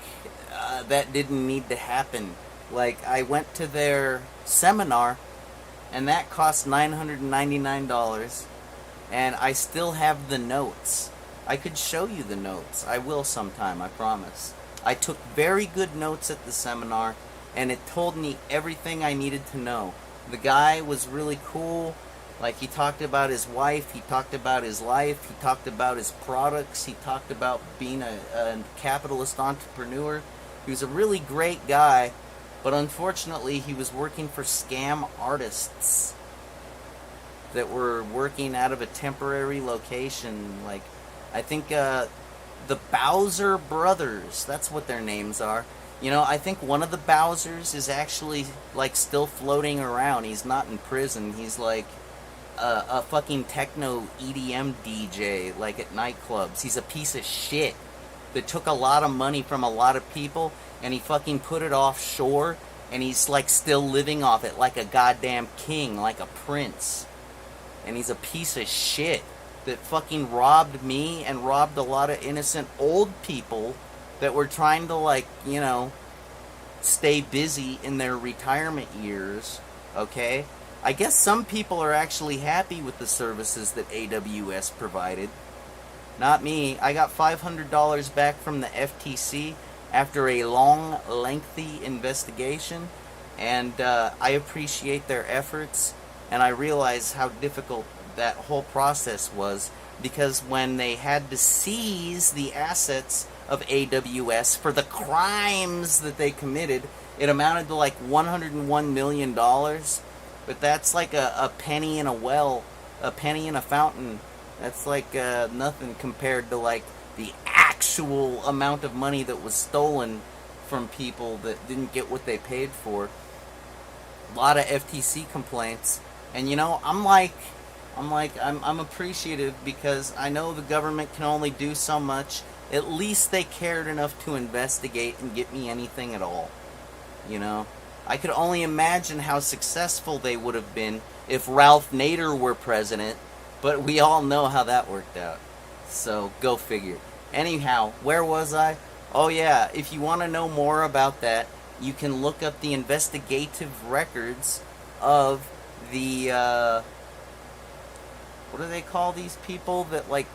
that didn't need to happen. Like, I went to their seminar, and that cost $999, and I still have the notes. I could show you the notes. I will sometime, I promise. I took very good notes at the seminar, and it told me everything I needed to know. The guy was really cool. Like, he talked about his wife, he talked about his life, he talked about his products, he talked about being a capitalist entrepreneur. He was a really great guy, but unfortunately he was working for scam artists that were working out of a temporary location. Like, I think the Bowser brothers, that's what their names are. You know, I think one of the Bowsers is actually, like, still floating around. He's not in prison. He's like a fucking techno EDM DJ, like at nightclubs. He's a piece of shit that took a lot of money from a lot of people, and he fucking put it offshore, and he's like still living off it like a goddamn king, like a prince. And he's a piece of shit that fucking robbed me and robbed a lot of innocent old people that were trying to, like, you know, stay busy in their retirement years, okay? I guess some people are actually happy with the services that AWS provided. Not me. I got $500 back from the FTC. after a long, lengthy investigation, and I appreciate their efforts, and I realize how difficult that whole process was, because when they had to seize the assets of AWS for the crimes that they committed, it amounted to like $101 million, but that's like a penny in a well, a penny in a fountain. That's like nothing compared to like the actual amount of money that was stolen from people that didn't get what they paid for. A lot of FTC complaints, and you know, I'm appreciative, because I know the government can only do so much. At least they cared enough to investigate and get me anything at all. You know, I could only imagine how successful they would have been if Ralph Nader were president, but we all know how that worked out. So, go figure. Anyhow, where was I? Oh yeah, if you want to know more about that, you can look up the investigative records of the, what do they call these people that, like,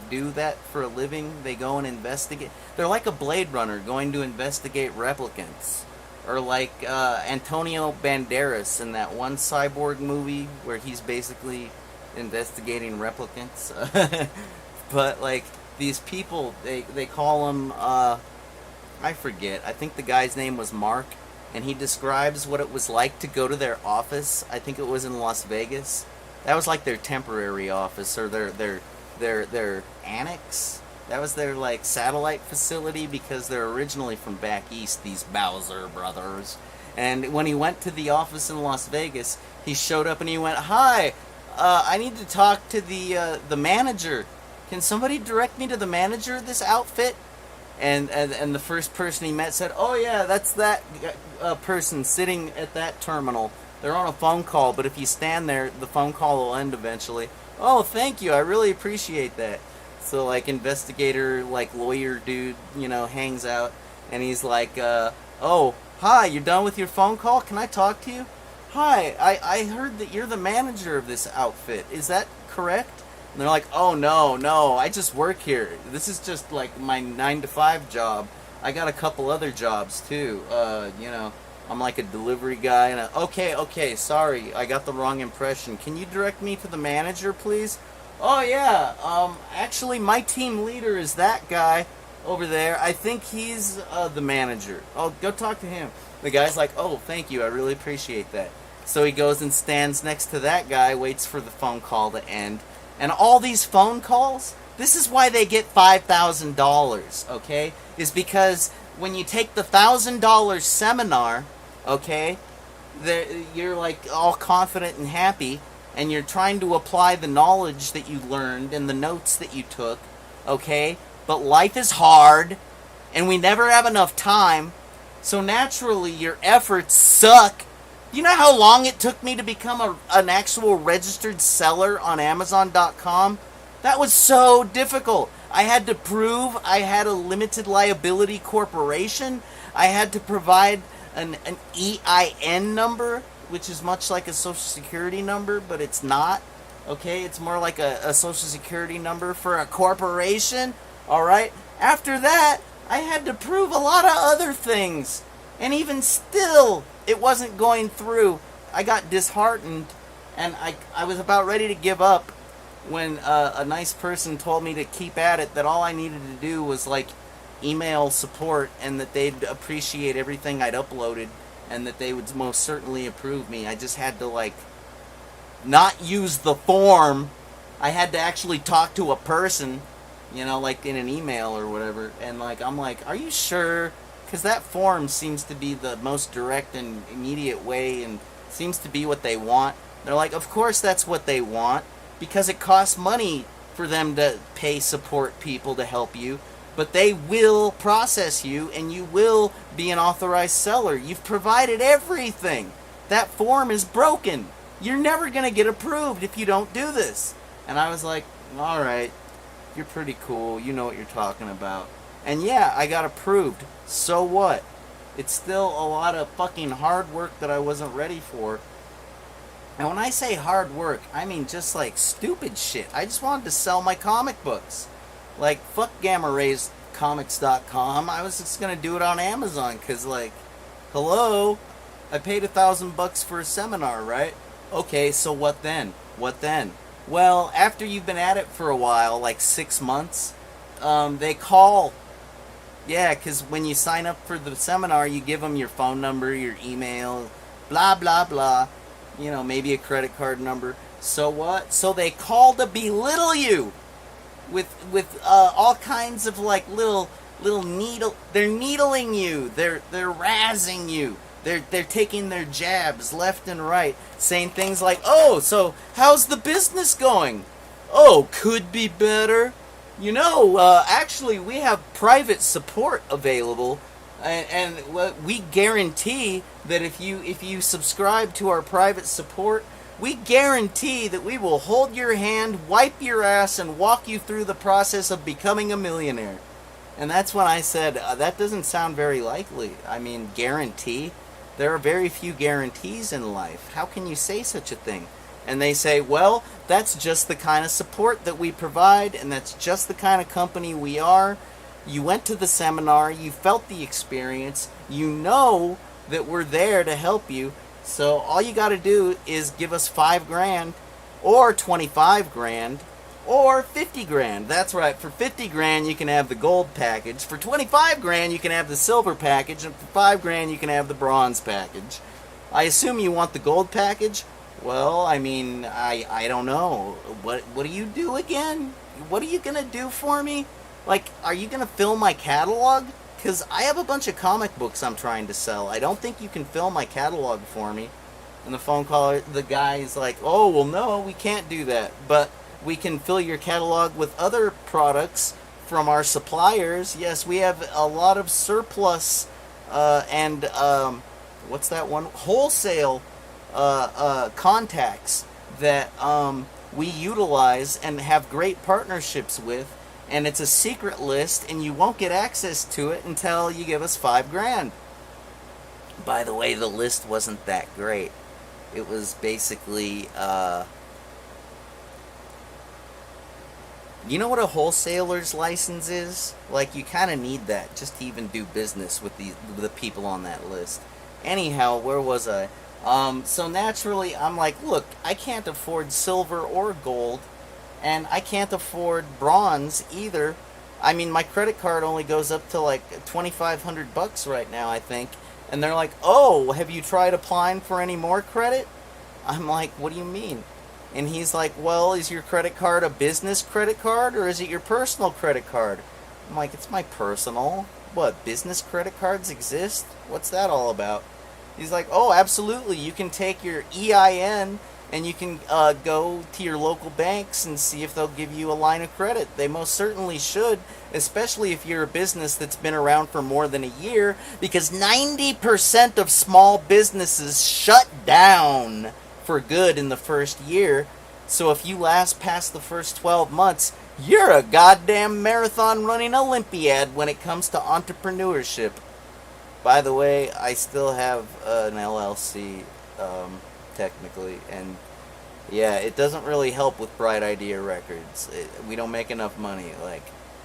do that for a living? They go and investigate. They're like a Blade Runner going to investigate replicants. Or like Antonio Banderas in that one Cyborg movie where he's basically investigating replicants. But like these people, they call them, I forget, I think the guy's name was Mark, and he describes what it was like to go to their office. I think it was in Las Vegas. That was like their temporary office, or their annex. That was their, like, satellite facility, because they're originally from back east, these Bowser brothers. And when he went to the office in Las Vegas, he showed up and he went, "Hi, I need to talk to the manager. Can somebody direct me to the manager of this outfit?" And the first person he met said, "Oh yeah, that's that person sitting at that terminal. They're on a phone call, but if you stand there, the phone call will end eventually." "Oh, thank you, I really appreciate that." So, like, investigator, like, lawyer dude, you know, hangs out, and he's like, "Oh, hi, you're done with your phone call? Can I talk to you? Hi, I heard that you're the manager of this outfit. Is that correct?" And they're like, "Oh, no, I just work here. This is just, like, my 9-to-5 job. I got a couple other jobs, too. You know, I'm like a delivery guy." And okay, sorry, I got the wrong impression. Can you direct me to the manager, please?" "Oh yeah, actually my team leader is that guy over there. I think he's the manager. Oh, go talk to him." The guy's like, "Oh, thank you, I really appreciate that." So he goes and stands next to that guy, waits for the phone call to end. And all these phone calls, this is why they get $5,000, okay? Is because when you take the $1,000 seminar, okay, you're like all confident and happy, and you're trying to apply the knowledge that you learned and the notes that you took, okay? But life is hard, and we never have enough time, so naturally your efforts suck. You know how long it took me to become an actual registered seller on Amazon.com? That was so difficult. I had to prove I had a limited liability corporation. I had to provide an EIN number, which is much like a social security number, but it's not. Okay, it's more like a social security number for a corporation. Alright? After that, I had to prove a lot of other things. And even still, it wasn't going through. I got disheartened, and I was about ready to give up when a nice person told me to keep at it, that all I needed to do was, like, email support, and that they'd appreciate everything I'd uploaded, and that they would most certainly approve me. I just had to, like, not use the form. I had to actually talk to a person, you know, like in an email or whatever. And, like, I'm like, "Are you sure?" Because that form seems to be the most direct and immediate way, and seems to be what they want. They're like, "Of course that's what they want, because it costs money for them to pay support people to help you. But they will process you, and you will be an authorized seller. You've provided everything. That form is broken. You're never going to get approved if you don't do this." And I was like, "Alright, you're pretty cool. You know what you're talking about." And yeah, I got approved. So what? It's still a lot of fucking hard work that I wasn't ready for. And when I say hard work, I mean just like stupid shit. I just wanted to sell my comic books. Like, fuck gamma rays comics.com. I was just gonna do it on Amazon, cause like, hello, I paid $1,000 for a seminar, right? Okay, so what then? What then? Well, after you've been at it for a while, like 6 months, they call. Yeah, because when you sign up for the seminar, you give them your phone number, your email, blah, blah, blah. You know, maybe a credit card number. So what? So they call to belittle you with all kinds of like little needle. They're needling you. They're razzing you. They're taking their jabs left and right, saying things like, "Oh, so how's the business going? Oh, could be better. You know, actually, we have private support available, and we guarantee that if you subscribe to our private support, we guarantee that we will hold your hand, wipe your ass, and walk you through the process of becoming a millionaire." And that's when I said, that doesn't sound very likely. I mean, guarantee? There are very few guarantees in life. How can you say such a thing? And they say, well, that's just the kind of support that we provide, and that's just the kind of company we are. You went to the seminar, you felt the experience, you know that we're there to help you, so all you got to do is give us $5,000, or 25 grand, or 50 grand. That's right, for 50 grand you can have the gold package, for 25 grand you can have the silver package, and for 5 grand you can have the bronze package. I assume you want the gold package? Well, I mean, I don't know. What do you do again? What are you going to do for me? Like, are you going to fill my catalog? Because I have a bunch of comic books I'm trying to sell. I don't think you can fill my catalog for me. And the phone caller, the guy's like, oh, well, no, we can't do that. But we can fill your catalog with other products from our suppliers. Yes, we have a lot of surplus and, what's that one? Wholesale contacts that we utilize and have great partnerships with, and it's a secret list, and you won't get access to it until you give us $5,000. By the way, the list wasn't that great. It was basically, you know what a wholesaler's license is? Like, you kind of need that just to even do business with the people on that list. Anyhow, where was I? So naturally, I'm like, look, I can't afford silver or gold, and I can't afford bronze either. I mean, my credit card only goes up to like $2,500 right now, I think. And they're like, oh, have you tried applying for any more credit? I'm like, what do you mean? And he's like, well, is your credit card a business credit card, or is it your personal credit card? I'm like, it's my personal. What, business credit cards exist? What's that all about? He's like, oh, absolutely. You can take your EIN and you can go to your local banks and see if they'll give you a line of credit. They most certainly should, especially if you're a business that's been around for more than a year, because 90% of small businesses shut down for good in the first year. So if you last past the first 12 months, you're a goddamn marathon running Olympiad when it comes to entrepreneurship. By the way, I still have an LLC, technically, and yeah, it doesn't really help with Bright Idea Records. We don't make enough money. Like,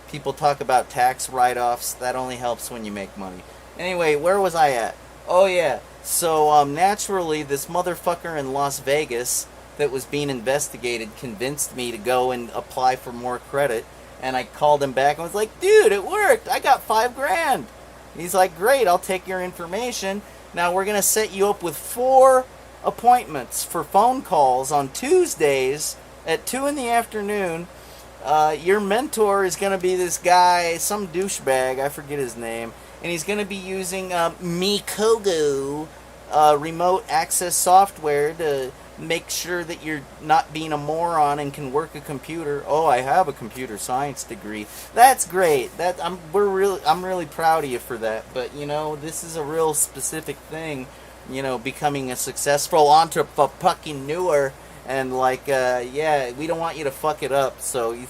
people talk about tax write-offs, that only helps when you make money. Anyway, where was I at? Oh yeah, so naturally, this motherfucker in Las Vegas that was being investigated convinced me to go and apply for more credit, and I called him back and was like, dude, it worked, I got $5,000. He's like, great, I'll take your information. Now we're going to set you up with 4 appointments for phone calls on Tuesdays at 2 in the afternoon. Your mentor is going to be this guy, some douchebag, I forget his name, and he's going to be using Mikogo remote access software to make sure that you're not being a moron and can work a computer. Oh, I have a computer science degree. That's great. I'm really proud of you for that. But you know, this is a real specific thing. You know, becoming a successful entrepreneur, and like, yeah, we don't want you to fuck it up. So you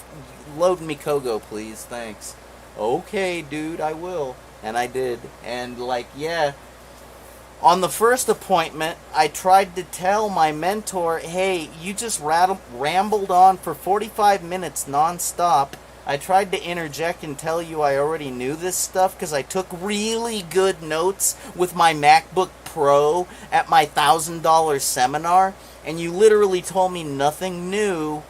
load me Kogo, please. Thanks. Okay, dude, I will. And I did. And like, yeah. On the first appointment, I tried to tell my mentor, hey, you just rambled on for 45 minutes nonstop I tried to interject and tell you I already knew this stuff because I took really good notes with my MacBook Pro at my $1,000 seminar, and you literally told me nothing new.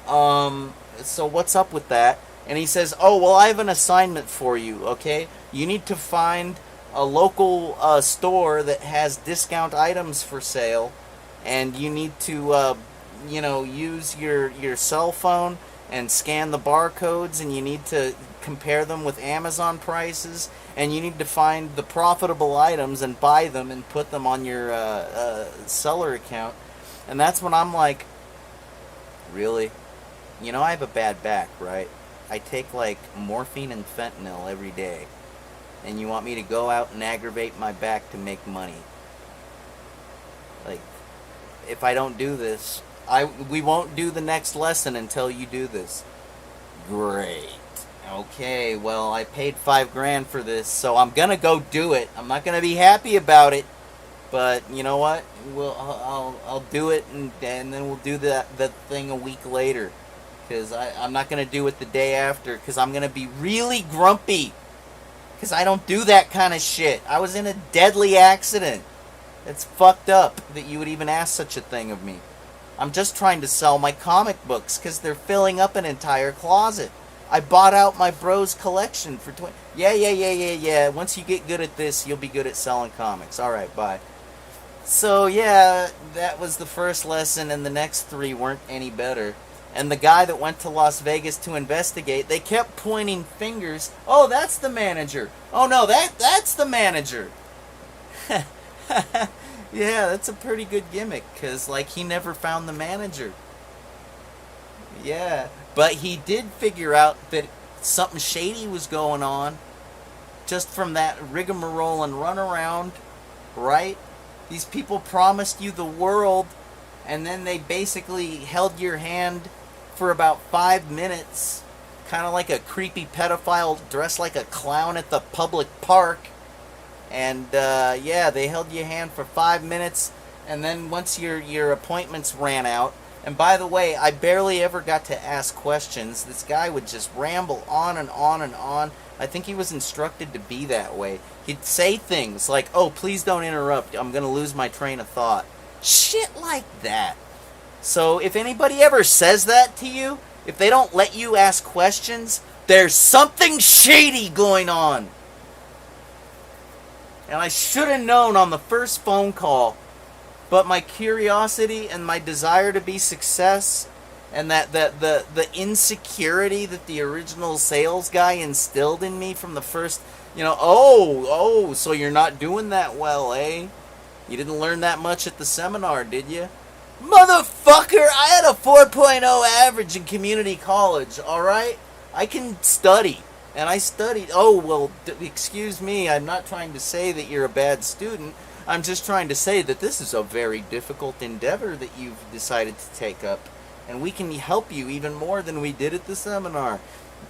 So what's up with that? And he says, oh, well, I have an assignment for you, okay? You need to find a local store that has discount items for sale, and you need to, use your cell phone and scan the barcodes, and you need to compare them with Amazon prices, and you need to find the profitable items and buy them and put them on your seller account. And that's when I'm like, really? You know I have a bad back, right? I take like morphine and fentanyl every day. And you want me to go out and aggravate my back to make money? Like, if I don't do this, we won't do the next lesson until you do this. Great. Okay, well, I paid $5,000 for this, so I'm gonna go do it. I'm not gonna be happy about it, but you know what? I'll do it, and then we'll do that thing a week later, because I'm not gonna do it the day after, because I'm gonna be really grumpy, because I don't do that kind of shit. I was in a deadly accident. It's fucked up that you would even ask such a thing of me. I'm just trying to sell my comic books because they're filling up an entire closet. I bought out my bro's collection for Yeah. Once you get good at this, you'll be good at selling comics. All right, bye. So, yeah, that was the first lesson, and the next 3 weren't any better. And the guy that went to Las Vegas to investigate, they kept pointing fingers. Oh, that's the manager. Oh, no, that's the manager. Yeah, that's a pretty good gimmick, because, like, he never found the manager. Yeah, but he did figure out that something shady was going on just from that rigmarole and runaround, right? These people promised you the world, and then they basically held your hand for about 5 minutes, kind of like a creepy pedophile dressed like a clown at the public park. And, yeah, they held your hand for 5 minutes, and then once your appointments ran out, and by the way, I barely ever got to ask questions. This guy would just ramble on and on and on. I think he was instructed to be that way. He'd say things like, oh, please don't interrupt, I'm going to lose my train of thought. Shit like that. So if anybody ever says that to you, if they don't let you ask questions, there's something shady going on. And I should have known on the first phone call, but my curiosity and my desire to be success, and that the insecurity that the original sales guy instilled in me from the first, so you're not doing that well, eh? You didn't learn that much at the seminar, did you? Motherfucker, I had a 4.0 average in community college, alright? I can study. And I studied. Oh, well, excuse me, I'm not trying to say that you're a bad student. I'm just trying to say that this is a very difficult endeavor that you've decided to take up. And we can help you even more than we did at the seminar.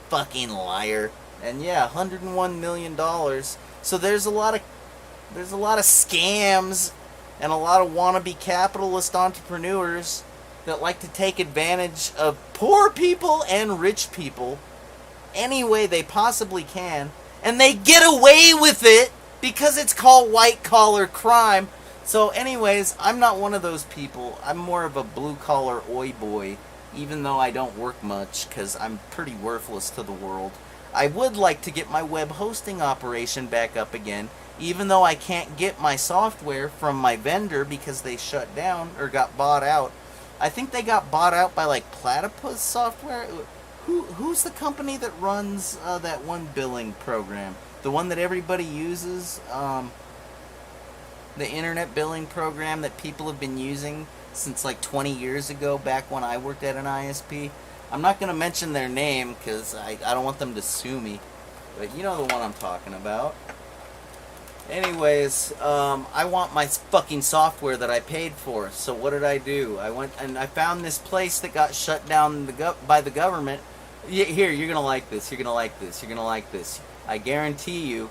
Fucking liar. And yeah, $101 million. So there's a lot of scams and a lot of wannabe capitalist entrepreneurs that like to take advantage of poor people and rich people any way they possibly can, and they get away with it because it's called white-collar crime. So anyways, I'm not one of those people. I'm more of a blue-collar oi boy, even though I don't work much because I'm pretty worthless to the world. I would like to get my web hosting operation back up again, even though I can't get my software from my vendor because they shut down or got bought out. I think they got bought out by like Platypus Software. Who's the company that runs that one billing program? The one that everybody uses? The internet billing program that people have been using since like 20 years ago, back when I worked at an ISP. I'm not going to mention their name because I don't want them to sue me. But you know the one I'm talking about. Anyways, I want my fucking software that I paid for. So what did I do? I went and I found this place that got shut down by the government. Here, you're gonna like this. You're gonna like this. You're gonna like this. I guarantee you're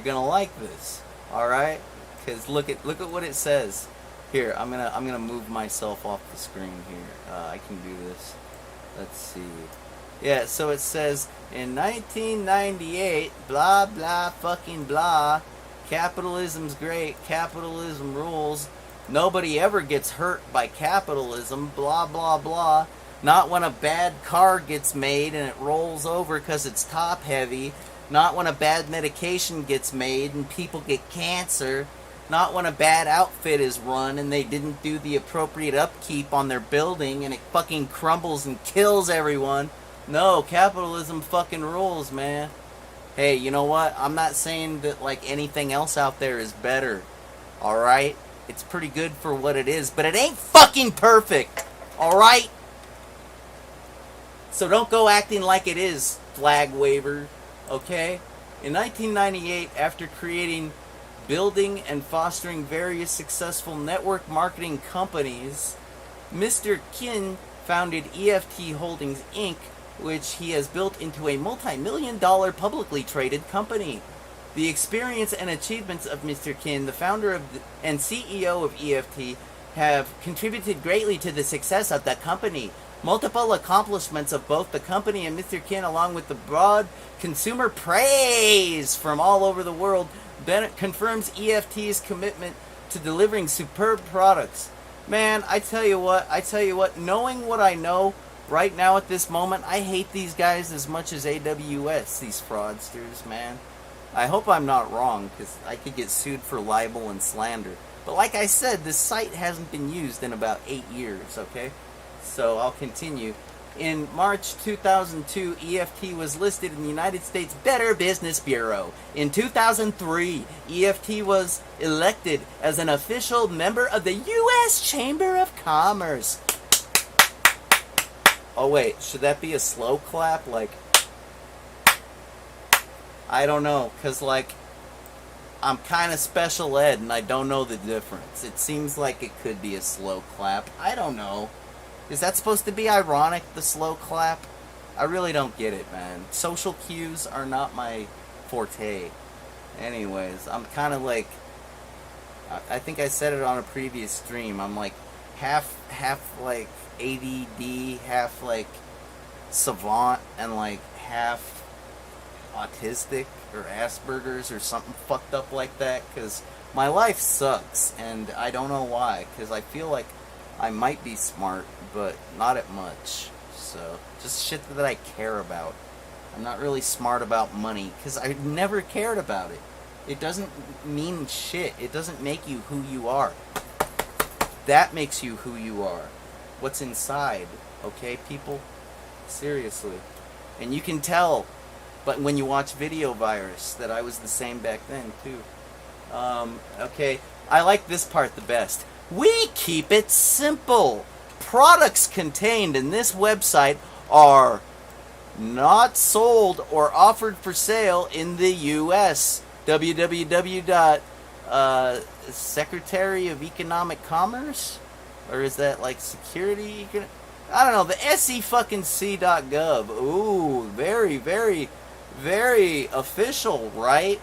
gonna like this. All right? Because look at what it says. Here, I'm gonna move myself off the screen here. I can do this. Let's see. Yeah, so it says, in 1998, blah, blah, fucking blah, capitalism's great, capitalism rules, nobody ever gets hurt by capitalism, blah, blah, blah. Not when a bad car gets made and it rolls over because it's top heavy. Not when a bad medication gets made and people get cancer. Not when a bad outfit is run and they didn't do the appropriate upkeep on their building and it fucking crumbles and kills everyone. No, capitalism fucking rules, man. Hey, you know what? I'm not saying that like anything else out there is better. Alright? It's pretty good for what it is, but it ain't fucking perfect. Alright? So don't go acting like it is, flag waver. Okay? In 1998, after building and fostering various successful network marketing companies, Mr. Kin founded EFT Holdings Inc., which he has built into a multi-million-dollar publicly traded company. The experience and achievements of Mr. Kin, the founder and CEO of EFT, have contributed greatly to the success of the company. Multiple accomplishments of both the company and Mr. Kin, along with the broad consumer praise from all over the world, confirms EFT's commitment to delivering superb products. Man, I tell you what, knowing what I know right now at this moment, I hate these guys as much as AWS, these fraudsters, man. I hope I'm not wrong, because I could get sued for libel and slander. But like I said, this site hasn't been used in about 8 years, okay? So I'll continue. In March 2002, EFT was listed in the United States Better Business Bureau. In 2003, EFT was elected as an official member of the U.S. Chamber of Commerce. Oh wait, should that be a slow clap? Like, I don't know, because like, I'm kind of special ed and I don't know the difference. It seems like it could be a slow clap. I don't know. Is that supposed to be ironic, the slow clap? I really don't get it, man. Social cues are not my forte. Anyways, I'm kind of like, I think I said it on a previous stream, I'm like half like ADD, half like savant, and like half autistic or Asperger's or something fucked up like that, because my life sucks, and I don't know why, because I feel like I might be smart, but not at much. So, just shit that I care about. I'm not really smart about money, because I never cared about it. It doesn't mean shit. It doesn't make you who you are. That makes you who you are. What's inside, okay, people? Seriously. And you can tell, but when you watch Video Virus, that I was the same back then, too. Okay, I like this part the best. We keep it simple. Products contained in this website are not sold or offered for sale in the U.S. Secretary of Economic Commerce? Or is that like security? I don't know. The SE-fucking-C.gov. Ooh, very, very, very official, right?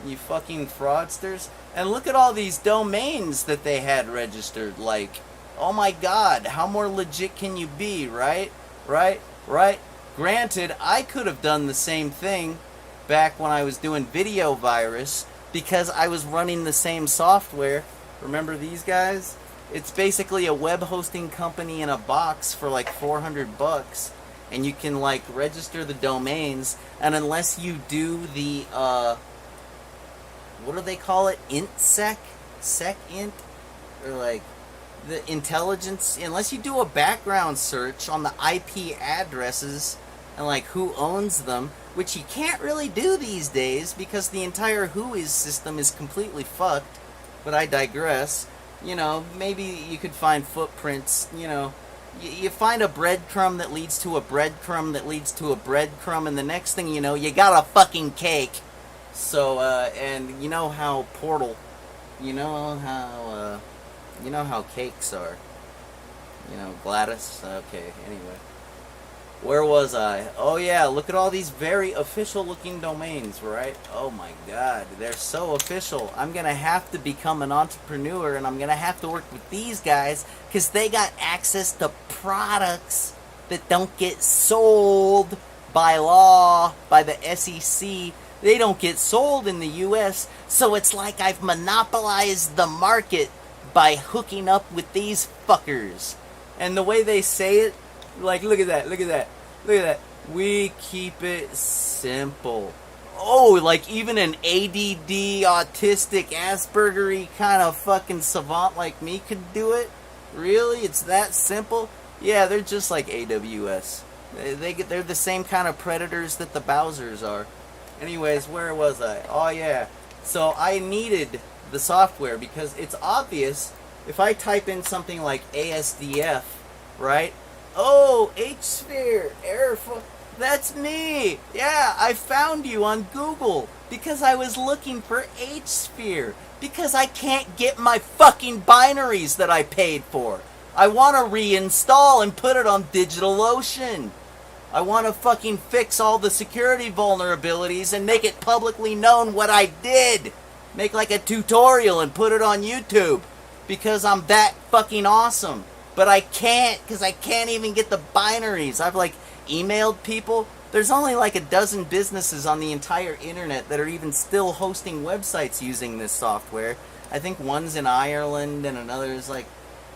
You fucking fraudsters. And look at all these domains that they had registered. Like, oh my god, how more legit can you be, right? Right? Granted, I could have done the same thing back when I was doing Video Virus, because I was running the same software. Remember these guys? It's basically a web hosting company in a box for like $400, and you can like register the domains, and unless you do the what do they call it? IntSec? SecInt? Or like the intelligence, unless you do a background search on the IP addresses and like who owns them, which you can't really do these days because the entire WHOIS system is completely fucked, but I digress. You know, maybe you could find footprints, you know, you find a breadcrumb that leads to a breadcrumb that leads to a breadcrumb, and the next thing you know, you got a fucking cake. So, and you know how Portal, you know how cakes are. You know, Gladys? Okay, anyway. Where was I? Oh yeah, look at all these very official looking domains, right? Oh my god, they're so official. I'm gonna have to become an entrepreneur, and I'm gonna have to work with these guys, because they got access to products that don't get sold by law, by the SEC. They don't get sold in the US, so it's like I've monopolized the market by hooking up with these fuckers. And the way they say it, like, look at that, look at that, look at that. We keep it simple. Oh, like even an ADD, autistic, Aspergery kind of fucking savant like me could do it? Really? It's that simple? Yeah, they're just like AWS. They're the same kind of predators that the Bowsers are. Anyways, where was I? Oh yeah. So I needed the software because it's obvious if I type in something like ASDF, right? Oh, H-Sphere, that's me. Yeah, I found you on Google because I was looking for H-Sphere because I can't get my fucking binaries that I paid for. I want to reinstall and put it on DigitalOcean. I want to fucking fix all the security vulnerabilities and make it publicly known what I did. Make like a tutorial and put it on YouTube because I'm that fucking awesome. But I can't because I can't even get the binaries. I've like emailed people. There's only like a dozen businesses on the entire internet that are even still hosting websites using this software. I think one's in Ireland and another is like,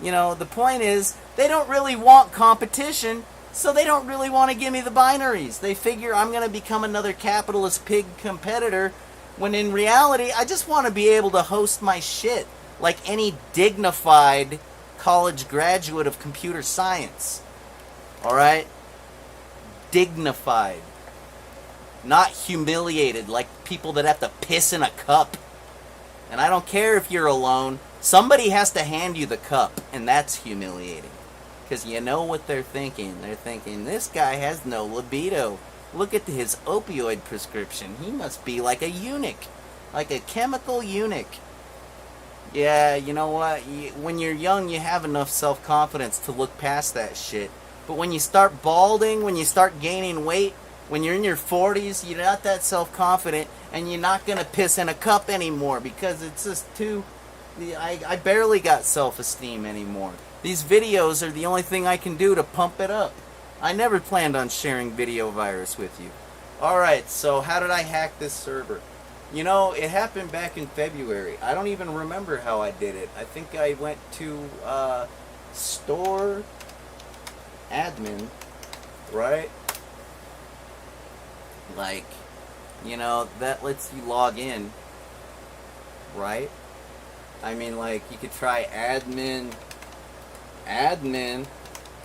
you know, the point is they don't really want competition. So they don't really want to give me the binaries. They figure I'm going to become another capitalist pig competitor, when in reality, I just want to be able to host my shit like any dignified college graduate of computer science. Alright? Dignified. Not humiliated like people that have to piss in a cup. And I don't care if you're alone. Somebody has to hand you the cup, and that's humiliating. Because you know what they're thinking. They're thinking, this guy has no libido. Look at his opioid prescription. He must be like a eunuch. Like a chemical eunuch. Yeah, you know what? When you're young, you have enough self-confidence to look past that shit. But when you start balding, when you start gaining weight, when you're in your 40s, you're not that self-confident, and you're not going to piss in a cup anymore because it's just too... I barely got self-esteem anymore. These videos are the only thing I can do to pump it up. I never planned on sharing video virus with you. Alright, so how did I hack this server? You know, it happened back in February. I don't even remember how I did it. I think I went to store admin, right? Like, you know, that lets you log in, right? I mean, like, you could try admin,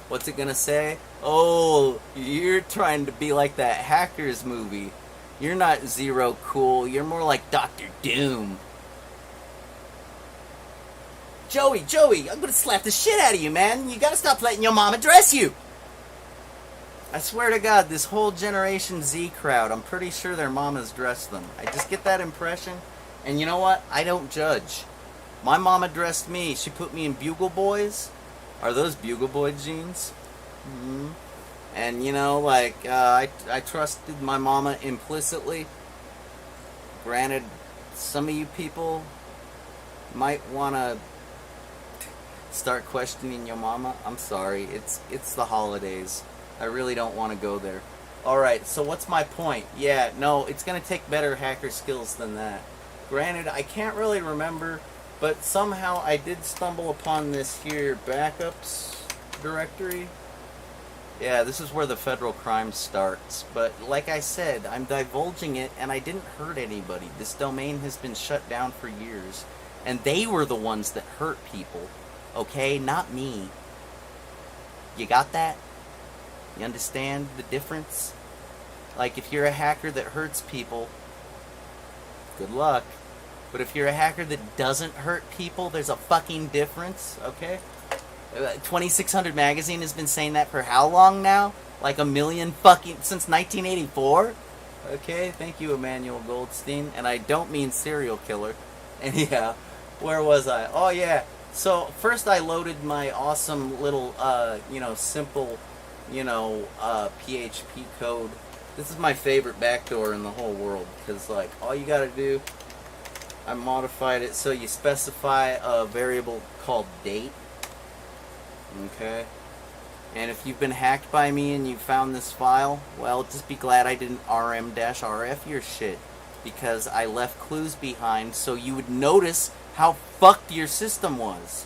what's it gonna say? Oh, you're trying to be like that Hackers movie. You're not Zero Cool, you're more like Dr. Doom. Joey, I'm gonna slap the shit out of you, man. You gotta stop letting your mama dress you. I swear to God, this whole Generation Z crowd, I'm pretty sure their mamas dress them. I just get that impression. And you know what? I don't judge. My mama dressed me. She put me in Bugle Boys. Are those Bugle Boy jeans? Mm-hmm. And you know, like, I trusted my mama implicitly. Granted, some of you people might want to start questioning your mama. I'm sorry. It's the holidays. I really don't want to go there. Alright, so what's my point? Yeah, no, it's going to take better hacker skills than that. Granted, I can't really remember, but somehow I did stumble upon this here backups directory. Yeah, this is where the federal crime starts. But like I said, I'm divulging it and I didn't hurt anybody. This domain has been shut down for years. And they were the ones that hurt people. Okay? Not me. You got that? You understand the difference? Like, if you're a hacker that hurts people, good luck. But if you're a hacker that doesn't hurt people, there's a fucking difference, okay? 2600 Magazine has been saying that for how long now? Like a million fucking... since 1984? Okay, thank you, Emmanuel Goldstein. And I don't mean serial killer. And yeah, where was I? Oh yeah, so first I loaded my awesome little, simple, PHP code. This is my favorite backdoor in the whole world. Because, like, all you gotta do... I modified it so you specify a variable called date. Okay. And if you've been hacked by me and you found this file, well, just be glad I didn't RM-RF your shit. Because I left clues behind so you would notice how fucked your system was.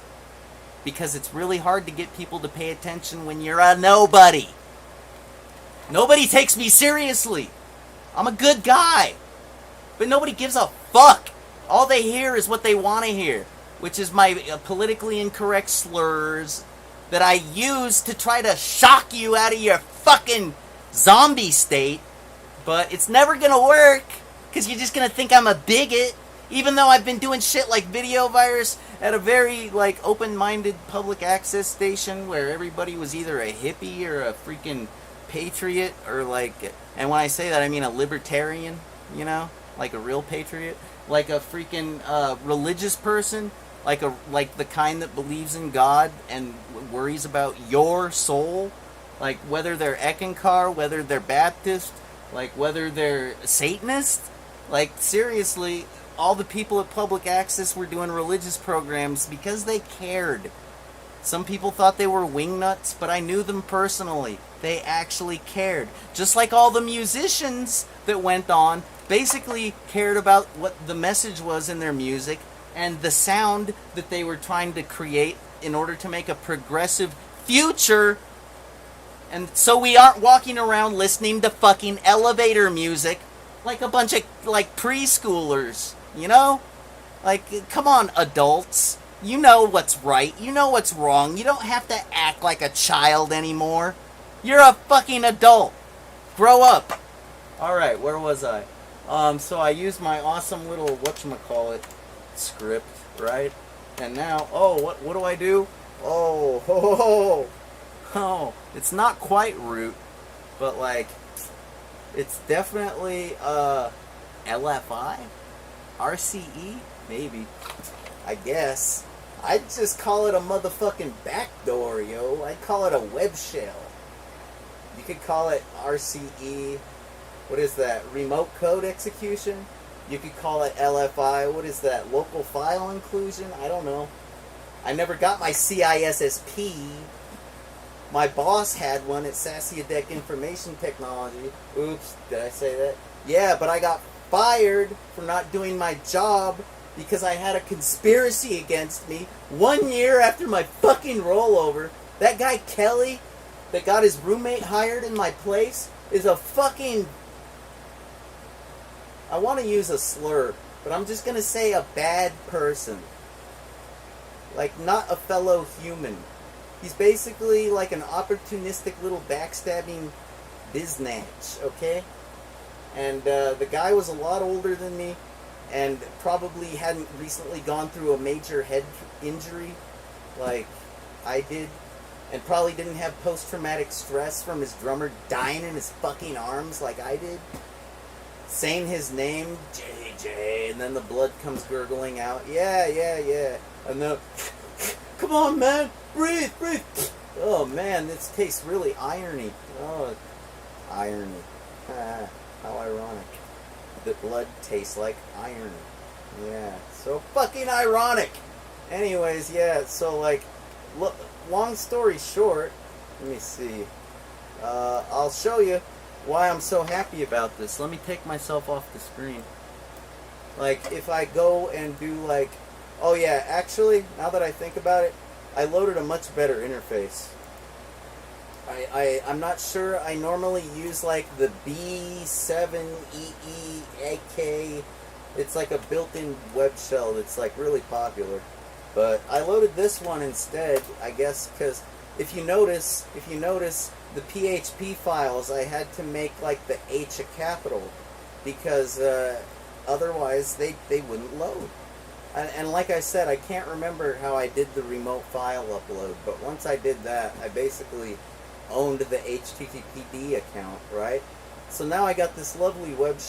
Because it's really hard to get people to pay attention when you're a nobody. Nobody takes me seriously. I'm a good guy. But nobody gives a fuck. All they hear is what they want to hear. Which is my politically incorrect slurs that I use to try to shock you out of your fucking zombie state. But it's never gonna work, because you're just gonna think I'm a bigot, even though I've been doing shit like Video Virus at a very, like, open-minded public access station where everybody was either a hippie or a freaking patriot, or like, and when I say that I mean a libertarian, you know, like a real patriot, like a freaking religious person, like the kind that believes in God and worries about your soul, like whether they're Eckankar, whether they're Baptist, like whether they're Satanist. Like, seriously, all the people at Public Access were doing religious programs because they cared. Some people thought they were wingnuts, but I knew them personally. They actually cared. Just like all the musicians that went on basically cared about what the message was in their music and the sound that they were trying to create in order to make a progressive future. And so we aren't walking around listening to fucking elevator music like a bunch of, like, preschoolers, you know? Like, come on, adults. You know what's right. You know what's wrong. You don't have to act like a child anymore. You're a fucking adult. Grow up. Alright, where was I? So I used my awesome little whatchamacallit script, right? And now, oh, what do I do? Oh, it's not quite root, but like, it's definitely LFI? RCE? Maybe. I guess. I'd just call it a motherfucking backdoor, yo. I'd call it a web shell. You could call it RCE. What is that? Remote code execution? You could call it LFI. What is that? Local file inclusion? I don't know. I never got my CISSP. My boss had one at Sassiadec Information Technology. Oops, did I say that? Yeah, but I got fired for not doing my job because I had a conspiracy against me 1 year after my fucking rollover. That guy Kelly that got his roommate hired in my place is a fucking... I want to use a slur, but I'm just going to say a bad person. Like, not a fellow human. He's basically like an opportunistic little backstabbing biznatch, okay? And the guy was a lot older than me and probably hadn't recently gone through a major head injury like I did, and probably didn't have post-traumatic stress from his drummer dying in his fucking arms like I did. Saying his name, JJ, and then the blood comes gurgling out. Yeah. And then, come on, man, breathe. Oh, man, this tastes really irony. Oh, irony. How ironic. That blood tastes like iron. Yeah, so fucking ironic. Anyways, yeah, so, like, look, long story short, let me see. I'll show you why I'm so happy about this. Let me take myself off the screen. Like, if I go and do, like... Oh, yeah, actually, now that I think about it, I loaded a much better interface. I'm not sure. I normally use, like, the B7EEAK. It's like a built-in web shell that's, like, really popular. But I loaded this one instead, I guess, because if you notice, the PHP files, I had to make, like, the H a capital, because otherwise they wouldn't load. And like I said, I can't remember how I did the remote file upload, but once I did that, I basically owned the HTTPD account, right? So now I got this lovely web